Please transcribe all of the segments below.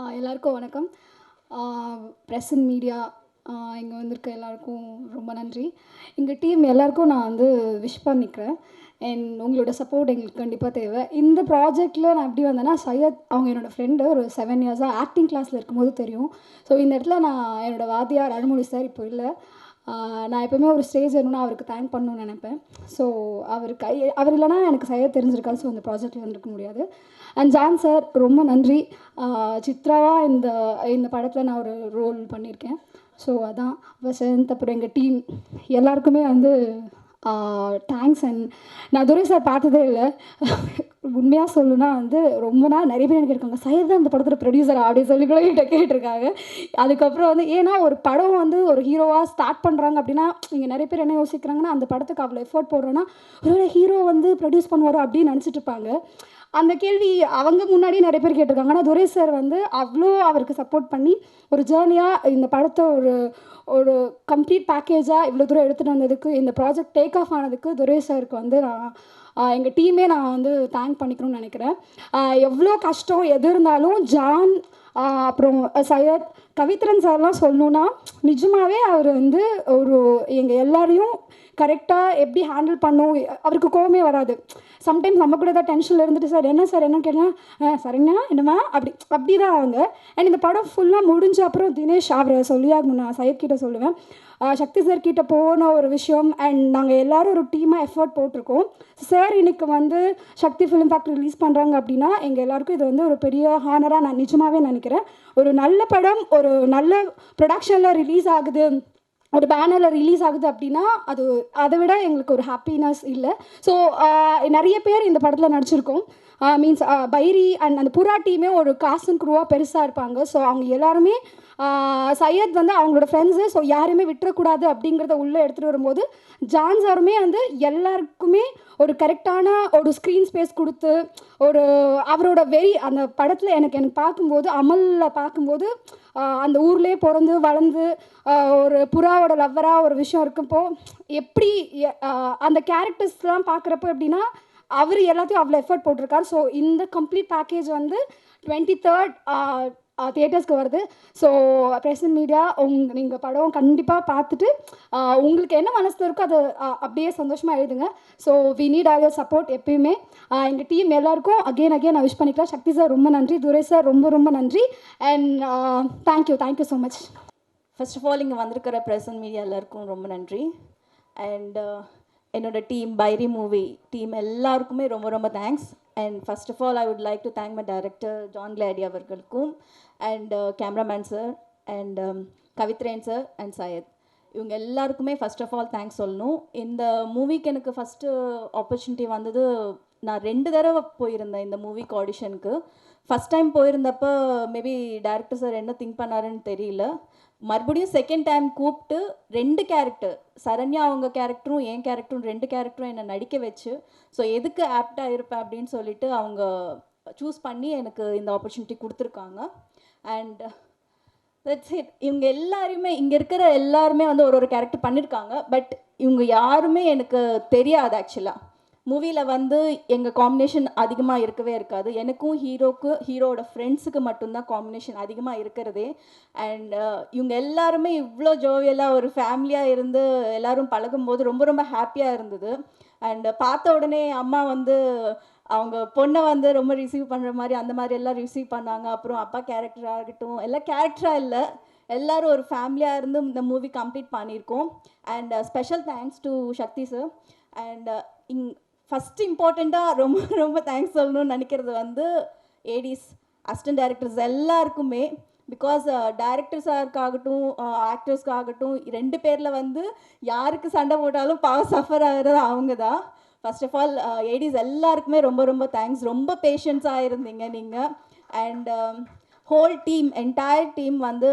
எல்லாருக்கும் வணக்கம். Press and media இங்கே வந்திருக்க எல்லாருக்கும் ரொம்ப நன்றி. எங்கள் டீம் எல்லாருக்கும் நான் வந்து விஷ் பண்ணிக்கிறேன். உங்களோட சப்போர்ட் எங்களுக்கு கண்டிப்பாக தேவை. இந்த ப்ராஜெக்ட்டில் நான் எப்படி வந்தேன்னா, சையத் அவங்க என்னோடய ஃப்ரெண்டு. ஒரு 7 இயர்ஸாக ஆக்டிங் கிளாஸில் இருக்கும்போது தெரியும். ஸோ இந்த இடத்துல நான் என்னோடய வாத்தியார் அருள்மொழி சார் இப்போ இல்லை. நான் எப்போவுமே ஒரு ஸ்டேஜ் வேணும்னா அவருக்கு தேங்க் பண்ணணும்னு நினைப்பேன். ஸோ அவர் இல்லைனா எனக்கு சையத் தெரிஞ்சிருக்காது. ஸோ இந்த ப்ராஜெக்ட்டில் வந்திருக்க முடியாது. அண்ட் ஜான் சார் ரொம்ப நன்றி. சித்ராவாக இந்த இந்த படத்தில் நான் ஒரு ரோல் பண்ணியிருக்கேன். ஸோ அதான் வசந்த், அப்புறம் எங்கள் டீம் எல்லாருக்குமே வந்து தேங்க்ஸ். அண்ட் நான் துரை சார் பார்த்ததே இல்லை. உண்மையாக சொல்லணுன்னா வந்து ரொம்ப நாள் நிறைய பேர் எனக்கு இருக்காங்க, சையத் தான் இந்த படத்தில் ப்ரொடியூசர் அப்படின்னு சொல்லி கூட என்கிட்ட கேட்டிருக்காங்க. அதுக்கப்புறம் வந்து ஏன்னா ஒரு படம் வந்து ஒரு ஹீரோவாக ஸ்டார்ட் பண்ணுறாங்க அப்படின்னா, இங்கே நிறைய பேர் என்ன யோசிக்கிறாங்கன்னா, அந்த படத்துக்கு அவ்வளோ எஃபோர்ட் போடுறோன்னா ஒரு ஹீரோ வந்து ப்ரொடியூஸ் பண்ணுவாரோ அப்படின்னு நினச்சிட்டு இருப்பாங்க. அந்த கேள்வி அவங்க முன்னாடியே நிறைய பேர் கேட்டிருக்காங்க. ஆனால் துரை சார் வந்து அவ்வளோ அவருக்கு சப்போர்ட் பண்ணி ஒரு ஜேர்னியாக இந்த படத்தை ஒரு ஒரு கம்ப்ளீட் பேக்கேஜாக இவ்வளோ தூரம் எடுத்துகிட்டு வந்ததுக்கு, இந்த ப்ராஜெக்ட் டேக் ஆஃப் ஆனதுக்கு துரை சாருக்கு வந்து நான் எங்கள் டீமே நான் வந்து தேங்க் பண்ணிக்கணும்னு நினைக்கிறேன். எவ்வளோ கஷ்டம் எது இருந்தாலும் ஜான், அப்புறம் சையத், கவித்ரன் சார்லாம் சொல்லணுன்னா நிஜமாகவே அவர் வந்து ஒரு எங்கள் எல்லாரையும் கரெக்டாக எப்படி ஹேண்டில் பண்ணும். அவருக்கு கோவமே வராது. சம்டைம்ஸ் நம்ம கூட தான் டென்ஷனில் இருந்துட்டு சார் என்ன சார் என்ன கேட்டால் சரிங்கண்ணா என்னம்மா அப்படி தான் அவங்க. அண்ட் இந்த படம் ஃபுல்லாக முடிஞ்ச அப்புறம் தினேஷ் அவரை சொல்லியாகணும், நான் சையத் கிட்ட சொல்லுவேன். சக்தி சார் கிட்ட போன ஒரு விஷயம். அண்ட் நாங்கள் எல்லோரும் ஒரு டீமாக எஃபர்ட் போட்டிருக்கோம். சார் இன்னைக்கு வந்து சக்தி ஃபிலிம் ஃபேக்ட்ரி ரிலீஸ் பண்ணுறாங்க அப்படின்னா எங்கள் எல்லாருக்கும் இது வந்து ஒரு பெரிய ஹானராக நான் நிஜமாகவே நினைக்கிறேன். ஒரு நல்ல படம் ஒரு நல்ல ப்ரொடக்ஷனில் ரிலீஸ் ஆகுது, ஒரு பேனரில் ரிலீஸ் ஆகுது அப்படின்னா அதை விட எங்களுக்கு ஒரு ஹாப்பினஸ் இல்லை. ஸோ நிறைய பேர் இந்த படத்தில் நடிச்சிருக்கோம். மீன்ஸ் பைரி அண்ட் அந்த புறா டீமே ஒரு காஸ்ட் அண்ட் க்ரூவாக பெருசாக இருப்பாங்க. ஸோ அவங்க எல்லாருமே சையத் வந்து அவங்களோட ஃப்ரெண்ட்ஸு. ஸோ யாருமே விட்டுறக்கூடாது அப்படிங்கிறத உள்ளே எடுத்துகிட்டு வரும்போது ஜான் சாருமே வந்து எல்லாருக்குமே ஒரு கரெக்டான ஒரு ஸ்க்ரீன் ஸ்பேஸ் கொடுத்து ஒரு அவரோட அந்த படத்தில் எனக்கு பார்க்கும்போது அமலில் பார்க்கும்போது அந்த ஊர்லேயே பிறந்து வளர்ந்து ஒரு புறாவோட லவ்வராக ஒரு விஷயம் இருக்கப்போ எப்படி அந்த கேரக்டர்ஸ்லாம் பார்க்குறப்போ எப்படின்னா அவர் எல்லாத்தையும் அவ்வளோ எஃபர்ட் போட்டிருக்காரு. ஸோ இந்த கம்ப்ளீட் பேக்கேஜ் வந்து 23rd தியேட்டர்ஸ்க்கு வருது. ஸோ ப்ரெசன்ட் மீடியா நீங்கள் படம் கண்டிப்பாக பார்த்துட்டு உங்களுக்கு என்ன மனசில் இருக்கோ அதை அப்படியே சந்தோஷமாக எழுதுங்க. So we need all your support எப்பயுமே. எங்கள் டீம் எல்லாருக்கும் அகெயின் நான் விஷ் பண்ணிக்கலாம். சக்தி சார் ரொம்ப நன்றி, துரை சார் ரொம்ப ரொம்ப நன்றி. And thank you so much. First of all இங்கே வந்திருக்கிற ப்ரெசன்ட் மீடியா எல்லாருக்கும் ரொம்ப நன்றி. அண்ட் என்னோட டீம் பைரி மூவி டீம் எல்லாருக்குமே ரொம்ப ரொம்ப thanks. And first of all I would like to thank my director John Glady அவர்களுக்கும் and cameraman sir and Kavithran sir and Syed, இவங்க எல்லாருக்குமே ஃபர்ஸ்ட் ஆஃப் ஆல் தேங்க்ஸ் சொல்லணும். இந்த மூவிக்கு எனக்கு ஃபஸ்ட்டு ஆப்பர்ச்சுனிட்டி வந்தது, நான் 2 தடவை போயிருந்தேன் இந்த மூவிக்கு ஆடிஷனுக்கு. ஃபஸ்ட் டைம் போயிருந்தப்போ மேபி டைரக்டர் சார் என்ன திங்க் பண்ணாருன்னு தெரியல. மறுபடியும் செகண்ட் டைம் கூப்பிட்டு 2 கேரக்டர், சரண்யா அவங்க கேரக்டரும் என் கேரக்டரும் 2 கேரக்டரும் என்னை நடிக்க வச்சு, ஸோ எதுக்கு ஆப்டாக இருப்பேன் அப்படின்னு சொல்லிட்டு அவங்க சூஸ் பண்ணி எனக்கு இந்த ஆப்பர்ச்சுனிட்டி கொடுத்துருக்காங்க. And that's it. இவங்க எல்லாருமே இங்கே இருக்கிற எல்லாருமே வந்து ஒரு கேரக்டர் பண்ணியிருக்காங்க. பட் இவங்க யாருமே எனக்கு தெரியாது. ஆக்சுவலாக மூவியில் வந்து எங்கள் காம்பினேஷன் அதிகமாக இருக்கவே இருக்காது. எனக்கும் ஹீரோட ஃப்ரெண்ட்ஸுக்கு மட்டும்தான் காம்பினேஷன் அதிகமாக இருக்கிறதே. அண்ட் இவங்க எல்லாருமே இவ்வளோ ஜோவியலாக ஒரு ஃபேமிலியாக இருந்து எல்லோரும் பழகும்போது ரொம்ப ரொம்ப ஹாப்பியாக இருந்தது. அண்ட் பார்த்த உடனே அம்மா வந்து அவங்க பொண்ணை வந்து ரொம்ப ரிசீவ் பண்ணுற மாதிரி அந்த மாதிரி எல்லாம் ரிசீவ் பண்ணாங்க. அப்புறம் அப்பா கேரக்டராக இருக்கட்டும், எல்லாம் கேரக்டராக இல்லை, எல்லோரும் ஒரு ஃபேமிலியாக இருந்து இந்த மூவி கம்ப்ளீட் பண்ணியிருக்கோம். And special thanks to Sakthi sir. And first இம்பார்ட்டண்ட்டாக ரொம்ப ரொம்ப தேங்க்ஸ் சொல்லணும்னு நினைக்கிறது வந்து ஏடிஸ், அசிஸ்டன்ட் டைரக்டர்ஸ் எல்லாருக்குமே. பிகாஸ் டைரக்டர்ஸாகட்டும் ஆக்டர்ஸ்க்காகட்டும் 2 பேரில் வந்து யாருக்கு சண்டை போட்டாலும் சஃபர் ஆகிறது அவங்க தான். ஃபர்ஸ்ட் ஆஃப் ஆல் ஏடிஸ் எல்லாருக்குமே ரொம்ப ரொம்ப தேங்க்ஸ். ரொம்ப பேஷன்ஸாக இருந்தீங்க நீங்கள். And whole team entire team வந்து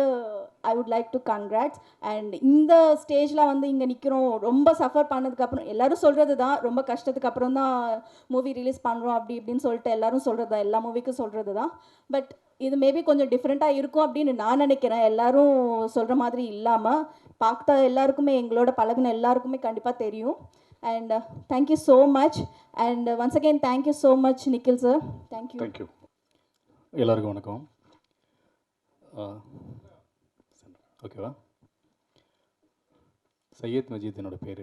I would like to congrats. And இந்த ஸ்டேஜில் வந்து இங்கே நிற்கிறோம், ரொம்ப சஃபர் பண்ணதுக்கப்புறம் எல்லோரும் சொல்கிறது தான், ரொம்ப கஷ்டத்துக்கு அப்புறம் தான் மூவி ரிலீஸ் பண்ணுறோம் அப்படி இப்படின்னு சொல்லிட்டு எல்லோரும் சொல்கிறது தான், எல்லா மூவிக்கும் சொல்கிறது தான். பட் இது மேபி கொஞ்சம் டிஃப்ரெண்ட்டாக இருக்கும் அப்படின்னு நான் நினைக்கிறேன். எல்லோரும் சொல்கிற மாதிரி இல்லாமல் பார்த்த எல்லாருக்குமே எங்களோட பழகின எல்லாருக்குமே கண்டிப்பாக தெரியும். And thank you so much. And once again thank you so much Nikhil sir. Thank you. எல்லாருக்கும் வணக்கம். ஓகேவா? சையத் மஜீத் என்னோட பேர்.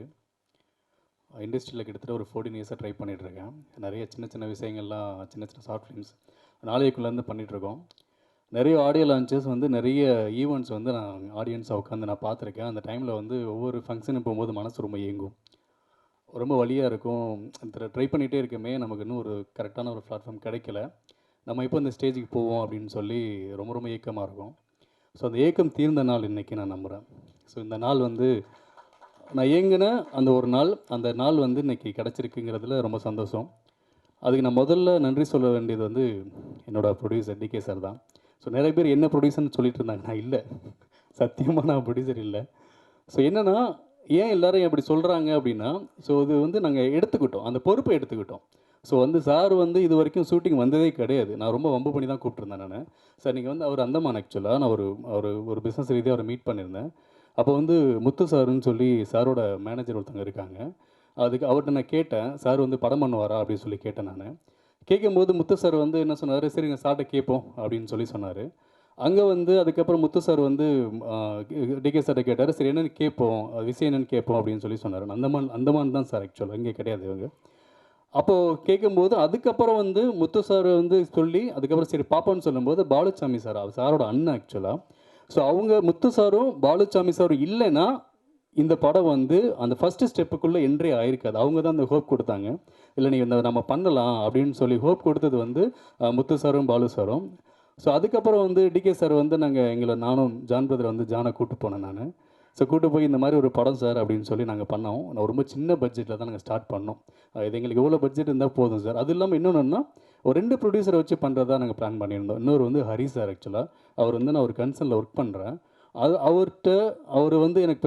இண்டஸ்ட்ரியில் கிட்டத்தட்ட ஒரு 14 இயர்ஸாக ட்ரை பண்ணிகிட்ருக்கேன். நிறைய சின்ன சின்ன விஷயங்கள்லாம், சின்ன சின்ன ஷார்ட் ஃபிலிம்ஸ் நாளைக்குள்ளேருந்து பண்ணிகிட்ருக்கோம். நிறைய ஆடியோ லான்ச்சஸ் வந்து நிறைய ஈவெண்ட்ஸ் வந்து நான் ஆடியன்ஸாக உட்காந்து நான் பார்த்துருக்கேன். அந்த டைமில் வந்து ஒவ்வொரு ஃபங்க்ஷனுக்கு போகும்போது மனசு ரொம்ப ஏங்கும், ரொம்ப வலியாக இருக்கும். ட்ரை பண்ணிகிட்டே இருக்கமே, நமக்கு இன்னும் ஒரு கரெக்டான ஒரு பிளாட்ஃபார்ம் கிடைக்கல, நம்ம இப்போ இந்த ஸ்டேஜுக்கு போவோம் அப்படின்னு சொல்லி ரொம்ப ரொம்ப ஏக்கமாக இருக்கும். ஸோ அந்த ஏக்கம் தீர்ந்த நாள் இன்றைக்கி நான் நம்புகிறேன். ஸோ இந்த நாள் வந்து நான் ஏங்கின அந்த ஒரு நாள், அந்த நாள் வந்து இன்றைக்கி கிடச்சிருக்குங்கிறதுல ரொம்ப சந்தோஷம். அதுக்கு நான் முதல்ல நன்றி சொல்ல வேண்டியது வந்து என்னோடய ப்ரொடியூசர் டிகே சார் தான். ஸோ நிறைய பேர் என்ன ப்ரொடியூசர்னு சொல்லிட்டு இருந்தாங்க, நான் இல்லை, சத்தியமாக நான் ப்ரொடியூசர் இல்லை. ஸோ என்னென்னா, ஏன் எல்லோரும் அப்படி சொல்கிறாங்க அப்படின்னா, ஸோ இது வந்து நாங்கள் எடுத்துக்கிட்டோம், அந்த பொறுப்பை எடுத்துக்கிட்டோம். ஸோ வந்து சார் வந்து இது வரைக்கும் ஷூட்டிங் வந்ததே கிடையாது. நான் ரொம்ப வம்பு பண்ணி தான் கூப்பிட்ருந்தேன் நான். சார் நீங்கள் வந்து அவர் அந்தமான் ஆக்சுவலாக நான் ஒரு பிஸ்னஸ் ரீதியாக அவரை மீட் பண்ணியிருந்தேன். அப்போ வந்து முத்து சாருன்னு சொல்லி சாரோட மேனேஜர் ஒருத்தவங்க இருக்காங்க. அதுக்கு அவர்கிட்ட நான் கேட்டேன், சார் வந்து படம் பண்ணுவாரா அப்படின்னு சொல்லி கேட்டேன் நான். கேட்கும்போது முத்து சார் வந்து என்ன சொன்னார், சரிங்க சார்கிட்ட கேட்போம் அப்படின்னு சொல்லி சொன்னார். அங்கே வந்து அதுக்கப்புறம் முத்து சார் வந்து டிகே சார்கிட்ட கேட்டார், சரி என்னென்னு கேட்போம், விஷயம் என்னென்னு கேட்போம் அப்படின்னு சொல்லி சொன்னார். அந்தமான் தான் சார் ஆக்சுவலாக, இங்கே கிடையாது இவங்க. அப்போது கேட்கும்போது அதுக்கப்புறம் வந்து முத்து சார் வந்து சொல்லி அதுக்கப்புறம் சரி பாப்பான்னு சொல்லும்போது பாலுசாமி சார், சாரோட அண்ணன் ஆக்சுவலாக. ஸோ அவங்க முத்து சாரும் பாலுசாமி சாரும் இல்லைன்னா இந்த படம் வந்து அந்த ஃபஸ்ட்டு ஸ்டெப்புக்குள்ளே என்ட்ரி ஆகிருக்காது. அவங்க தான் அந்த ஹோப் கொடுத்தாங்க, இல்லை நீ இந்த நம்ம பண்ணலாம் அப்படின்னு சொல்லி ஹோப் கொடுத்தது வந்து முத்து சாரும் பாலு சாரும். ஸோ அதுக்கப்புறம் வந்து டிகே சார் வந்து நானும் ஜான் பிரதர் வந்து ஜானை கூப்பிட்டு போனேன் நான். ஸோ கூப்பிட்டு போய் இந்த மாதிரி ஒரு படம் சார் அப்படின்னு சொல்லி நாங்கள் பண்ணோம். நான் ரொம்ப சின்ன பட்ஜெட்டில் தான் நாங்கள் ஸ்டார்ட் பண்ணோம். இது எங்களுக்கு எவ்வளோ பட்ஜெட் இருந்தால் போதும் சார். அது இல்லாமல் இன்னொன்றுன்னா, ஒரு 2 ப்ரொடியூசரை வச்சு பண்ணுறதா நாங்கள் பிளான் பண்ணியிருந்தோம். இன்னொரு வந்து ஹரி சார் ஆக்சுவலாக, அவர் வந்து நான் ஒரு கன்சர்னில் ஒர்க் பண்ணுறேன். அவர் வந்து எனக்கு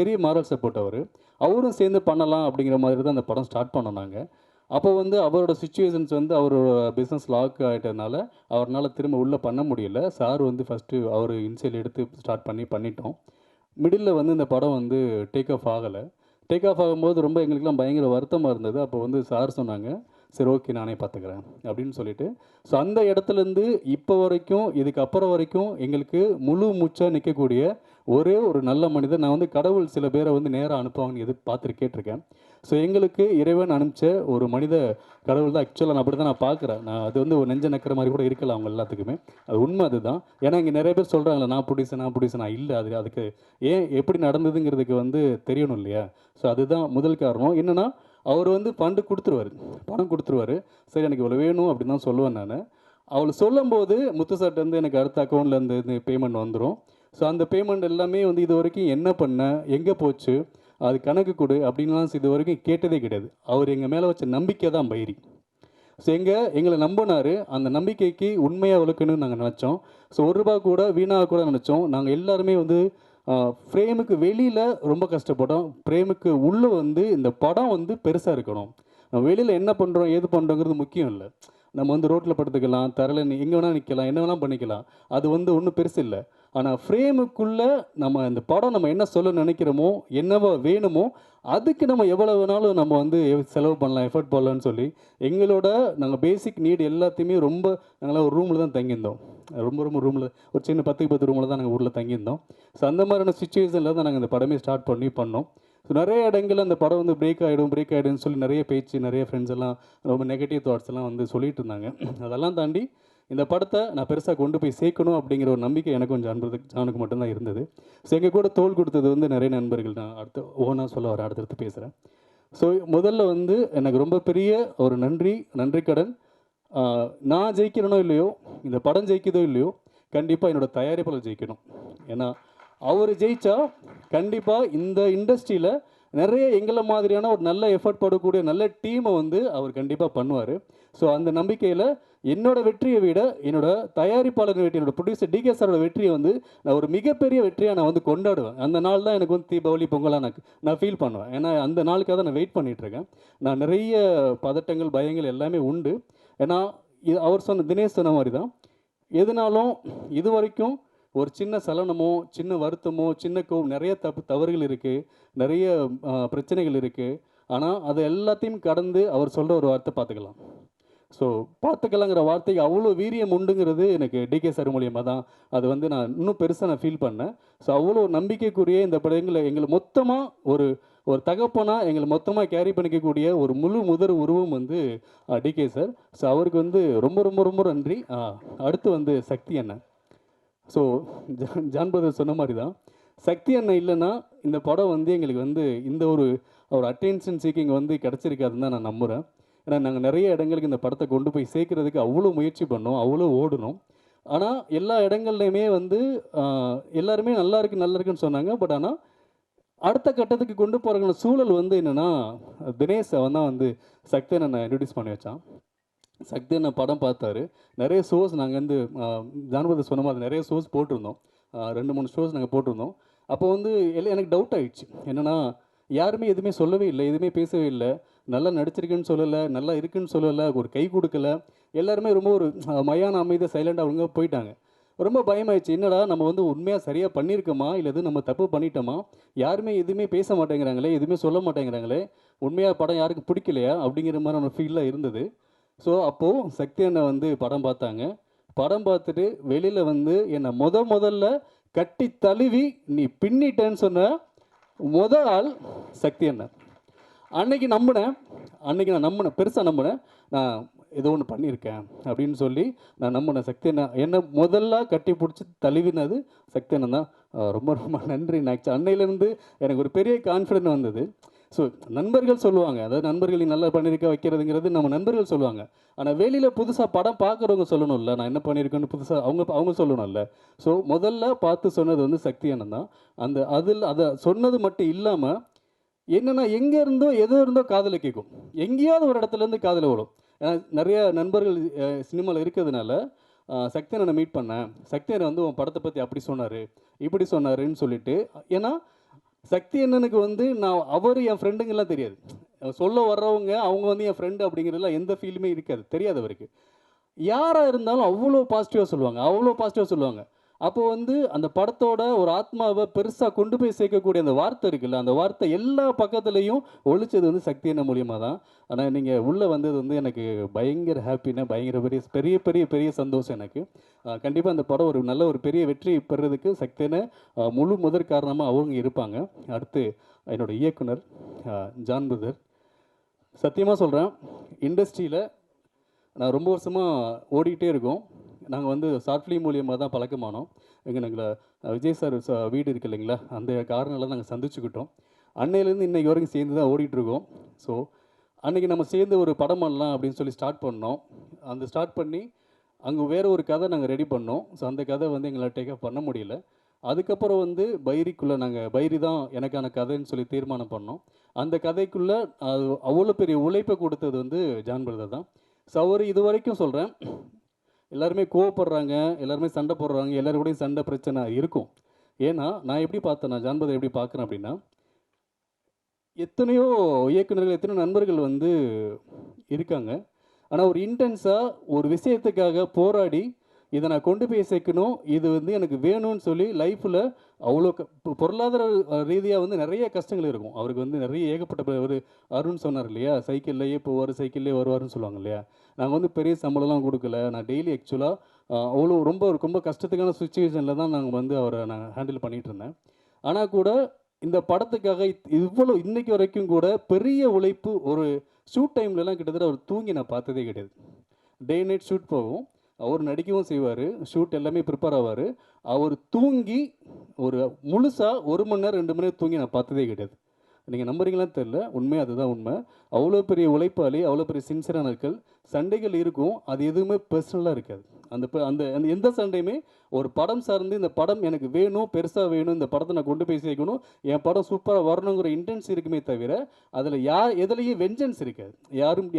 பெரிய மாரல் சப்போர்ட் அவரும் சேர்ந்து பண்ணலாம் அப்படிங்கிற மாதிரி தான் அந்த படம் ஸ்டார்ட் பண்ணோம் நாங்கள். அப்போ வந்து அவரோட சுச்சுவேஷன்ஸ் வந்து அவரோட பிஸ்னஸ் லாக் ஆகிட்டதுனால அவரால் திரும்ப உள்ளே பண்ண முடியல. சார் வந்து ஃபஸ்ட்டு அவர் இனிஷியல் எடுத்து ஸ்டார்ட் பண்ணிட்டோம். மிடில் வந்து இந்த படம் வந்து டேக் ஆஃப் ஆகலை. டேக் ஆஃப் ஆகும்போது ரொம்ப எங்களுக்கெல்லாம் பயங்கர வருத்தமாக இருந்தது. அப்போ வந்து சார் சொன்னாங்க, சரி ஓகே நானே பார்த்துக்கிறேன் அப்படின்னு சொல்லிட்டு. ஸோ அந்த இடத்துலேருந்து இப்போ வரைக்கும், இதுக்கப்புறம் வரைக்கும் எங்களுக்கு முழு மூச்சாக நிற்கக்கூடிய ஒரே ஒரு நல்ல மனிதர். நான் வந்து கடவுள் சில பேரை வந்து நேராக அனுப்புவாங்கன்னு பார்த்துட்டு கேட்டிருக்கேன். ஸோ எங்களுக்கு இறைவன் அனுப்பிச்ச ஒரு மனித கடவுள் தான் ஆக்சுவலாக. நான் அப்படி தான் நான் பார்க்குறேன். நான் அது வந்து ஒரு நெஞ்ச நக்கிற மாதிரி கூட இருக்கலாம் அவங்க எல்லாத்துக்குமே. அது உண்மை அதுதான். ஏன்னா இங்கே நிறைய பேர் சொல்கிறாங்களே நான் ப்ரொடியூசர் நான் இல்லை. அதுக்கு ஏன் எப்படி நடந்ததுங்கிறதுக்கு வந்து தெரியணும் இல்லையா? ஸோ அதுதான் முதல் காரணம். என்னென்னா, அவர் வந்து பணம் கொடுத்துருவாரு. சரி எனக்கு இவ்வளோ வேணும் அப்படின்னு தான் சொல்லுவேன் நான். அவள் சொல்லும்போது முத்து சார்ட்டேருந்து எனக்கு அடுத்த அக்கௌண்ட்லேருந்து இந்த பேமெண்ட் வந்துடும். ஸோ அந்த பேமெண்ட் எல்லாமே வந்து இது வரைக்கும் என்ன பண்ண, எங்கே போச்சு, அது கணக்கு கொடு அப்படின்லாம் இது வரைக்கும் கேட்டதே கிடையாது. அவர் எங்கள் மேலே வச்ச நம்பிக்கை தான் பைரி. ஸோ எங்களை நம்பினார். அந்த நம்பிக்கைக்கு உண்மையாக வளர்க்கணும்னு நாங்கள் நினச்சோம். ஸோ ₹1 கூட வீணாக கூட நினச்சோம். நாங்கள் எல்லாருமே வந்து ஃப்ரேமுக்கு வெளியில் ரொம்ப கஷ்டப்பட்டோம். ஃப்ரேமுக்கு உள்ளே வந்து இந்த படம் வந்து பெருசாக இருக்கணும். நம்ம வெளியில் என்ன பண்ணுறோம் ஏது பண்ணுறோங்கிறது முக்கியம் இல்லை. நம்ம வந்து ரோட்டில் படுத்துக்கலாம், தரையில் எங்கே வேணால் நிற்கலாம், என்ன வேணால் பண்ணிக்கலாம். அது வந்து ஒன்றும் பெருசு இல்லை. ஆனால் ஃப்ரேமுக்குள்ளே நம்ம இந்த படம் நம்ம என்ன சொல்ல நினைக்கிறோமோ, என்னவோ வேணுமோ, அதுக்கு நம்ம எவ்வளோ வேணாலும் நம்ம வந்து செலவு பண்ணலாம், எஃபர்ட் போடலான்னு சொல்லி நாங்கள் பேசிக் நீடு எல்லாத்தையுமே நாங்களாம் ஒரு ரூமில் தான் தங்கியிருந்தோம். ரொம்ப ரூமில் ஒரு சின்ன 10க்கு 10 ரூமில் தான் நாங்கள் ஊரில் தங்கியிருந்தோம். ஸோ அந்த மாதிரியான சுச்சுவேஷனில் தான் நாங்கள் இந்த படமே ஸ்டார்ட் பண்ணோம். ஸோ நிறைய இடங்களில் அந்த படம் வந்து பிரேக் ஆகிடும்னு சொல்லி நிறைய பேச்சு, நிறைய ஃப்ரெண்ட்ஸ் எல்லாம் ரொம்ப நெகட்டிவ் தாட்ஸ் எல்லாம் வந்து சொல்லிட்டு இருந்தாங்க. அதெல்லாம் தாண்டி இந்த படத்தை நான் பெருசாக கொண்டு போய் சேர்க்கணும் அப்படிங்கிற ஒரு நம்பிக்கை எனக்கும் ஜானுக்கு மட்டும்தான் இருந்தது. ஸோ எங்கள் கூட தோள் கொடுத்தது வந்து நிறைய நண்பர்கள். நான் ஓனாக சொல்ல வரேன், அடுத்தடுத்து பேசுகிறேன். ஸோ முதல்ல வந்து எனக்கு ரொம்ப பெரிய ஒரு நன்றி கடன். நான் ஜெயிக்கிறனோ இல்லையோ, இந்த படம் ஜெயிக்குதோ இல்லையோ, கண்டிப்பாக என்னோடய தயாரிப்பாளர் ஜெயிக்கணும். ஏன்னா அவர் ஜெயித்தா கண்டிப்பாக இந்த இண்டஸ்ட்ரியில் நிறைய எங்களை மாதிரியான ஒரு நல்ல எஃபர்ட் போடக்கூடிய நல்ல டீமை வந்து அவர் கண்டிப்பாக பண்ணுவார். ஸோ அந்த நம்பிக்கையில் என்னோடய வெற்றியை விட என்னோடய தயாரிப்பாளர் வெற்றி, என்னோடய ப்ரொடியூசர் டிகே சாரோட வெற்றியை வந்து நான் ஒரு மிகப்பெரிய வெற்றியாக நான் வந்து கொண்டாடுவேன். அந்த நாள் தான் எனக்கு வந்து தீபாவளி பொங்கலாக நான் ஃபீல் பண்ணுவேன். ஏன்னா அந்த நாளுக்காக தான் நான் வெயிட் பண்ணிகிட்ருக்கேன். நான் நிறைய பதட்டங்கள் பயங்கள் எல்லாமே உண்டு. ஏன்னா அவர் தினேஷ் சொன்ன மாதிரி தான், எதுனாலும் இது வரைக்கும் ஒரு சின்ன சலனமோ, சின்ன வருத்தமோ, சின்ன கோவம், நிறைய தவறுகள் இருக்குது, நிறைய பிரச்சனைகள் இருக்குது. ஆனால் அதை எல்லாத்தையும் கடந்து அவர் சொல்கிற ஒரு வார்த்தை பார்த்துக்கலாம், ஸோ பார்த்துக்கலாங்கிற வார்த்தைக்கு அவ்வளோ வீரியம் உண்டுங்கிறது எனக்கு டிகே சார் மூலியமாக தான் அது வந்து நான் இன்னும் பெருசாக நான் ஃபீல் பண்ணேன். ஸோ அவ்வளோ நம்பிக்கைக்குரிய இந்த படங்களை எங்களை மொத்தமாக ஒரு ஒரு தகப்பனாக எங்களை மொத்தமாக கேரி பண்ணிக்கக்கூடிய ஒரு முழு முதல் உருவம் வந்து டிகே சார். ஸோ அவருக்கு வந்து ரொம்ப ரொம்ப ரொம்ப நன்றி. அடுத்து வந்து சக்தி அண்ணன். ஸோ ஜான் பிரதர் சொன்ன மாதிரி தான் சக்தி அண்ணன் இல்லைன்னா இந்த படம் வந்து எங்களுக்கு வந்து இந்த ஒரு ஒரு அட்டென்ஷன் சீக்கிங் வந்து கிடச்சிருக்காதுன்னு தான் நான் நம்புகிறேன். ஏன்னா நாங்கள் நிறைய இடங்களுக்கு இந்த படத்தை கொண்டு போய் சேர்க்கறதுக்கு அவ்வளோ முயற்சி பண்ணோம், அவ்வளோ ஓடணும். ஆனால் எல்லா இடங்கள்லையுமே வந்து எல்லாருமே நல்லா இருக்குன்னு சொன்னாங்க. பட் ஆனால் அடுத்த கட்டத்துக்கு கொண்டு போகிற சூழல் வந்து என்னென்னா தினேஷ் அவன் தான் வந்து சக்தி அண்ணனை இன்ட்ரடியூஸ் பண்ணி வச்சான். சக்தி அண்ணன் படம் பார்த்தாரு. நிறைய ஷோஸ் நாங்கள் வந்து ஜானபதி சொன்ன மாதிரி நிறைய ஷோஸ் போட்டிருந்தோம். 2-3 ஷோஸ் நாங்கள் போட்டிருந்தோம். அப்போ வந்து எனக்கு டவுட் ஆகிடுச்சு. என்னென்னா யாருமே எதுவுமே சொல்லவே இல்லை, எதுவுமே பேசவே இல்லை, நல்லா நடிச்சிருக்குன்னு சொல்லலை, நல்லா இருக்குன்னு சொல்லலை, ஒரு கை கொடுக்கல. எல்லாருமே ரொம்ப ஒரு மயான அமைதியாக சைலண்டாக அவங்க போயிட்டாங்க. ரொம்ப பயமாயிடுச்சு. என்னடா நம்ம வந்து உண்மையாக சரியாக பண்ணியிருக்கோமா இல்லை எதுவும் நம்ம தப்பு பண்ணிட்டோமா, யாருமே எதுவுமே பேச மாட்டேங்கிறாங்களே, எதுவுமே சொல்ல மாட்டேங்கிறாங்களே, உண்மையாக படம் யாருக்கும் பிடிக்கலையா அப்படிங்கிற மாதிரி ஒரு ஃபீலாக இருந்தது. ஸோ அப்போது சக்தி அண்ணன் வந்து படம் பார்த்தாங்க. படம் பார்த்துட்டு வெளியில் வந்து என்னை முதல்ல கட்டி தழுவி நீ பின்னிட்டேன்னு சொன்ன ஆள் சக்தி அண்ணன். அன்னைக்கு நான் நம்பினேன், பெருசாக நம்பினேன். நான் ஏதோ ஒன்று பண்ணியிருக்கேன் அப்படின்னு சொல்லி நான் நம்பினேன். சக்தி அண்ணன் என்னை முதல்ல கட்டி பிடிச்சி தழுவினது சக்தி அண்ணன் தான். ரொம்ப ரொம்ப நன்றி. நான் அன்னையிலேருந்து எனக்கு ஒரு பெரிய கான்ஃபிடென்ட் வந்தது. ஸோ நண்பர்கள் சொல்லுவாங்க, அதாவது நண்பர்கள் நீ நல்லா பண்ணியிருக்க வைக்கிறதுங்கிறது நம்ம நண்பர்கள் சொல்லுவாங்க. ஆனால் வெளியில் புதுசாக படம் பார்க்குறவங்க சொல்லணும்ல, நான் என்ன பண்ணியிருக்கேன்னு புதுசாக அவங்க சொல்லணும்ல. ஸோ முதல்ல பார்த்து சொன்னது வந்து சக்தி அண்ணன் தான். அதை சொன்னது மட்டும் இல்லாமல் என்னென்னா எங்கே இருந்தோ எதோ இருந்தோ காதில் கேட்கும், எங்கேயாவது ஒரு இடத்துலேருந்து காதில் விடும். ஏன்னா நிறைய நண்பர்கள் சினிமாவில் இருக்கிறதுனால சக்தி அண்ணனை மீட் பண்ணேன். சக்தி அண்ணன் வந்து உன் படத்தை பற்றி அப்படி சொன்னார், இப்படி சொன்னாருன்னு சொல்லிட்டு. ஏன்னா சக்தி அண்ணனுக்கு வந்து அவர் என் ஃப்ரெண்டுங்கெல்லாம் தெரியாது. சொல்ல வர்றவங்க அவங்க வந்து என் ஃப்ரெண்டு அப்படிங்கிறதுலாம் எந்த ஃபீலுமே இருக்காது, தெரியாது அவருக்கு. யாராக இருந்தாலும் அவ்வளோ பாசிட்டிவாக சொல்லுவாங்க. அப்போ வந்து அந்த படத்தோட ஒரு ஆத்மாவை பெருசாக கொண்டு போய் சேர்க்கக்கூடிய அந்த வார்த்தை இருக்குல்ல, அந்த வார்த்தை எல்லா பக்கத்துலேயும் ஒழிச்சது வந்து சக்தி அண்ணன் மூலியமாக தான். ஆனால் நீங்கள் உள்ளே வந்தது வந்து எனக்கு பயங்கர ஹாப்பினா, பயங்கர பெரிய பெரிய பெரிய சந்தோஷம் எனக்கு. கண்டிப்பாக அந்த படம் ஒரு நல்ல ஒரு பெரிய வெற்றி பெறுறதுக்கு சக்தி அண்ணன் முழு முதற் காரணமாக அவங்க இருப்பாங்க. அடுத்து என்னோடய இயக்குனர் ஜான் பிரதர். சத்தியமாக சொல்கிறேன், இண்டஸ்ட்ரியில் நான் ரொம்ப வருஷமாக ஓடிக்கிட்டே இருக்கோம். நாங்கள் வந்து ஷார்ட் ஃபிலிம் மூலியமாக தான் பழக்கமானோம். நாங்கள் விஜய் சார் வீடு இருக்குது இல்லைங்களா, அந்த காரணங்களாக நாங்கள் சந்திச்சுக்கிட்டோம். அன்னையிலேருந்து இன்றைக்கி வரைக்கும் சேர்ந்து தான் ஓடிட்டுருக்கோம். ஸோ அன்றைக்கி நம்ம சேர்ந்து ஒரு படம் பண்ணலாம் அப்படின்னு சொல்லி ஸ்டார்ட் பண்ணோம். அந்த ஸ்டார்ட் பண்ணி அங்கே வேறு ஒரு கதை நாங்கள் ரெடி பண்ணோம். ஸோ அந்த கதை வந்து எங்களால் டேக்கப் பண்ண முடியல. அதுக்கப்புறம் வந்து பைரிக்குள்ளே பைரி தான் எனக்கான கதைன்னு சொல்லி தீர்மானம் பண்ணோம். அந்த கதைக்குள்ளே அது அவ்வளோ பெரிய உழைப்பை கொடுத்தது வந்து ஜான் பிரதர் தான். ஸோ அவர் இது வரைக்கும் சொல்கிறேன், எல்லாருமே கோவப்படுறாங்க, எல்லாருமே சண்டை போடுறாங்க, எல்லாருக்கூடையும் சண்டை பிரச்சனை இருக்கும். ஏன்னா நான் எப்படி பார்த்தேன்னா, ஜான் பிரதர் எப்படி பார்க்குறேன் அப்படின்னா, எத்தனையோ இயக்குநர்கள், எத்தனையோ நண்பர்கள் வந்து இருக்காங்க. ஆனால் ஒரு இன்டென்ஸாக ஒரு விஷயத்துக்காக போராடி இதை நான் கொண்டு போய் சேர்க்கணும், இது வந்து எனக்கு வேணும்னு சொல்லி லைஃப்பில் அவ்வளோ பொருளாதார ரீதியாக வந்து நிறைய கஷ்டங்கள் இருக்கும் அவருக்கு. வந்து நிறைய ஏகப்பட்ட ஒரு அருண் சொன்னார் இல்லையா, சைக்கிள்லேயே போவார், சைக்கிள்லேயே வருவார்னு சொல்லுவாங்க இல்லையா. நாங்கள் வந்து பெரிய சம்பளம்லாம் கொடுக்கல, நான் டெய்லி ஆக்சுவலாக அவ்வளோ ரொம்ப கஷ்டத்துக்கான சுச்சுவேஷனில் தான் நாங்கள் வந்து அவரை நான் ஹேண்டில் பண்ணிகிட்டு இருந்தேன். ஆனால் கூட இந்த படத்துக்காக இவ்வளோ இன்றைக்கி வரைக்கும் கூட பெரிய உழைப்பு. ஒரு ஷூட் டைம்லலாம் கிட்டத்தட்ட அவர் தூங்கி நான் பார்த்ததே கிடையாது. டே நைட் ஷூட் போகும், அவர் நடிக்கவும் செய்வார், ஷூட் எல்லாமே ப்ரிப்பேர் ஆவார். அவர் தூங்கி ஒரு முழுசாக 1 மணி நேரம் 2 மணி நேரம் தூங்கி நான் பார்த்ததே கிடையாது. நீங்கள் நம்புறீங்களான்னு தெரில, உண்மையாக அதுதான் உண்மை. அவ்வளோ பெரிய உழைப்பாளி, அவ்வளோ பெரிய சின்சியரான ஆட்கள். சண்டைகள் இருக்கும், அது எதுவுமே பர்சனலாக இருக்காது. அந்த அந்த எந்த சண்டையுமே ஒரு படம் சார்ந்து இந்த படம் எனக்கு வேணும், பெருசாக வேணும், இந்த படத்தை நான் கொண்டு போய் சேர்க்கணும், என் படம் சூப்பராக வரணுங்கிற இன்டென்ஸ் இருக்குமே தவிர அதில் எதுலேயும் வெஞ்சன்ஸ் இருக்காது.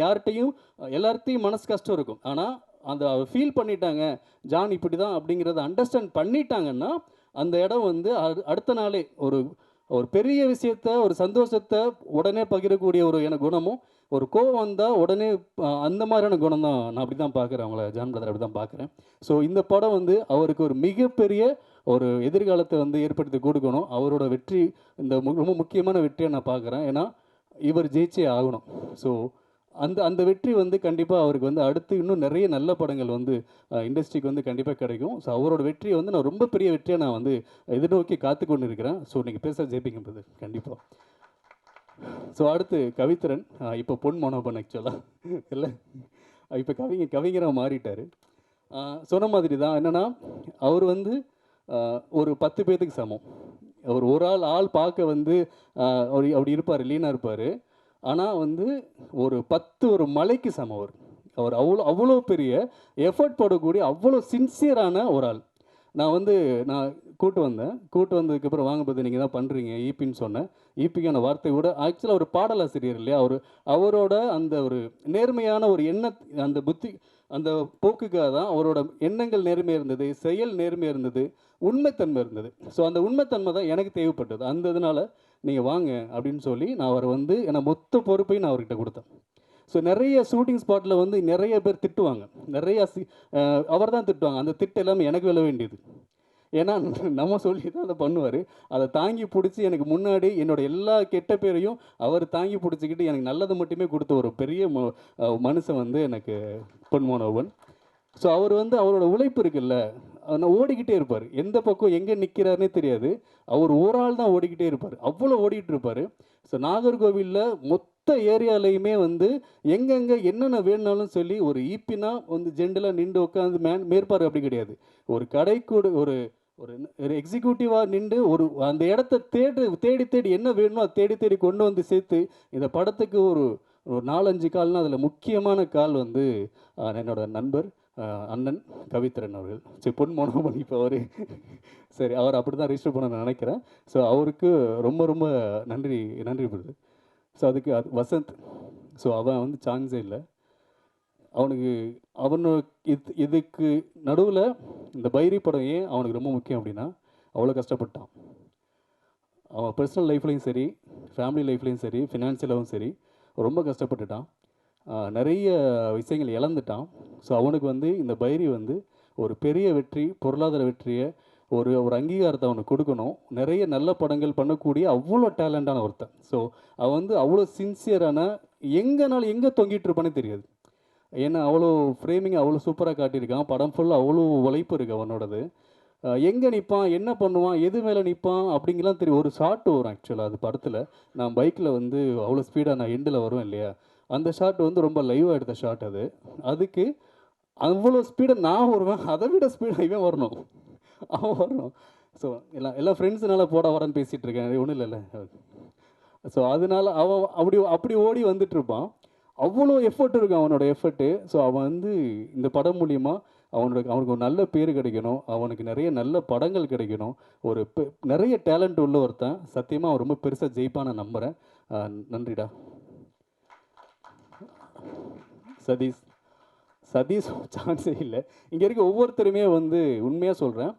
யார்கிட்டையும் எல்லார்ட்டையும் மனசு கஷ்டம் இருக்கும். ஆனால் அந்த ஃபீல் பண்ணிட்டாங்க, ஜான் இப்படி தான் அப்படிங்கிறத அண்டர்ஸ்டாண்ட் பண்ணிட்டாங்கன்னா அந்த இடம் வந்து அடுத்த நாளே ஒரு பெரிய விஷயத்த, ஒரு சந்தோஷத்தை உடனே பகிரக்கூடிய ஒரு எனக்கு குணமும், ஒரு கோவம் வந்தால் உடனே அந்த மாதிரியான குணம் தான் நான் அப்படி தான் பார்க்குறேன் அவங்கள. ஜான் பிரதர் அப்படி தான் பார்க்குறேன். ஸோ இந்த படம் வந்து அவருக்கு ஒரு மிகப்பெரிய ஒரு எதிர்காலத்தை வந்து ஏற்படுத்தி கொடுக்கணும். அவரோட வெற்றி இந்த ரொம்ப முக்கியமான வெற்றியை நான் பார்க்குறேன். ஏன்னா இவர் ஜெயிச்சே ஆகணும். ஸோ அந்த அந்த வெற்றி வந்து கண்டிப்பாக அவருக்கு வந்து அடுத்து இன்னும் நிறைய நல்ல படங்கள் வந்து இண்டஸ்ட்ரிக்கு வந்து கண்டிப்பாக கிடைக்கும். ஸோ அவரோட வெற்றியை வந்து நான் ரொம்ப பெரிய வெற்றியாக நான் வந்து எதிர்நோக்கி காத்து கொண்டு இருக்கிறேன். ஸோ நீங்கள் பேச ஜெயிப்பீங்க பிரதர் கண்டிப்பாக. ஸோ அடுத்து கவித்திரன், இப்போ பொன் மனோபன் ஆக்சுவலாக இல்லை, இப்போ கவிஞராக மாறிட்டார். சொன்ன மாதிரி தான் என்னென்னா, அவர் வந்து ஒரு 10 பேத்துக்கு சமம். ஒரு ஆள் பார்க்க வந்து அப்படி இருப்பார், லீனாக இருப்பார். ஆனால் வந்து ஒரு மலைக்கு சமம் அவர். அவர் அவ்வளோ பெரிய எஃபர்ட் போடக்கூடிய அவ்வளோ சின்சியரான ஒரு ஆள். நான் கூட்டு வந்ததுக்கப்புறம் வாங்க பார்த்து நீங்கள் தான் பண்ணுறீங்க ஈபின்னு சொன்னேன். ஈபிக்கான வார்த்தை கூட ஆக்சுவலாக ஒரு பாடலாசிரியர் இல்லையா, அவரோட அந்த ஒரு நேர்மையான ஒரு அந்த புத்தி அந்த போக்குக்காக தான் அவரோட எண்ணங்கள் நேர்மையாக இருந்தது, செயல் நேர்மையாக இருந்தது, உண்மைத்தன்மை இருந்தது. ஸோ அந்த உண்மைத்தன்மை தான் எனக்கு தேவைப்பட்டது. அந்த இதனால் நீங்கள் வாங்க அப்படின்னு சொல்லி நான் அவரை வந்து ஏன்னா மொத்த பொறுப்பையும் நான் அவர்கிட்ட கொடுத்தேன். ஸோ நிறைய ஷூட்டிங் ஸ்பாட்டில் வந்து நிறைய பேர் திட்டுவாங்க, அவர் தான் திட்டுவாங்க. அந்த திட்டு எல்லாமே எனக்கு விழ வேண்டியது. ஏன்னா நம்ம சொல்லி தான் அதை பண்ணுவார். அதை தாங்கி பிடிச்சி எனக்கு முன்னாடி என்னோட எல்லா கெட்ட பேரையும் அவர் தாங்கி பிடிச்சிக்கிட்டு எனக்கு நல்லது மட்டுமே கொடுத்த ஒரு பெரிய மனுஷன் வந்து எனக்கு பொன் மனோபன். ஸோ அவர் வந்து அவரோட உழைப்பு இருக்குல்ல, நான் ஓடிக்கிட்டே இருப்பார். எந்த பக்கம் எங்கே நிற்கிறாருனே தெரியாது. அவர் ஒரு ஆள் தான் ஓடிக்கிட்டே இருப்பார், அவ்வளோ ஓடிக்கிட்டு இருப்பார். ஸோ நாகர்கோவிலில் மொத்த ஏரியாலையுமே வந்து எங்கெங்கே என்னென்ன வேணுனாலும் சொல்லி ஒரு ஈப்பினா வந்து ஜெண்டலாக நின்று உட்காந்து மேற்பார் அப்படி கிடையாது. ஒரு கடைக்கூட ஒரு ஒரு எக்ஸிக்யூட்டிவாக நின்று அந்த இடத்த தேடி தேடி என்ன வேணுமோ அதை தேடி கொண்டு வந்து சேர்த்து இந்த படத்துக்கு ஒரு 4-5 கால்னால் அதில் முக்கியமான கால் வந்து என்னோட நண்பர் அண்ணன் கவித்திரன் அவர்கள். சரி, பொன் மனோபன் இப்போ சரி, அவர் அப்படி தான் ரிஜிஸ்டர் பண்ண நான் நினைக்கிறேன். ஸோ அவருக்கு ரொம்ப ரொம்ப நன்றி படுது. ஸோ அதுக்கு வசந்த், ஸோ அவன் வந்து சான்ஸே இல்லை. இதுக்கு நடுவில் இந்த பைரி படம் ஏன் அவனுக்கு ரொம்ப முக்கியம் அப்படின்னா, அவ்வளோ கஷ்டப்பட்டான். அவன் பர்சனல் லைஃப்லேயும் சரி, ஃபேமிலி லைஃப்லேயும் சரி, ஃபினான்ஷியலாகவும் சரி ரொம்ப கஷ்டப்பட்டுட்டான். நிறைய விஷயங்கள் இழந்துட்டான். ஸோ அவனுக்கு வந்து இந்த பைரி வந்து ஒரு பெரிய வெற்றி, பொருளாதார வெற்றியை, ஒரு அங்கீகாரத்தை அவனுக்கு கொடுக்கணும். நிறைய நல்ல படங்கள் பண்ணக்கூடிய அவ்வளோ டேலண்டான ஒருத்தன். ஸோ அவன் வந்து அவ்வளோ சின்சியரான, எங்கே தொங்கிட்டு இருப்பானே தெரியாது. ஏன்னா அவ்வளோ ஃப்ரேமிங் அவ்வளோ சூப்பராக காட்டியிருக்கான். படம் ஃபுல்லாக அவ்வளோ உழைப்பு இருக்குது அவனோடது. எங்கே நிற்பான், என்ன பண்ணுவான், எது மேலே நிற்பான் அப்படிங்கலாம் தெரியும். ஒரு ஷாட் வரும் ஆக்சுவலாக அது படத்தில். நான் பைக்கில் வந்து அவ்வளோ ஸ்பீடாக நான் எண்டில் வருவேன் இல்லையா, அந்த ஷாட் வந்து ரொம்ப லைவாக எடுத்த ஷாட் அது. அதுக்கு அவ்வளோ ஸ்பீடாக நான் வருவேன், அதை விட ஸ்பீடாக இவன் வரணும், அவன் வரணும். ஸோ எல்லா ஃப்ரெண்ட்ஸுனால வரேன்னு பேசிகிட்டு இருக்கேன், அது ஒன்றும் இல்லைல்ல. ஸோ அதனால அவன் அப்படி ஓடி வந்துட்டுருப்பான். அவ்வளோ எஃபர்ட் இருக்கும் அவனோட எஃபர்ட்டு. ஸோ அவன் வந்து இந்த படம் மூலிமா அவனுக்கு ஒரு நல்ல பேர் கிடைக்கணும், அவனுக்கு நிறைய நல்ல படங்கள் கிடைக்கணும். நிறைய டேலண்ட் உள்ள ஒருத்தன். சத்தியமாக அவன் ரொம்ப பெருசாக ஜெயிப்பான் நான் நம்புகிறேன். நன்றிடா. சதீஷ் சான்ஸே இல்லை. இங்கே இருக்க ஒவ்வொருத்தருமே வந்து உண்மையாக சொல்கிறேன்,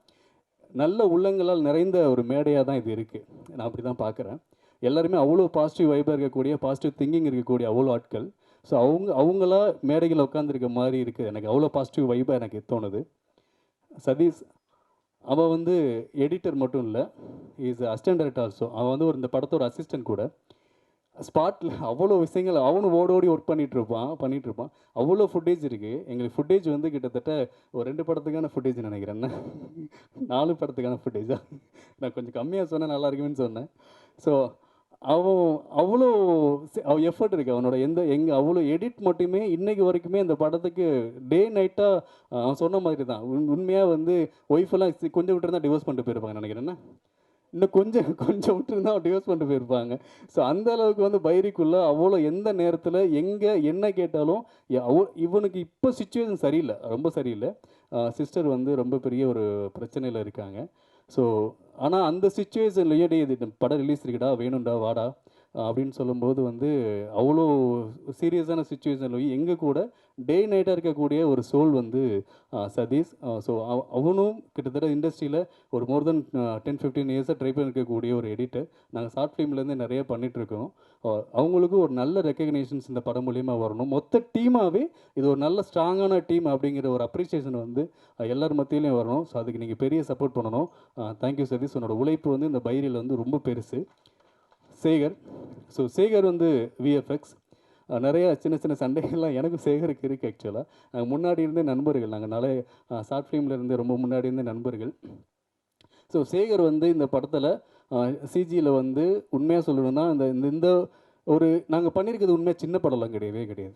நல்ல உள்ளங்களால் நிறைந்த ஒரு மேடையாக தான் இது இருக்குது. நான் அப்படி தான் பார்க்குறேன். எல்லாருமே அவ்வளோ பாசிட்டிவ் வைப்பாக இருக்கக்கூடிய, பாசிட்டிவ் திங்கிங் இருக்கக்கூடிய அவ்வளோ ஆட்கள். ஸோ அவங்களா மேடைகளில் உட்காந்துருக்க மாதிரி இருக்குது. எனக்கு அவ்வளோ பாசிட்டிவ் வைப்பாக எனக்கு தோணுது. சதீஷ் அவன் வந்து எடிட்டர் மட்டும் இல்லை, இஸ் அசிஸ்டன்ட் டைரக்டர் ஆல்சோ. அவன் வந்து இந்த படத்தோட அசிஸ்டன்ட் கூட. ஸ்பாட்டில் அவ்வளோ விஷயங்கள் அவனும் ஓடி ஒர்க் பண்ணிகிட்ருப்பான். அவ்வளோ ஃபுட்டேஜ் இருக்குது. எங்களுக்கு ஃபுட்டேஜ் வந்து கிட்டத்தட்ட ஒரு 2 படத்துக்கான ஃபுட்டேஜ் நினைக்கிறேன், 4 படத்துக்கான ஃபுட்டேஜாக. நான் கொஞ்சம் கம்மியாக சொன்னேன், நல்லா இருக்குன்னு சொன்னேன். ஸோ அவ்வளோ எஃபர்ட் இருக்குது அவனோட. அவ்வளோ எடிட் மட்டுமே இன்றைக்கு வரைக்குமே அந்த படத்துக்கு டே நைட்டாக அவன் சொன்ன மாதிரி தான். உண்மையாக வந்து ஒய்ஃபெல்லாம் கொஞ்சம் விட்டுருந்தா டிவோர்ஸ் பண்ணிட்டு போயிருப்பாங்க நினைக்கிறேன்னா, இன்னும் கொஞ்சம் விட்டுருந்தா டிவோர்ஸ் பண்ணிட்டு போயிருப்பாங்க. ஸோ அந்த அளவுக்கு வந்து பைரிக்குள்ளே அவ்வளோ எந்த நேரத்தில் எங்கே என்ன கேட்டாலும் இவனுக்கு இப்போ சுச்சுவேஷன் சரியில்லை, ரொம்ப சரியில்லை. சிஸ்டர் வந்து ரொம்ப பெரிய ஒரு பிரச்சனையில் இருக்காங்க. ஸோ ஆனால் அந்த சுச்சுவேஷன்லேயே இது படம் ரிலீஸ் இருக்குடா, வேணும்டா வாடா அப்படின்னு சொல்லும்போது வந்து அவ்வளோ சீரியஸான சுச்சுவேஷனில் எங்கள் கூட டே நைட்டாக இருக்கக்கூடிய ஒரு சோல் வந்து சதீஷ். ஸோ அவனும் கிட்டத்தட்ட இண்டஸ்ட்ரியில் ஒரு மோர் தென் 10-15 இயர்ஸாக ட்ரை பண்ணியிருக்கக்கூடிய ஒரு எடிட்டர். நாங்கள் ஷார்ட் ஃபிலிம்லேருந்து நிறைய பண்ணிகிட்ருக்கோம். அவங்களுக்கும் ஒரு நல்ல ரெக்கக்னேஷன்ஸ் இந்த படம் மூலியமாக வரணும். மொத்த டீமாகவே இது ஒரு நல்ல ஸ்ட்ராங்கான டீம் அப்படிங்கிற ஒரு அப்ரிசியேஷன் வந்து எல்லார் மத்தியிலையும் வரணும். ஸோ அதுக்கு நீங்கள் பெரிய சப்போர்ட் பண்ணணும். தேங்க்யூ சதீஷ். உன்னோட உழைப்பு வந்து இந்த பைரியில் வந்து ரொம்ப பெருசு. சேகர் வந்து விஎஃப்எக்ஸ். நிறைய சின்ன சின்ன சண்டைகள்லாம் எனக்கும் சேகருக்கு இருக்குது ஆக்சுவலாக. நாங்கள் முன்னாடி இருந்தே நண்பர்கள், நாங்கள் நிறைய ஷார்ட் ஃபிலிமில் இருந்து ரொம்ப முன்னாடி இருந்தே நண்பர்கள். ஸோ சேகர் வந்து இந்த படத்தில் சிஜியில் வந்து உண்மையாக சொல்லணும்னா இந்த இந்த இந்த ஒரு நாங்கள் பண்ணியிருக்கிறது உண்மையாக சின்ன படம்லாம் கிடையவே கிடையாது.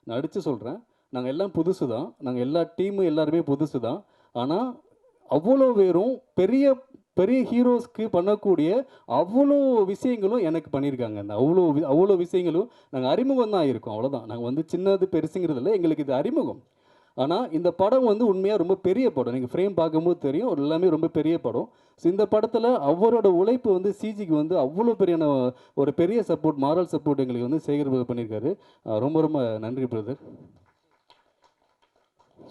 நான் அடித்து சொல்கிறேன், நாங்கள் எல்லாம் புதுசு தான், நாங்கள் எல்லா டீமு எல்லாருமே புதுசு தான். ஆனால் அவ்வளோ பேரும் பெரிய பெரிய ஹீரோஸ்க்கு பண்ணக்கூடிய அவ்வளோ விஷயங்களும் எனக்கு பண்ணியிருக்காங்க. அந்த அவ்வளோ விஷயங்களும் நாங்கள் அறிமுகம் தான் ஆகிருக்கோம், அவ்வளோதான். நாங்கள் வந்து சின்னது பெருசுங்கிறதில்ல, எங்களுக்கு இது அறிமுகம். ஆனால் இந்த படம் வந்து உண்மையாக ரொம்ப பெரிய படம். நீங்கள் ஃப்ரேம் பார்க்கும்போது தெரியும், எல்லாமே ரொம்ப பெரிய படம். ஸோ இந்த படத்தில் அவரோட உழைப்பு வந்து சிஜிக்கு வந்து அவ்வளோ ஒரு பெரிய சப்போர்ட், மாரல் சப்போர்ட் எங்களுக்கு வந்து சேகர் பிரதர் பண்ணியிருக்காரு. ரொம்ப ரொம்ப நன்றி பிரதர்.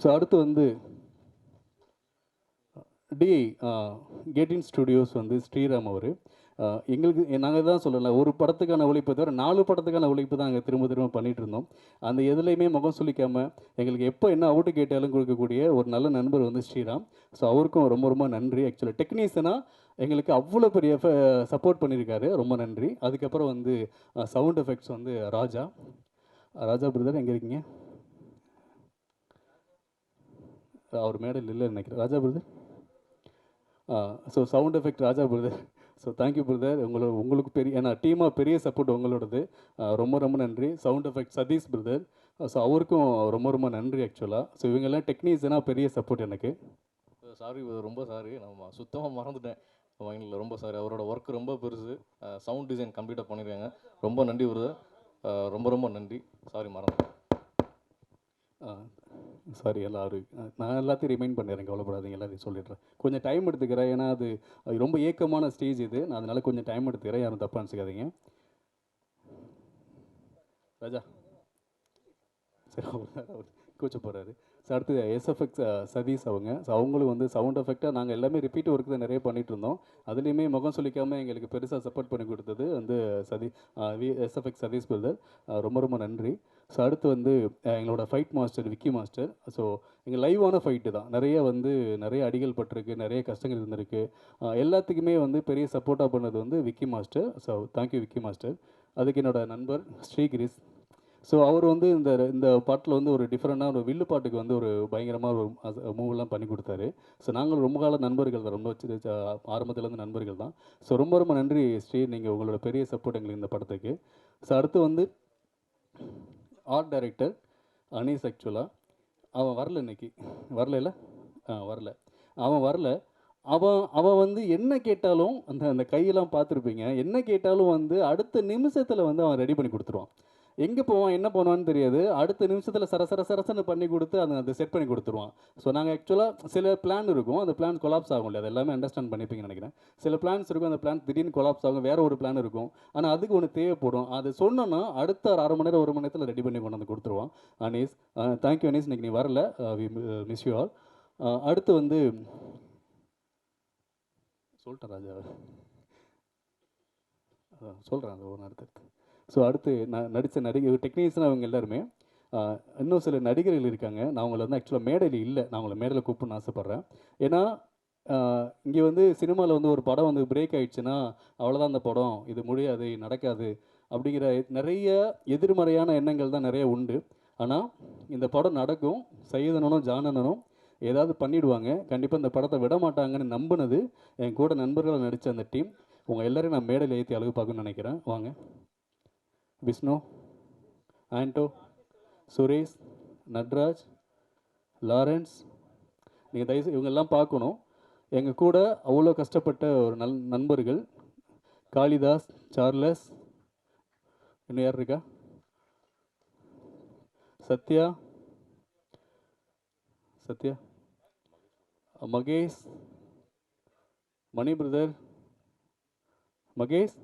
ஸோ அடுத்து வந்து டிஐ கேட்டின் ஸ்டுடியோஸ் வந்து ஸ்ரீராம் அவர். எங்களுக்கு நாங்கள் தான் சொல்லலை, ஒரு படத்துக்கான உழைப்பை தவிர 4 படத்துக்கான உழைப்பு தான் நாங்கள் திரும்ப திரும்ப பண்ணிகிட்டு இருந்தோம். அந்த எதுலேயுமே முகம் சொல்லிக்காமல் எங்களுக்கு எப்போ என்ன அவுட்டு கேட்டாலும் கொடுக்கக்கூடிய ஒரு நல்ல நண்பர் வந்து ஸ்ரீராம். ஸோ அவருக்கும் ரொம்ப ரொம்ப நன்றி. ஆக்சுவலாக டெக்னீஷியனாக எங்களுக்கு அவ்வளோ பெரிய சப்போர்ட் பண்ணியிருக்காரு, ரொம்ப நன்றி. அதுக்கப்புறம் வந்து சவுண்ட் எஃபெக்ட்ஸ் வந்து ராஜா பிரதர் எங்கே இருக்கீங்க? அவர் மேடையில் இல்லைன்னு நினைக்கிறேன். ராஜா பிரதர். ஸோ சவுண்ட் எஃபெக்ட் ராஜா பிரதர். So thank you brother. உங்களுக்கு பெரிய ஏன்னா டீமாக பெரிய சப்போர்ட் உங்களோடது. ரொம்ப ரொம்ப நன்றி. Sound effect Satish brother. So அவருக்கும் ரொம்ப ரொம்ப நன்றி ஆக்சுவலாக. ஸோ இவங்கெல்லாம் டெக்னீஷியனாக பெரிய சப்போர்ட் எனக்கு. சாரி பிரதர், ரொம்ப சாரி, நம்ம சுத்தமாக மறந்துட்டேன் மைண்டில். ரொம்ப சாரி. அவரோட ஒர்க் ரொம்ப பெருசு. சவுண்ட் டிசைன் கம்ப்ளீட்டாக பண்ணியிருக்காங்க. ரொம்ப நன்றி பிரதர், ரொம்ப ரொம்ப நன்றி. சாரி மறந்துட்டேன். சாரி எல்லாரும். நான் எல்லாத்தையும் ரிமைண்ட் பண்ணிடுறேன், கவலைப்படாதீங்க, எல்லாத்தையும் சொல்லிடுறேன். கொஞ்சம் டைம் எடுத்துக்கிறேன், ஏன்னா அது ரொம்ப ஏக்கமான ஸ்டேஜ் இது. நான் அதனால் கொஞ்சம் டைம் எடுத்துக்கிறேன், யாரும் தப்பாக நினச்சிக்காதீங்க. ராஜா சரி, அவர் கூச்ச போகிறாரு. ஸோ அடுத்து எஸ்எஃப்எக்ஸ் சதீஷ் அவங்க. ஸோ அவங்களும் வந்து சவுண்ட் எஃபெக்டாக நாங்கள் எல்லாமே ரிப்பீட் ஒர்க் தான் நிறைய பண்ணிகிட்டு இருந்தோம். அதுலேயுமே முகம் சொல்லிக்காமல் எங்களுக்கு பெருசாக சப்போர்ட் பண்ணி கொடுத்தது வந்து எஸ்எஃப்எக்ஸ் சதீஷ் பிரதர். ரொம்ப ரொம்ப நன்றி. ஸோ அடுத்து வந்து எங்களோட fight master Vicky master. So எங்கள் லைவான ஃபைட்டு தான், நிறைய அடிகள் பட்டிருக்கு, நிறைய கஷ்டங்கள் இருந்திருக்கு. எல்லாத்துக்குமே வந்து பெரிய சப்போர்ட்டாக பண்ணது வந்து Vicky master. So thank you Vicky master. அதுக்கு என்னோட நண்பர் ஸ்ரீகிரிஸ். ஸோ அவர் வந்து இந்த பாட்டில் வந்து ஒரு டிஃப்ரெண்டாக ஒரு வில்லு பாட்டுக்கு வந்து ஒரு பயங்கரமாக ஒரு மூவெல்லாம் பண்ணி கொடுத்தாரு. ஸோ நாங்கள் ரொம்ப கால நண்பர்கள் தான், ரொம்ப ஆரம்பத்துலேருந்து நண்பர்கள் தான். ஸோ ரொம்ப ரொம்ப நன்றி ஸ்ரீ, நீங்கள் உங்களோட பெரிய சப்போர்ட் எங்களுக்கு இந்த படத்துக்கு. ஸோ அடுத்து வந்து ஆர்ட் டைரக்டர் அனீஸ். ஆக்சுவலாக அவன் வரல, இன்னைக்கு வரல. அவன் வரல. அவன் வந்து என்ன கேட்டாலும் அந்த கையெல்லாம் பார்த்துருப்பீங்க, என்ன கேட்டாலும் வந்து அடுத்த நிமிஷத்தில் வந்து அவன் ரெடி பண்ணி கொடுத்துருவான். எங்கே போவான் என்ன பண்ணுவான்னு தெரியாது, அடுத்த நிமிஷத்தில் சரசரன்னு பண்ணி கொடுத்து அதை செட் பண்ணி கொடுத்துருவான். ஸோ நாங்கள் ஆக்சுவலாக சில பிளான் இருக்கும், அந்த பிளான் கொலாப்ஸ் ஆகும் இல்லையா, அது எல்லாமே அண்டர்ஸ்டாண்ட் பண்ணிப்பீங்கன்னு நினைக்கிறேன். சில பிளான்ஸ் இருக்கும், அந்த பிளான் திடீர்னு கொலாப்ஸ் ஆகும், வேறு ஒரு பிளான் இருக்கும். ஆனால் அதுக்கு ஒன்று தேவைப்படும், அது சொன்னோன்னா அடுத்த 1/2 மணி நேரம் 1 மணி நேரத்தில் ரெடி பண்ணி கொண்டு வந்து கொடுத்துருவான் அனீஸ். தேங்க்யூ அனீஸ், இன்னைக்கு நீ வரல, வி மிஸ் யூ ஆல். அடுத்து வந்து சொல்லிட்டேன் ராஜா, சொல்கிறேன் அது ஒரு அடுத்து. ஸோ அடுத்து நான் நடித்த நடிகர் டெக்னீஷியன் அவங்க எல்லாருமே. இன்னும் சில நடிகர்கள் இருக்காங்க, நான் அவங்கள வந்து ஆக்சுவலாக மேடையில் இல்லை, நான் அவங்கள மேடையில் கூப்பிடணும்னு ஆசைப்பட்றேன். ஏன்னா இங்கே வந்து சினிமாவில் வந்து ஒரு படம் வந்து பிரேக் ஆகிடுச்சுன்னா அவ்வளோதான், அந்த படம் இது முடியாது, நடக்காது அப்படிங்கிற நிறைய எதிர்மறையான எண்ணங்கள் தான் நிறைய உண்டு. ஆனால் இந்த படம் நடக்கும், சையதனனும் ஜானனனும் ஏதாவது பண்ணிவிடுவாங்க, கண்டிப்பாக இந்த படத்தை விட மாட்டாங்கன்னு நம்பினது என் கூட நண்பர்களை நடித்த அந்த டீம். உங்கள் எல்லோரையும் நான் மேடையில் ஏற்றி அழகு பார்க்கணும்னு நினைக்கிறேன். வாங்க. விஷ்ணு, ஆண்டோ, சுரேஷ், நட்ராஜ், லாரன்ஸ், நீங்கள் தயவுசெய்து இவங்கெல்லாம் பார்க்கணும். எங்கள் கூட அவ்வளோ கஷ்டப்பட்ட ஒரு நண்பர்கள். காளிதாஸ், சார்லஸ், இன்னும் யார் இருக்கா, சத்யா, மகேஷ், மணி பிரதர், மகேஷ்,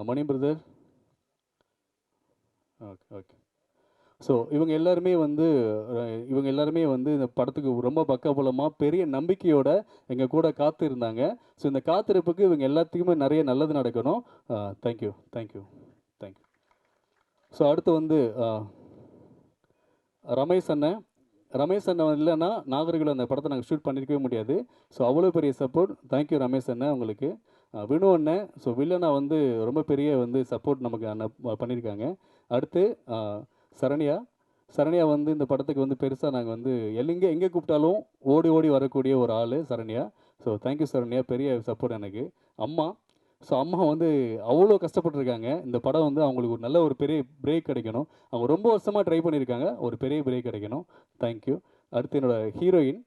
மணி பிரதர். ஓகே. ஸோ இவங்க எல்லாருமே வந்து இந்த படத்துக்கு ரொம்ப பக்கபலமாக பெரிய நம்பிக்கையோட எங்கள் கூட காத்து இருந்தாங்க. ஸோ இந்த காத்திருப்புக்கு இவங்க எல்லாத்துக்குமே நிறைய நல்லது நடக்கணும். தேங்க்யூ. ஸோ அடுத்து வந்து ரமேஷ் அண்ணன் இல்லைன்னா நாகர்கள் அந்த படத்தை நாங்கள் ஷூட் பண்ணியிருக்கவே முடியாது. ஸோ அவ்வளோ பெரிய சப்போர்ட். தேங்க்யூ ரமேஷ் அண்ணன் உங்களுக்கு. வினு அண்ணன் ஸோ வில்லனா வந்து ரொம்ப பெரிய வந்து சப்போர்ட் நமக்கு பண்ணியிருக்காங்க. அடுத்து சரண்யா. சரண்யா வந்து இந்த படத்துக்கு வந்து பெருசாக நாங்கள் வந்து எங்கே கூப்பிட்டாலும் ஓடி ஓடி வரக்கூடிய ஒரு ஆள் சரண்யா. ஸோ தேங்க்யூ சரண்யா, பெரிய சப்போர்ட் எனக்கு. அம்மா. ஸோ அம்மா வந்து அவ்வளோ கஷ்டப்பட்டுருக்காங்க. இந்த படம் வந்து அவங்களுக்கு ஒரு நல்ல ஒரு பெரிய பிரேக் கிடைக்கணும். அவங்க ரொம்ப வருஷமாக ட்ரை பண்ணியிருக்காங்க, ஒரு பெரிய பிரேக் கிடைக்கணும். தேங்க்யூ. அடுத்து என்னோடய ஹீரோயின்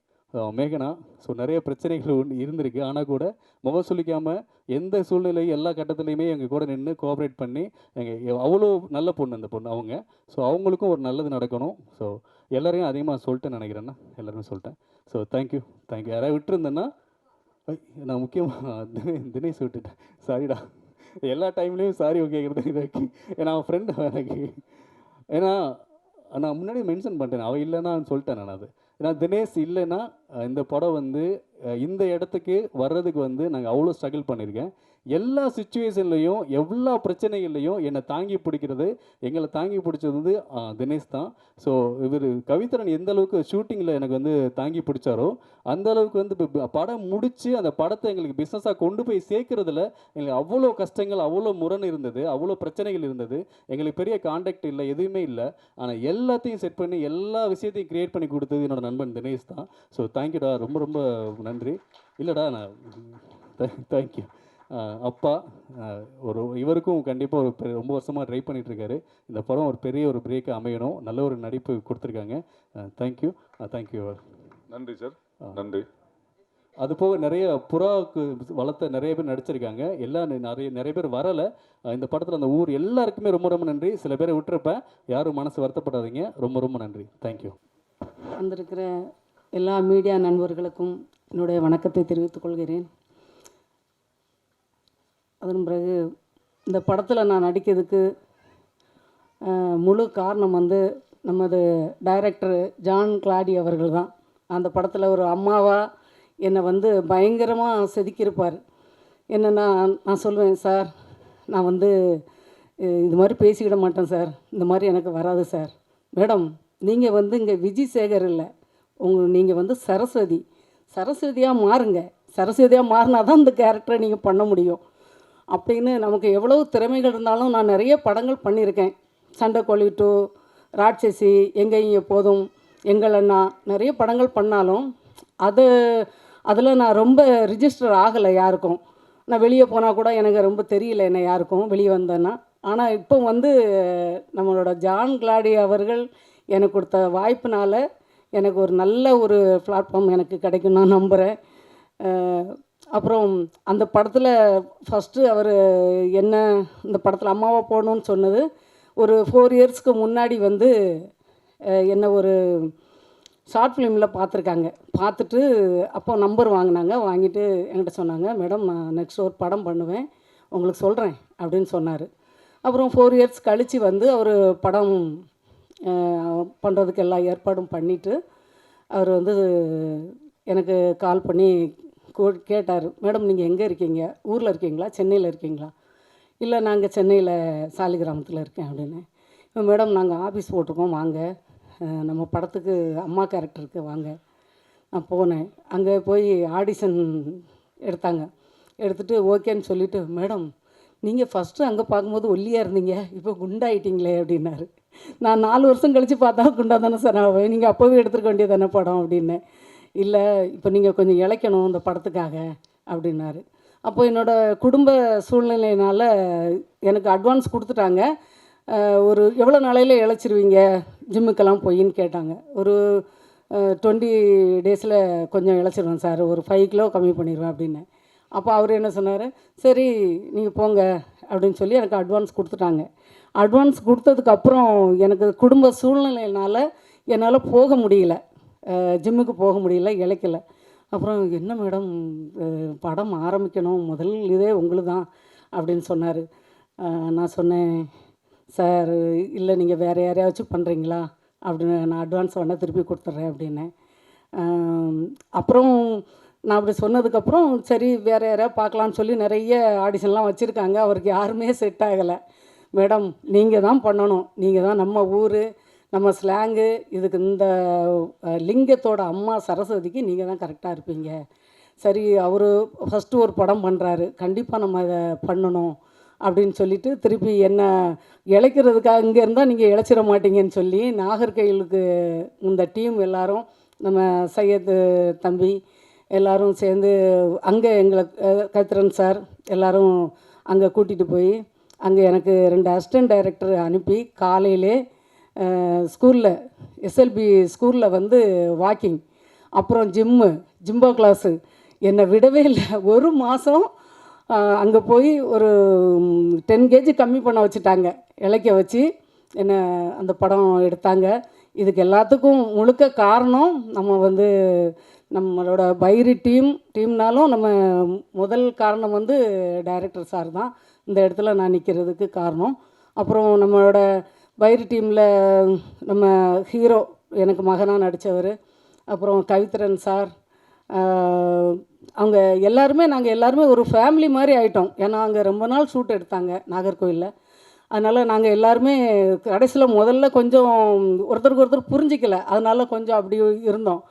மேகனா. ஸோ நிறைய பிரச்சனைகள் இருந்திருக்கு, ஆனால் கூட முகம் சுளிக்காமல் எந்த சூழ்நிலை எல்லா கட்டத்துலையுமே எங்கள் கூட நின்று கோஆப்ரேட் பண்ணி அவ்வளோ நல்ல பொண்ணு அந்த பொண்ணு அவங்க. ஸோ அவங்களுக்கும் ஒரு நல்லது நடக்கணும். ஸோ எல்லோரையும் அதிகமாக சொல்லிட்டேன்னு நினைக்கிறேன்னா, எல்லாருமே சொல்லிட்டேன். So thank you. யாராவது விட்டுருந்தேன்னா நான் முக்கியமாக தினேஷ் விட்டுட்டேன், சாரிடா. எல்லா டைம்லேயும் சாரி கேட்குறது எனக்கு, ஏன்னா அவன் ஃப்ரெண்டு எனக்கு. ஏன்னா நான் முன்னாடி மென்ஷன் பண்ணிட்டேன், அவள் இல்லைன்னா சொல்லிட்டேன் நான் அது. ஏன்னா தினேஷ் இல்லைன்னா இந்த படம் வந்து இந்த இடத்துக்கு வர்றதுக்கு வந்து நாங்கள் அவ்வளோ ஸ்ட்ரகிள் பண்ணியிருக்கேன். எல்லா சுச்சுவேஷன்லையும் எல்லா பிரச்சனைகள்லையும் என்னை தாங்கி பிடிக்கிறது, எங்களை தாங்கி பிடிச்சது வந்து தினேஷ் தான். ஸோ இவர் கவிதரன் எந்த அளவுக்கு ஷூட்டிங்கில் எனக்கு வந்து தாங்கி பிடிச்சாரோ அந்த அளவுக்கு வந்து இப்போ படம் முடித்து அந்த படத்தை எங்களுக்கு பிஸ்னஸாக கொண்டு போய் சேர்க்குறதுல எங்களுக்கு அவ்வளோ கஷ்டங்கள், அவ்வளோ முரண் இருந்தது, அவ்வளோ பிரச்சனைகள் இருந்தது. எங்களுக்கு பெரிய கான்டாக்ட் இல்லை, எதுவுமே இல்லை. ஆனால் எல்லாத்தையும் செட் பண்ணி எல்லா விஷயத்தையும் க்ரியேட் பண்ணி கொடுத்தது என்னோட நண்பன் தினேஷ் தான். ஸோ தேங்க்யூடா, ரொம்ப ரொம்ப நன்றி. இல்லைடா நான் தேங்க்யூ. அப்பா இவருக்கும் கண்டிப்பாக ரொம்ப வருஷமாக ட்ரை பண்ணிகிட்ருக்காரு. இந்த படம் ஒரு பெரிய ஒரு பிரேக் அமையணும், நல்ல ஒரு நடிப்பு கொடுத்துருக்காங்க. தேங்க்யூ. தேங்க்யூ. நன்றி சார், நன்றி. அது போக நிறைய புறாவுக்கு வளர்த்த நிறைய பேர் நடிச்சிருக்காங்க. நிறைய பேர் வரலை இந்த படத்தில். அந்த ஊர் எல்லாருக்குமே ரொம்ப ரொம்ப நன்றி. சில பேரை விட்டுருப்பேன், யாரும் மனசு வருத்தப்படாதீங்க. ரொம்ப ரொம்ப நன்றி. தேங்க்யூ. வந்திருக்கிற எல்லா மீடியா நண்பர்களுக்கும் என்னுடைய வணக்கத்தை தெரிவித்துக் கொள்கிறேன். அதன் பிறகு இந்த படத்தில் நான் நடிக்கிறதுக்கு முழு காரணம் வந்து நமது டைரக்டர் ஜான் கிளாடி அவர்கள் தான். அந்த படத்தில் ஒரு அம்மாவாக என்னை வந்து பயங்கரமாக செதுக்கியிருப்பார். என்னென்னா நான் சொல்லுவேன், சார் நான் வந்து இது மாதிரி பேசிக்கிட மாட்டேன் சார், இந்த மாதிரி எனக்கு வராது சார். மேடம் நீங்கள் வந்து இங்கே விஜய் சேகர் இல்லை, நீங்கள் வந்து சரஸ்வதியாக மாறுங்க, சரஸ்வதியாக மாறினா தான் இந்த கேரக்டரை நீங்கள் பண்ண முடியும் அப்படின்னு. நமக்கு எவ்வளவு திறமைகள் இருந்தாலும் நான் நிறைய படங்கள் பண்ணியிருக்கேன். சண்டைக்கோழி 2, ராட்சசி, எங்கேயும் எப்போதும், எங்கள் அண்ணா, நிறைய படங்கள் பண்ணாலும் அதில் நான் ரொம்ப ரிஜிஸ்டர் ஆகலை யாருக்கும். நான் வெளியே போனால் கூட எனக்கு ரொம்ப தெரியல என்ன யாருக்கும் வெளியே வந்தேன்னா. ஆனால் இப்போ வந்து நம்மளோட ஜான் கிளாடி அவர்கள் எனக்கு கொடுத்த வாய்ப்பினால் எனக்கு ஒரு நல்ல ஒரு பிளாட்ஃபார்ம் எனக்கு கிடைக்கும் நான் நம்புகிறேன். அப்புறம் அந்த படத்தில் ஃபஸ்ட்டு அவர் என்ன இந்த படத்தில் அம்மாவை போடணுன்னு சொன்னது ஒரு 4 இயர்ஸ்க்கு முன்னாடி வந்து என்ன ஒரு ஷார்ட் ஃபிலிமில் பார்த்துருக்காங்க. பார்த்துட்டு அப்போ நம்பர் வாங்கினாங்க. வாங்கிட்டு என்கிட்ட சொன்னாங்க, மேடம் நான் நெக்ஸ்ட் ஒரு படம் பண்ணுவேன், உங்களுக்கு சொல்கிறேன் அப்படின்னு சொன்னார். அப்புறம் 4 இயர்ஸ் கழித்து வந்து அவர் படம் பண்ணுறதுக்கு எல்லா ஏற்பாடும் பண்ணிவிட்டு அவர் வந்து எனக்கு கால் பண்ணி கேட்டார், மேடம் நீங்கள் எங்கே இருக்கீங்க, ஊரில் இருக்கீங்களா சென்னையில் இருக்கீங்களா? இல்லை நாங்கள் சென்னையில் சாலிகிராமத்தில் இருக்கேன் அப்படின்னு. மேடம் நாங்கள் ஆஃபீஸ் போட்டிருக்கோம், வாங்க நம்ம படத்துக்கு அம்மா கேரக்டருக்கு வாங்க. நான் போனேன். அங்கே போய் ஆடிஷன் எடுத்தாங்க. எடுத்துகிட்டு ஓகேன்னு சொல்லிவிட்டு, மேடம் நீங்கள் ஃபஸ்ட்டு அங்கே பார்க்கும்போது ஒல்லியாக இருந்தீங்க, இப்போ குண்டாயிட்டீங்களே அப்படின்னாரு. நான் 4 வருஷம் கழித்து பார்த்தா குண்டாக தானே சார் ஆவேன், நீங்கள் அப்போவே எடுத்துருக்க வேண்டியது தானே படம் அப்படின்னேன். இல்லை இப்போ நீங்கள் கொஞ்சம் இளைக்கணும் இந்த படத்துக்காக அப்படின்னாரு. அப்போ என்னோடய குடும்ப சூழ்நிலையினால் எனக்கு அட்வான்ஸ் கொடுத்துட்டாங்க. ஒரு எவ்வளோ நாளையில் இளைச்சிருவீங்க ஜிம்முக்கெல்லாம் போயின்னு கேட்டாங்க. ஒரு 20 டேஸில் கொஞ்சம் இளைச்சிருவேன் சார், ஒரு 5 கிலோ கம்மி பண்ணிடுவேன் அப்படின்னு. அப்போ அவர் என்ன சொன்னார், சரி நீங்கள் போங்க அப்படின்னு சொல்லி எனக்கு அட்வான்ஸ் கொடுத்துட்டாங்க. அட்வான்ஸ் கொடுத்ததுக்கப்புறம் எனக்கு குடும்ப சூழ்நிலையினால் என்னால் போக முடியல, ஜிம்முக்கு போக முடியல, இளைக்கலை. அப்புறம் என்ன மேடம் படம் ஆரம்பிக்கணும், முதல் இதே உங்களுக்கு தான் அப்படின்னு சொன்னார். நான் சொன்னேன், சார் இல்லை நீங்கள் வேறு யாரையாச்சும் பண்ணுறீங்களா அப்படின்னு, நான் அட்வான்ஸ் வேணால் திருப்பி கொடுத்துட்றேன் அப்படின்னேன். அப்புறம் நான் அப்படி சொன்னதுக்கப்புறம் சரி வேறு யாரையா பார்க்கலான்னு சொல்லி நிறைய ஆடிஷன்லாம் வச்சுருக்காங்க. அவருக்கு யாருமே செட் ஆகலை. மேடம் நீங்கள் தான் பண்ணணும், நீங்கள் தான் நம்ம ஊர் நம்ம ஸ்லாங்கு இதுக்கு இந்த லிங்கத்தோட அம்மா சரஸ்வதிக்கு நீங்கள் தான் கரெக்டாக இருப்பீங்க, சரி அவர் ஃபஸ்ட்டு ஒரு படம் பண்ணுறாரு, கண்டிப்பாக நம்ம இதை பண்ணணும் அப்படின்னு சொல்லிட்டு திருப்பி என்ன இழைக்கிறதுக்காக இங்கே இருந்தால் நீங்கள் இழைச்சிட மாட்டீங்கன்னு சொல்லி நாகர்கோயிலுக்கு இந்த டீம் எல்லாரும் நம்ம சையத் தம்பி எல்லாரும் சேர்ந்து அங்கே எங்களை கத்திரன் சார் எல்லாரும் அங்கே கூட்டிகிட்டு போய் அங்கே எனக்கு 2 அசிஸ்டன்ட் டைரக்டர் அனுப்பி காலையிலே ஸ்கூலில் எஸ்எல்பி ஸ்கூலில் வந்து வாக்கிங், அப்புறம் ஜிம்பா கிளாஸு, என்னை விடவே இல்லை. ஒரு மாதம் அங்கே போய் ஒரு 10 கேஜி கம்மி பண்ண வச்சுட்டாங்க, இளைக்க வச்சு என்னை அந்த படம் எடுத்தாங்க. இதுக்கு எல்லாத்துக்கும் முழுக்க காரணம் நம்ம வந்து நம்மளோட பைரி டீம்னாலும் நம்ம முதல் காரணம் வந்து டைரக்டர் சார் தான் இந்த இடத்துல நான் நிற்கிறதுக்கு காரணம். அப்புறம் நம்மளோட பைரி டீமில் நம்ம ஹீரோ எனக்கு மகனாக நடித்தவர், அப்புறம் கவித்திரன் சார், அவங்க எல்லாருமே நாங்கள் எல்லாருமே ஒரு ஃபேமிலி மாதிரி ஆகிட்டோம். ஏன்னா அங்கே ரொம்ப நாள் ஷூட் எடுத்தாங்க நாகர்கோவிலில். அதனால் நாங்கள் எல்லாருமே கடைசியில் முதல்ல கொஞ்சம் ஒருத்தருக்கு ஒருத்தர் புரிஞ்சிக்கல, அதனால் கொஞ்சம் அப்படி இருந்தோம்.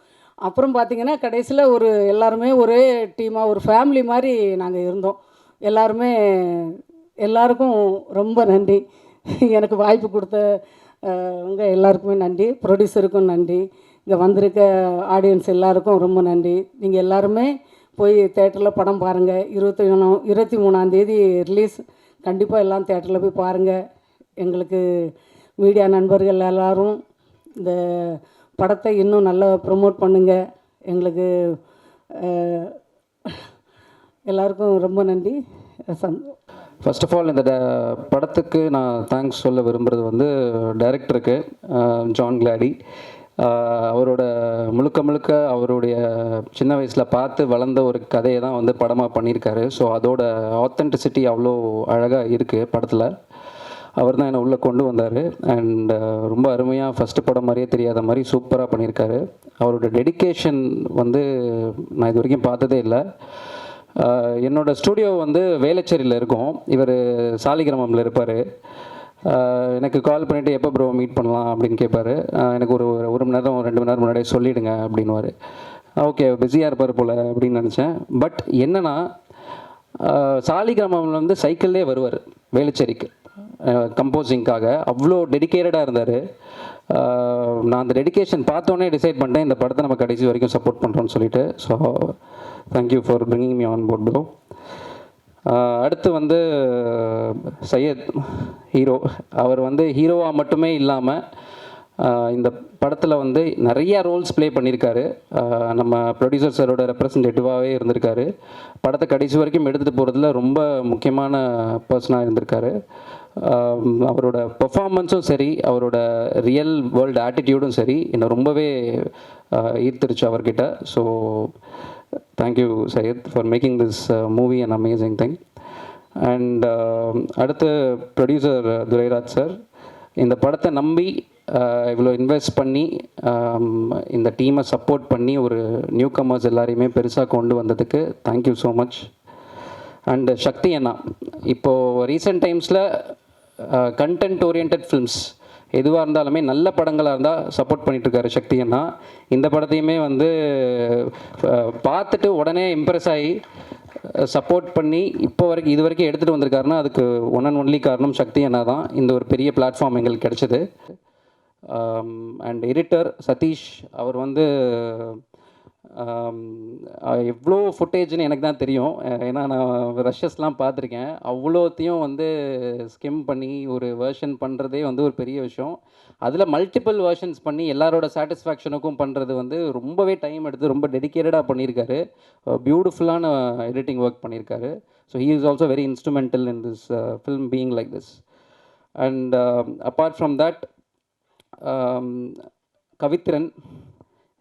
அப்புறம் பார்த்திங்கன்னா கடைசியில் ஒரு எல்லாருமே ஒரே டீமாக ஒரு ஃபேமிலி மாதிரி நாங்கள் இருந்தோம். எல்லாருக்கும் ரொம்ப நன்றி. எனக்கு வாய்ப்பு கொடுத்த உங்கள் எல்லாருக்குமே நன்றி, ப்ரொடியூசருக்கும் நன்றி, இங்கே வந்திருக்க ஆடியன்ஸ் எல்லாருக்கும் ரொம்ப நன்றி. நீங்கள் எல்லாருமே போய் தேட்டரில் படம் பாருங்கள். 23ஆம் தேதி ரிலீஸ். கண்டிப்பாக எல்லாம் தேட்டரில் போய் பாருங்கள். எங்களுக்கு மீடியா நண்பர்கள் எல்லோரும் இந்த படத்தை இன்னும் நல்லா ப்ரொமோட் பண்ணுங்கள். எங்களுக்கு எல்லாருக்கும் ரொம்ப நன்றி. ஃபர்ஸ்ட் ஆஃப் ஆல் இந்த படத்துக்கு நான் தேங்க்ஸ் சொல்ல விரும்புகிறது வந்து டைரக்டருக்கு ஜான் கிளாடி. அவரோட முழுக்க அவருடைய சின்ன வயசில் பார்த்து வளர்ந்த ஒரு கதையை தான் வந்து படமாக பண்ணியிருக்காரு. ஸோ அதோட ஆத்தென்டிசிட்டி அவ்வளோ அழகாக இருக்குது படத்தில். அவர் தான் என்னை உள்ளே கொண்டு வந்தார். அண்ட் ரொம்ப அருமையாக ஃபஸ்ட்டு படம் மாதிரியே தெரியாத மாதிரி சூப்பராக பண்ணியிருக்காரு. அவரோட டெடிக்கேஷன் வந்து நான் இது வரைக்கும் பார்த்ததே இல்லை. என்னோடய ஸ்டூடியோ வந்து வேளச்சேரியில் இருக்கும், இவர் சாலிகிராமத்தில் இருப்பார். எனக்கு கால் பண்ணிவிட்டு எப்போ ப்ரோ மீட் பண்ணலாம் அப்படின்னு கேட்பார். எனக்கு ஒரு மணி நேரம் 2 மணி நேரம் முன்னாடியே சொல்லிவிடுங்க அப்படின்வார். ஓகே பிஸியாக இருப்பார் போல் அப்படின்னு நினச்சேன். பட் என்னென்னா சாலிகிராமத்தில் வந்து சைக்கிள்லே வருவார் வேளச்சேரிக்கு கம்போசிங்காக. அவ்வளோ டெடிக்கேட்டடாக இருந்தார். நான் அந்த டெடிக்கேஷன் பார்த்தோன்னே டிசைட் பண்ணிட்டேன் இந்த படத்தை நம்ம கடைசி வரைக்கும் சப்போர்ட் பண்ணுறோன்னு சொல்லிட்டு. So thank you for bringing me on board bro. அடுத்து வந்து சையத் ஹீரோ. அவர் வந்து ஹீரோவாக மட்டுமே இல்லாமல் இந்த படத்தில் வந்து நிறையா ரோல்ஸ் ப்ளே பண்ணியிருக்காரு. நம்ம ப்ரொடியூசர் சாரோட ரெப்ரசன்டேட்டிவாகவே இருந்திருக்காரு. படத்தை கடைசி வரைக்கும் எடுத்துகிட்டு போகிறதுல ரொம்ப முக்கியமான பர்சனாக இருந்திருக்காரு. அவரோட பெர்ஃபார்மன்ஸும் சரி, அவரோட ரியல் வேர்ல்டு ஆட்டிடியூடும் சரி என்னை ரொம்பவே ஈர்த்துருச்சு அவர்கிட்ட. So thank you Syed for making this movie an amazing thing. And அடுத்து ப்ரொடியூசர் துரைராஜ் சார் இந்த படத்தை நம்பி இவ்வளோ இன்வெஸ்ட் பண்ணி இந்த டீமை சப்போர்ட் பண்ணி ஒரு நியூ கமர்ஸ் எல்லாரையுமே பெருசாக கொண்டு வந்ததுக்கு தேங்க்யூ ஸோ மச். அண்டு சக்தி அண்ணா இப்போது ரீசெண்ட் டைம்ஸில் கண்டென்ட் ஓரியன்ட் ஃபிலிம்ஸ் எதுவாக இருந்தாலுமே நல்ல படங்களாக இருந்தால் சப்போர்ட் பண்ணிகிட்ருக்காரு சக்தி அண்ணா. இந்த படத்தையுமே வந்து பார்த்துட்டு உடனே இம்ப்ரெஸ் ஆகி சப்போர்ட் பண்ணி இது வரைக்கும் எடுத்துகிட்டு வந்திருக்காருன்னா அதுக்கு ஒன் அண்ட் ஒன்லி காரணம் சக்தி அண்ணா தான். இந்த ஒரு பெரிய பிளாட்ஃபார்ம் எங்களுக்கு கிடச்சிது. அண்ட் எடிட்டர் சதீஷ் அவர் வந்து எவ்வளோ ஃபுட்டேஜ்னு எனக்கு தான் தெரியும், ஏன்னா நான் ரஷ்யஸ்லாம் பார்த்துருக்கேன். அவ்வளோத்தையும் வந்து ஸ்கிம் பண்ணி ஒரு வேர்ஷன் பண்ணுறதே வந்து ஒரு பெரிய விஷயம். அதில் மல்டிபிள் வேர்ஷன்ஸ் பண்ணி எல்லாரோட சாட்டிஸ்ஃபேக்ஷனுக்கும் பண்ணுறது வந்து ரொம்பவே டைம் எடுத்து ரொம்ப டெடிக்கேட்டடாக பண்ணியிருக்காரு. பியூட்டிஃபுல்லான எடிட்டிங் ஒர்க் பண்ணியிருக்காரு. So he is also very instrumental in this film being like this. And apart from that Kavithiran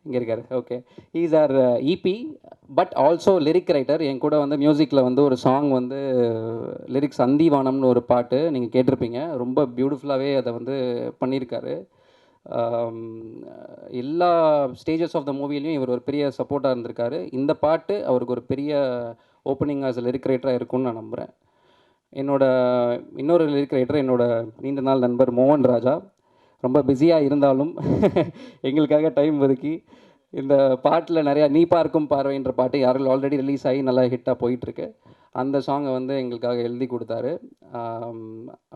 இங்கே இருக்கார். Okay, he's R EP but also lyric writer. என் கூட வந்து மியூசிக்கில் வந்து ஒரு சாங் வந்து லிரிக்ஸ் அந்திவானம்னு ஒரு பாட்டு நீங்கள் கேட்டிருப்பீங்க. ரொம்ப பியூட்டிஃபுல்லாகவே அதை வந்து பண்ணியிருக்காரு. எல்லா ஸ்டேஜஸ் ஆஃப் த மூவிலையும் இவர் ஒரு பெரிய சப்போர்ட்டாக இருந்திருக்காரு. இந்த பாட்டு அவருக்கு ஒரு பெரிய ஓப்பனிங் ஆஸ் லிரிக் ரைட்டராக இருக்கும்னு நான் நம்புகிறேன். இன்னொரு லிரிக் ரைட்டர் நீண்ட நாள் நண்பர் மோகன் ராஜா. ரொம்ப பிஸியாக இருந்தாலும் எங்களுக்காக டைம் ஒதுக்கி இந்த பாட்டில் நிறையா நீ பார்க்கும் பார்வைன்ற பாட்டு யாரும் ஆல்ரெடி ரிலீஸ் ஆகி நல்லா ஹிட்டாக போயிட்டுருக்கு. அந்த சாங்கை வந்து எங்களுக்காக எழுதி கொடுத்தாரு.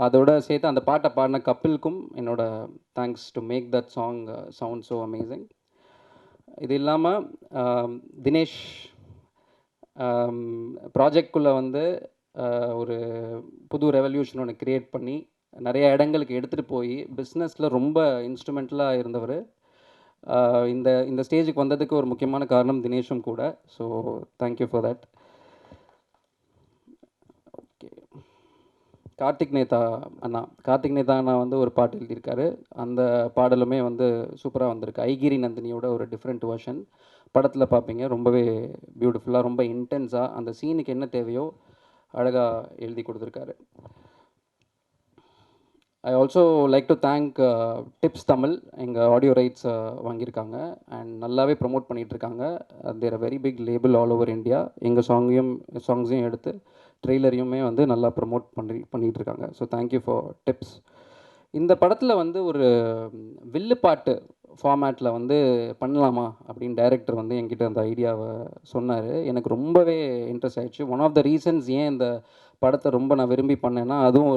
அதோட சேர்த்து அந்த பாட்டை பாடின கபிலுக்கும் என்னோட thanks to make that song sound so amazing. இது இல்லாமல் தினேஷ் ப்ராஜெக்ட்குள்ளே வந்து ஒரு புது ரெவல்யூஷன் ஒன்று க்ரியேட் பண்ணி நிறைய இடங்களுக்கு எடுத்துகிட்டு போய் பிஸ்னஸில் ரொம்ப இன்ஸ்ட்ருமெண்டலாக இருந்தவர். இந்த இந்த ஸ்டேஜுக்கு வந்ததுக்கு ஒரு முக்கியமான காரணம் தினேஷும் கூட. So thank you for that. Okay, Karthik Netha அண்ணா வந்து ஒரு பாட்டு எழுதியிருக்காரு. அந்த பாடலுமே வந்து சூப்பராக வந்திருக்கு. ஐகிரி நந்தினியோட ஒரு டிஃப்ரெண்ட் வெர்ஷன் படத்தில் பார்ப்பீங்க. ரொம்பவே பியூட்டிஃபுல்லாக, ரொம்ப இன்டென்ஸாக அந்த சீனுக்கு என்ன தேவையோ அழகாக எழுதி கொடுத்துருக்காரு. I also like to thank Tips Tamil. எங்கள் ஆடியோ ரைட்ஸ் வாங்கியிருக்காங்க அண்ட் நல்லாவே ப்ரொமோட் பண்ணிகிட்ருக்காங்க. They're a very big label all over India. எங்கள் சாங்ஸையும் எடுத்து ட்ரெய்லரையுமே வந்து நல்லா ப்ரொமோட் பண்ணிகிட்ருக்காங்க. So thank you for Tips. இந்த படத்தில் வந்து ஒரு வில்லுப்பாட்டு ஃபார்மேட்டில் வந்து பண்ணலாமா அப்படின்னு டைரக்டர் வந்து என்கிட்ட அந்த ஐடியாவை சொன்னார். எனக்கு ரொம்பவே இன்ட்ரெஸ்ட் ஆகிடுச்சு. ஒன் ஆஃப் த ரீசன்ஸ் ஏன் இந்த படத்தை ரொம்ப நான் விரும்பி பண்ணேன்னா அதுவும்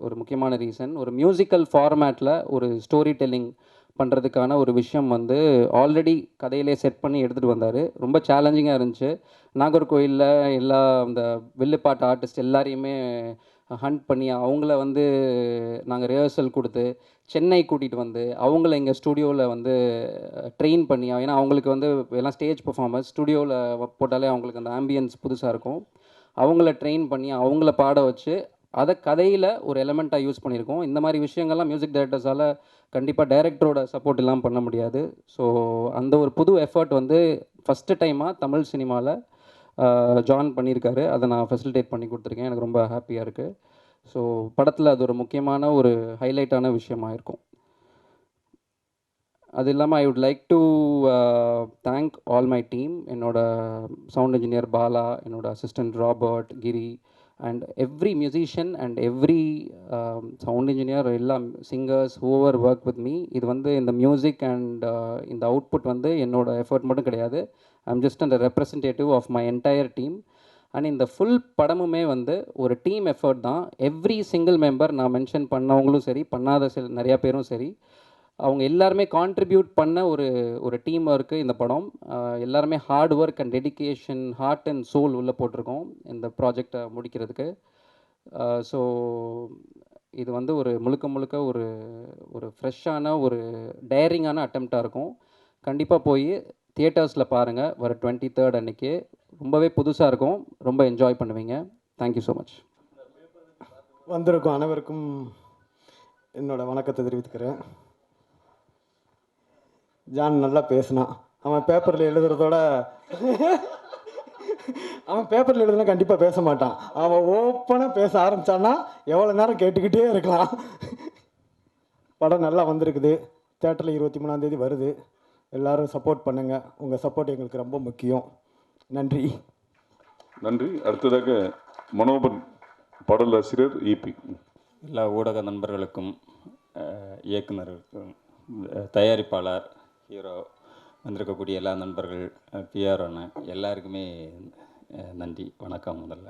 ஒரு முக்கியமான ரீசன். ஒரு மியூசிக்கல் ஃபார்மேட்டில் ஒரு ஸ்டோரி டெல்லிங் பண்ணுறதுக்கான ஒரு விஷயம் வந்து ஆல்ரெடி கதையிலே செட் பண்ணி எடுத்துகிட்டு வந்தார். ரொம்ப சேலஞ்சிங்காக இருந்துச்சு. நாகர்கோயிலில் எல்லா இந்த வில்லுப்பாட்டு ஆர்டிஸ்ட் எல்லாரையுமே ஹண்ட் பண்ணி அவங்கள வந்து நாங்கள் ரிஹர்சல் கொடுத்து சென்னை கூட்டிகிட்டு வந்து அவங்கள எங்கள் ஸ்டுடியோவில் வந்து ட்ரெயின் பண்ணி, ஏன்னா அவங்களுக்கு வந்து எல்லாம் ஸ்டேஜ் பெர்ஃபார்மன்ஸ் ஸ்டுடியோவில் போட்டாலே அவங்களுக்கு அந்த ஆம்பியன்ஸ் புதுசாக இருக்கும். அவங்கள ட்ரெயின் பண்ணி அவங்கள பாட வச்சு அதை கதையில் ஒரு எலமெண்ட்டாக யூஸ் பண்ணியிருக்கோம். இந்த மாதிரி விஷயங்கள்லாம் மியூசிக் டைரக்டர்ஸால் கண்டிப்பாக டைரக்டரோட சப்போர்ட் இல்லாமல் பண்ண முடியாது. ஸோ அந்த ஒரு புது எஃபர்ட் வந்து ஃபஸ்ட்டு டைமாக தமிழ் சினிமாவில் ஜாயின் பண்ணியிருக்காரு. அதை நான் ஃபெசிலிட்டேட் பண்ணி கொடுத்துருக்கேன். எனக்கு ரொம்ப ஹாப்பியாக இருக்குது. ஸோ படத்தில் அது ஒரு முக்கியமான ஒரு ஹைலைட்டான விஷயமாக இருக்கும். அது இல்லாமல் I would like to thank all my team. என்னோட சவுண்ட் இன்ஜினியர் பாலா, என்னோட assistant Robert, Giri and every musician and every sound engineer, எல்லா singers whoever work with me. இது வந்து இந்த மியூசிக் அண்ட் இந்த அவுட்புட் வந்து என்னோட எஃபர்ட் மட்டும் கிடையாது. ஐம் ஜஸ்ட் அந்த representative of my entire team. And இந்த ஃபுல் படமுமே வந்து ஒரு டீம் எஃபர்ட் தான். எவ்ரி சிங்கிள் மெம்பர், நான் மென்ஷன் பண்ணவங்களும் சரி பண்ணாத நிறையா பேரும் சரி, அவங்க எல்லாருமே கான்ட்ரிபியூட் பண்ண ஒரு டீம் ஒர்க்கு இந்த படம். எல்லாருமே hard work and dedication, hard and soul உள்ளே போட்டிருக்கோம் இந்த ப்ராஜெக்டை முடிக்கிறதுக்கு. ஸோ இது வந்து ஒரு முழுக்க ஒரு ஃப்ரெஷ்ஷான ஒரு டேரிங்கான அட்டெம்ப்டாக இருக்கும். கண்டிப்பாக போய் தியேட்டர்ஸில் பாருங்கள். வர 23rd அன்றைக்கி ரொம்பவே புதுசாக இருக்கும். ரொம்ப என்ஜாய் பண்ணுவீங்க. Thank you so much. வந்திருக்கும் அனைவருக்கும் என்னோட வணக்கத்தை தெரிவித்துக்கிறேன். ஜான் நல்லா பேசினான். அவன் பேப்பரில் எழுதுனா கண்டிப்பாக பேச மாட்டான். அவன் ஓப்பனாக பேச ஆரம்பித்தான்னா எவ்வளோ நேரம் கேட்டுக்கிட்டே இருக்கலாம். படம் நல்லா வந்திருக்குது. தேட்டரில் 23ஆம் தேதி வருது. எல்லோரும் சப்போர்ட் பண்ணுங்கள். உங்கள் சப்போர்ட் எங்களுக்கு ரொம்ப முக்கியம். நன்றி. நன்றி. அடுத்ததாக மனோபன் பாடலாசிரியர் இபி. எல்லா ஊடக நண்பர்களுக்கும், இயக்குனருக்கும், தயாரிப்பாளர், ஹீரோ, வந்திருக்கக்கூடிய எல்லா நண்பர்கள், பிஆர் அண்ணன் எல்லாருக்குமே நன்றி, வணக்கம். முதல்ல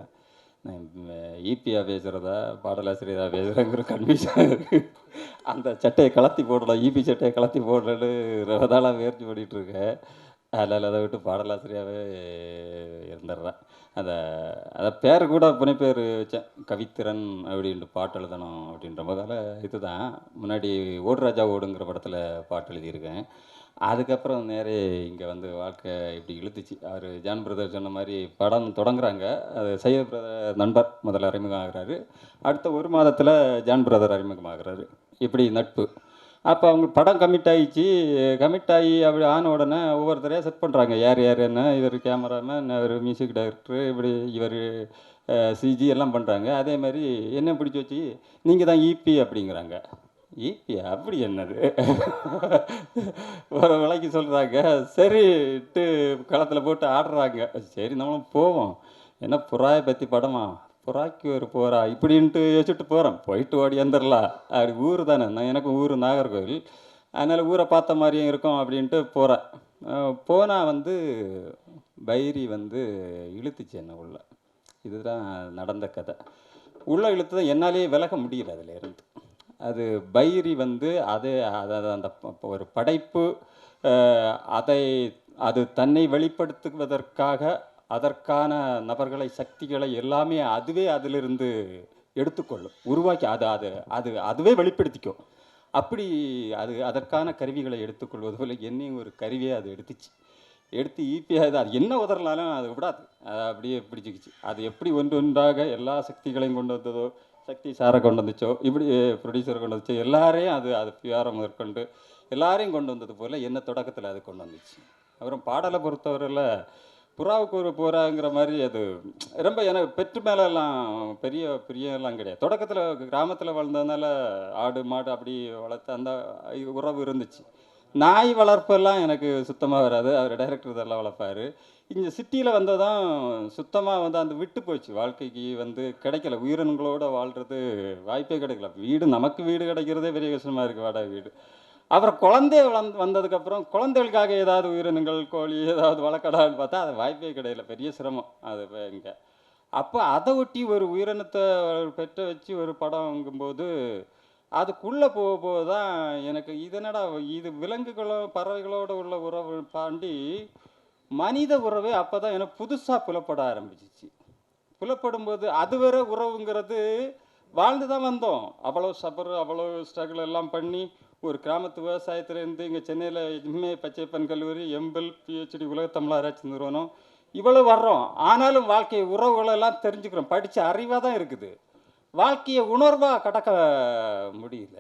நான் இபியாக பேசுகிறதா பாடலாசிரியராக பேசுகிறேங்கிற கன்ஃபியூஷன் இருக்குது. அந்த சட்டையை கலத்தி போடலாம், இபி சட்டையை கலத்தி போடலன்னு ரொம்ப நாளாக முயற்சி பண்ணிகிட்ருக்கேன். அதில் அதை விட்டு பாடலாசிரியாகவே இருந்துடுறேன். அதை பேர் கூட புனைப்பேர் வச்சேன், கவித்திறன் அப்படின்ட்டு பாட்டு எழுதணும் அப்படின்ற போதால் இதுதான். முன்னாடி ஓடு ராஜா ஓடுங்கிற படத்தில் பாட்டு எழுதியிருக்கேன். அதுக்கப்புறம் நேரே இங்கே வந்து வாழ்க்கை இப்படி இழுத்துச்சு. அவர் ஜான் பிரதர் சொன்ன மாதிரி படம் தொடங்குறாங்க. அது சையத் பிரதர் நண்பர் முதல்ல அறிமுகம் ஆகிறாரு. அடுத்த ஒரு மாதத்தில் ஜான் பிரதர் அறிமுகமாகிறாரு. இப்படி நட்பு. அப்போ அவங்க படம் கமிட் ஆகிடுச்சு. கமிட் ஆகி அப்படி ஆன உடனே ஒவ்வொருத்தரையாக செட் பண்ணுறாங்க. யார் என்ன, இவர் கேமராமேன், இவர் மியூசிக் டைரக்டர், இப்படி இவர் சிஜி எல்லாம் பண்ணுறாங்க. அதே மாதிரி என்ன பிடிச்சி வச்சு நீங்கள் தான் இபி அப்படிங்கிறாங்க. இபி அப்படி என்னது ஒரு விலைக்கு சொல்கிறாங்க. சரிட்டு களத்தில் போட்டு ஆடுறாங்க. சரி நம்மளும் போவோம். என்ன புறாயை பற்றி படமா, புறாய்க்கு ஒரு போகிறா இப்படின்ட்டு யோசிச்சுட்டு போகிறேன். போயிட்டு ஓடி வந்துடலாம். அப்படி ஊர் தானே. நான் எனக்கு ஊர் நாகர்கோவில். அதனால் ஊரை பார்த்த மாதிரியும் இருக்கும் அப்படின்ட்டு போகிறேன். போனால் வந்து பைரி வந்து இழுத்துச்சு என்ன உள்ள. இதுதான் நடந்த கதை. உள்ளே இழுத்து என்னாலேயே விலக முடியல அதில் இருந்து. அது பைரி வந்து அது அந்த ஒரு படைப்பு, அதை அது தன்னை வெளிப்படுத்துவதற்காக அதற்கான நபர்களை, சக்திகளை எல்லாமே அதுவே அதிலிருந்து எடுத்துக்கொள்ளும், உருவாக்கி அதுவே வெளிப்படுத்திக்கும். அப்படி அதற்கான கருவிகளை எடுத்துக்கொள்வது போல் என்னையும் ஒரு கருவியை அது எடுத்து ஈப்பியாக அது என்ன உதறலாலும் அது விடாது, அது அப்படியே பிடிச்சிக்கிச்சு. அது எப்படி ஒன்றாக எல்லா சக்திகளையும் கொண்டு வந்ததோ, சக்தி சாரை கொண்டு வந்துச்சோ, இப்படி ப்ரொடியூசரை கொண்டு வந்துச்சோ, எல்லாரையும் அது பிஆரம் மேற்கொண்டு எல்லாரையும் கொண்டு வந்தது போல் என்ன தொடக்கத்தில் அது கொண்டு வந்துச்சு. அப்புறம் பாடலை பொறுத்தவரையில் புறாவுக்கு ஒரு புறாங்கிற மாதிரி அது ரொம்ப எனக்கு பெற்று மேலெல்லாம் பெரிய பிரியெல்லாம் கிடையாது. தொடக்கத்தில் கிராமத்தில் வளர்ந்ததுனால ஆடு மாடு அப்படி வளர்த்து அந்த உறவு இருந்துச்சு. நாய் வளர்ப்பெல்லாம் எனக்கு சுத்தமாக வராது, அவர் டைரக்டர் இதெல்லாம் வளர்ப்பார். இங்கே சிட்டியில் வந்ததான் சுத்தமாக வந்து அந்த விட்டு போச்சு, வாழ்க்கைக்கு வந்து கிடைக்கல, உயிரினங்களோடு வாழ்கிறது வாய்ப்பே கிடைக்கல. நமக்கு வீடு கிடைக்கிறதே பெரிய கஷ்டமாக இருக்குது, வாடகை வீடு. அப்புறம் குழந்தை வந்ததுக்கப்புறம் குழந்தைகளுக்காக ஏதாவது உயிரினங்கள், கோழி ஏதாவது வளர்க்கடான்னு பார்த்தா அது வாய்ப்பே கிடையாது, பெரிய சிரமம் அது இங்கே. அப்போ அதை ஒட்டி ஒரு உயிரினத்தை பெற்ற வச்சு ஒரு படங்கும்போது அதுக்குள்ளே போக தான் எனக்கு இது விலங்குகளோ பறவைகளோடு உள்ள உறவு தாண்டி மனித உறவே அப்போ தான் எனக்கு புதுசாக புலப்பட ஆரம்பிச்சிச்சு. புலப்படும்போது அதுவரை உறவுங்கிறது வாழ்ந்து தான் வந்தோம். அவ்வளோ அவ்வளோ ஸ்ட்ரகிள் எல்லாம் பண்ணி ஒரு கிராமத்து விவசாயத்துலேருந்து இங்கே சென்னையில் எம்ஏ பச்சையப்பன் கல்லூரி, எம்பில், பிஹெச்டி, உலகத்தமிழ் ஆராய்ச்சி நிறுவனம், இவ்வளோ வர்றோம். ஆனாலும் வாழ்க்கை உறவுகளெல்லாம் தெரிஞ்சுக்கிறோம், படித்த அறிவாக தான் இருக்குது, வாழ்க்கையை உணர்வாக கடக்க முடியல.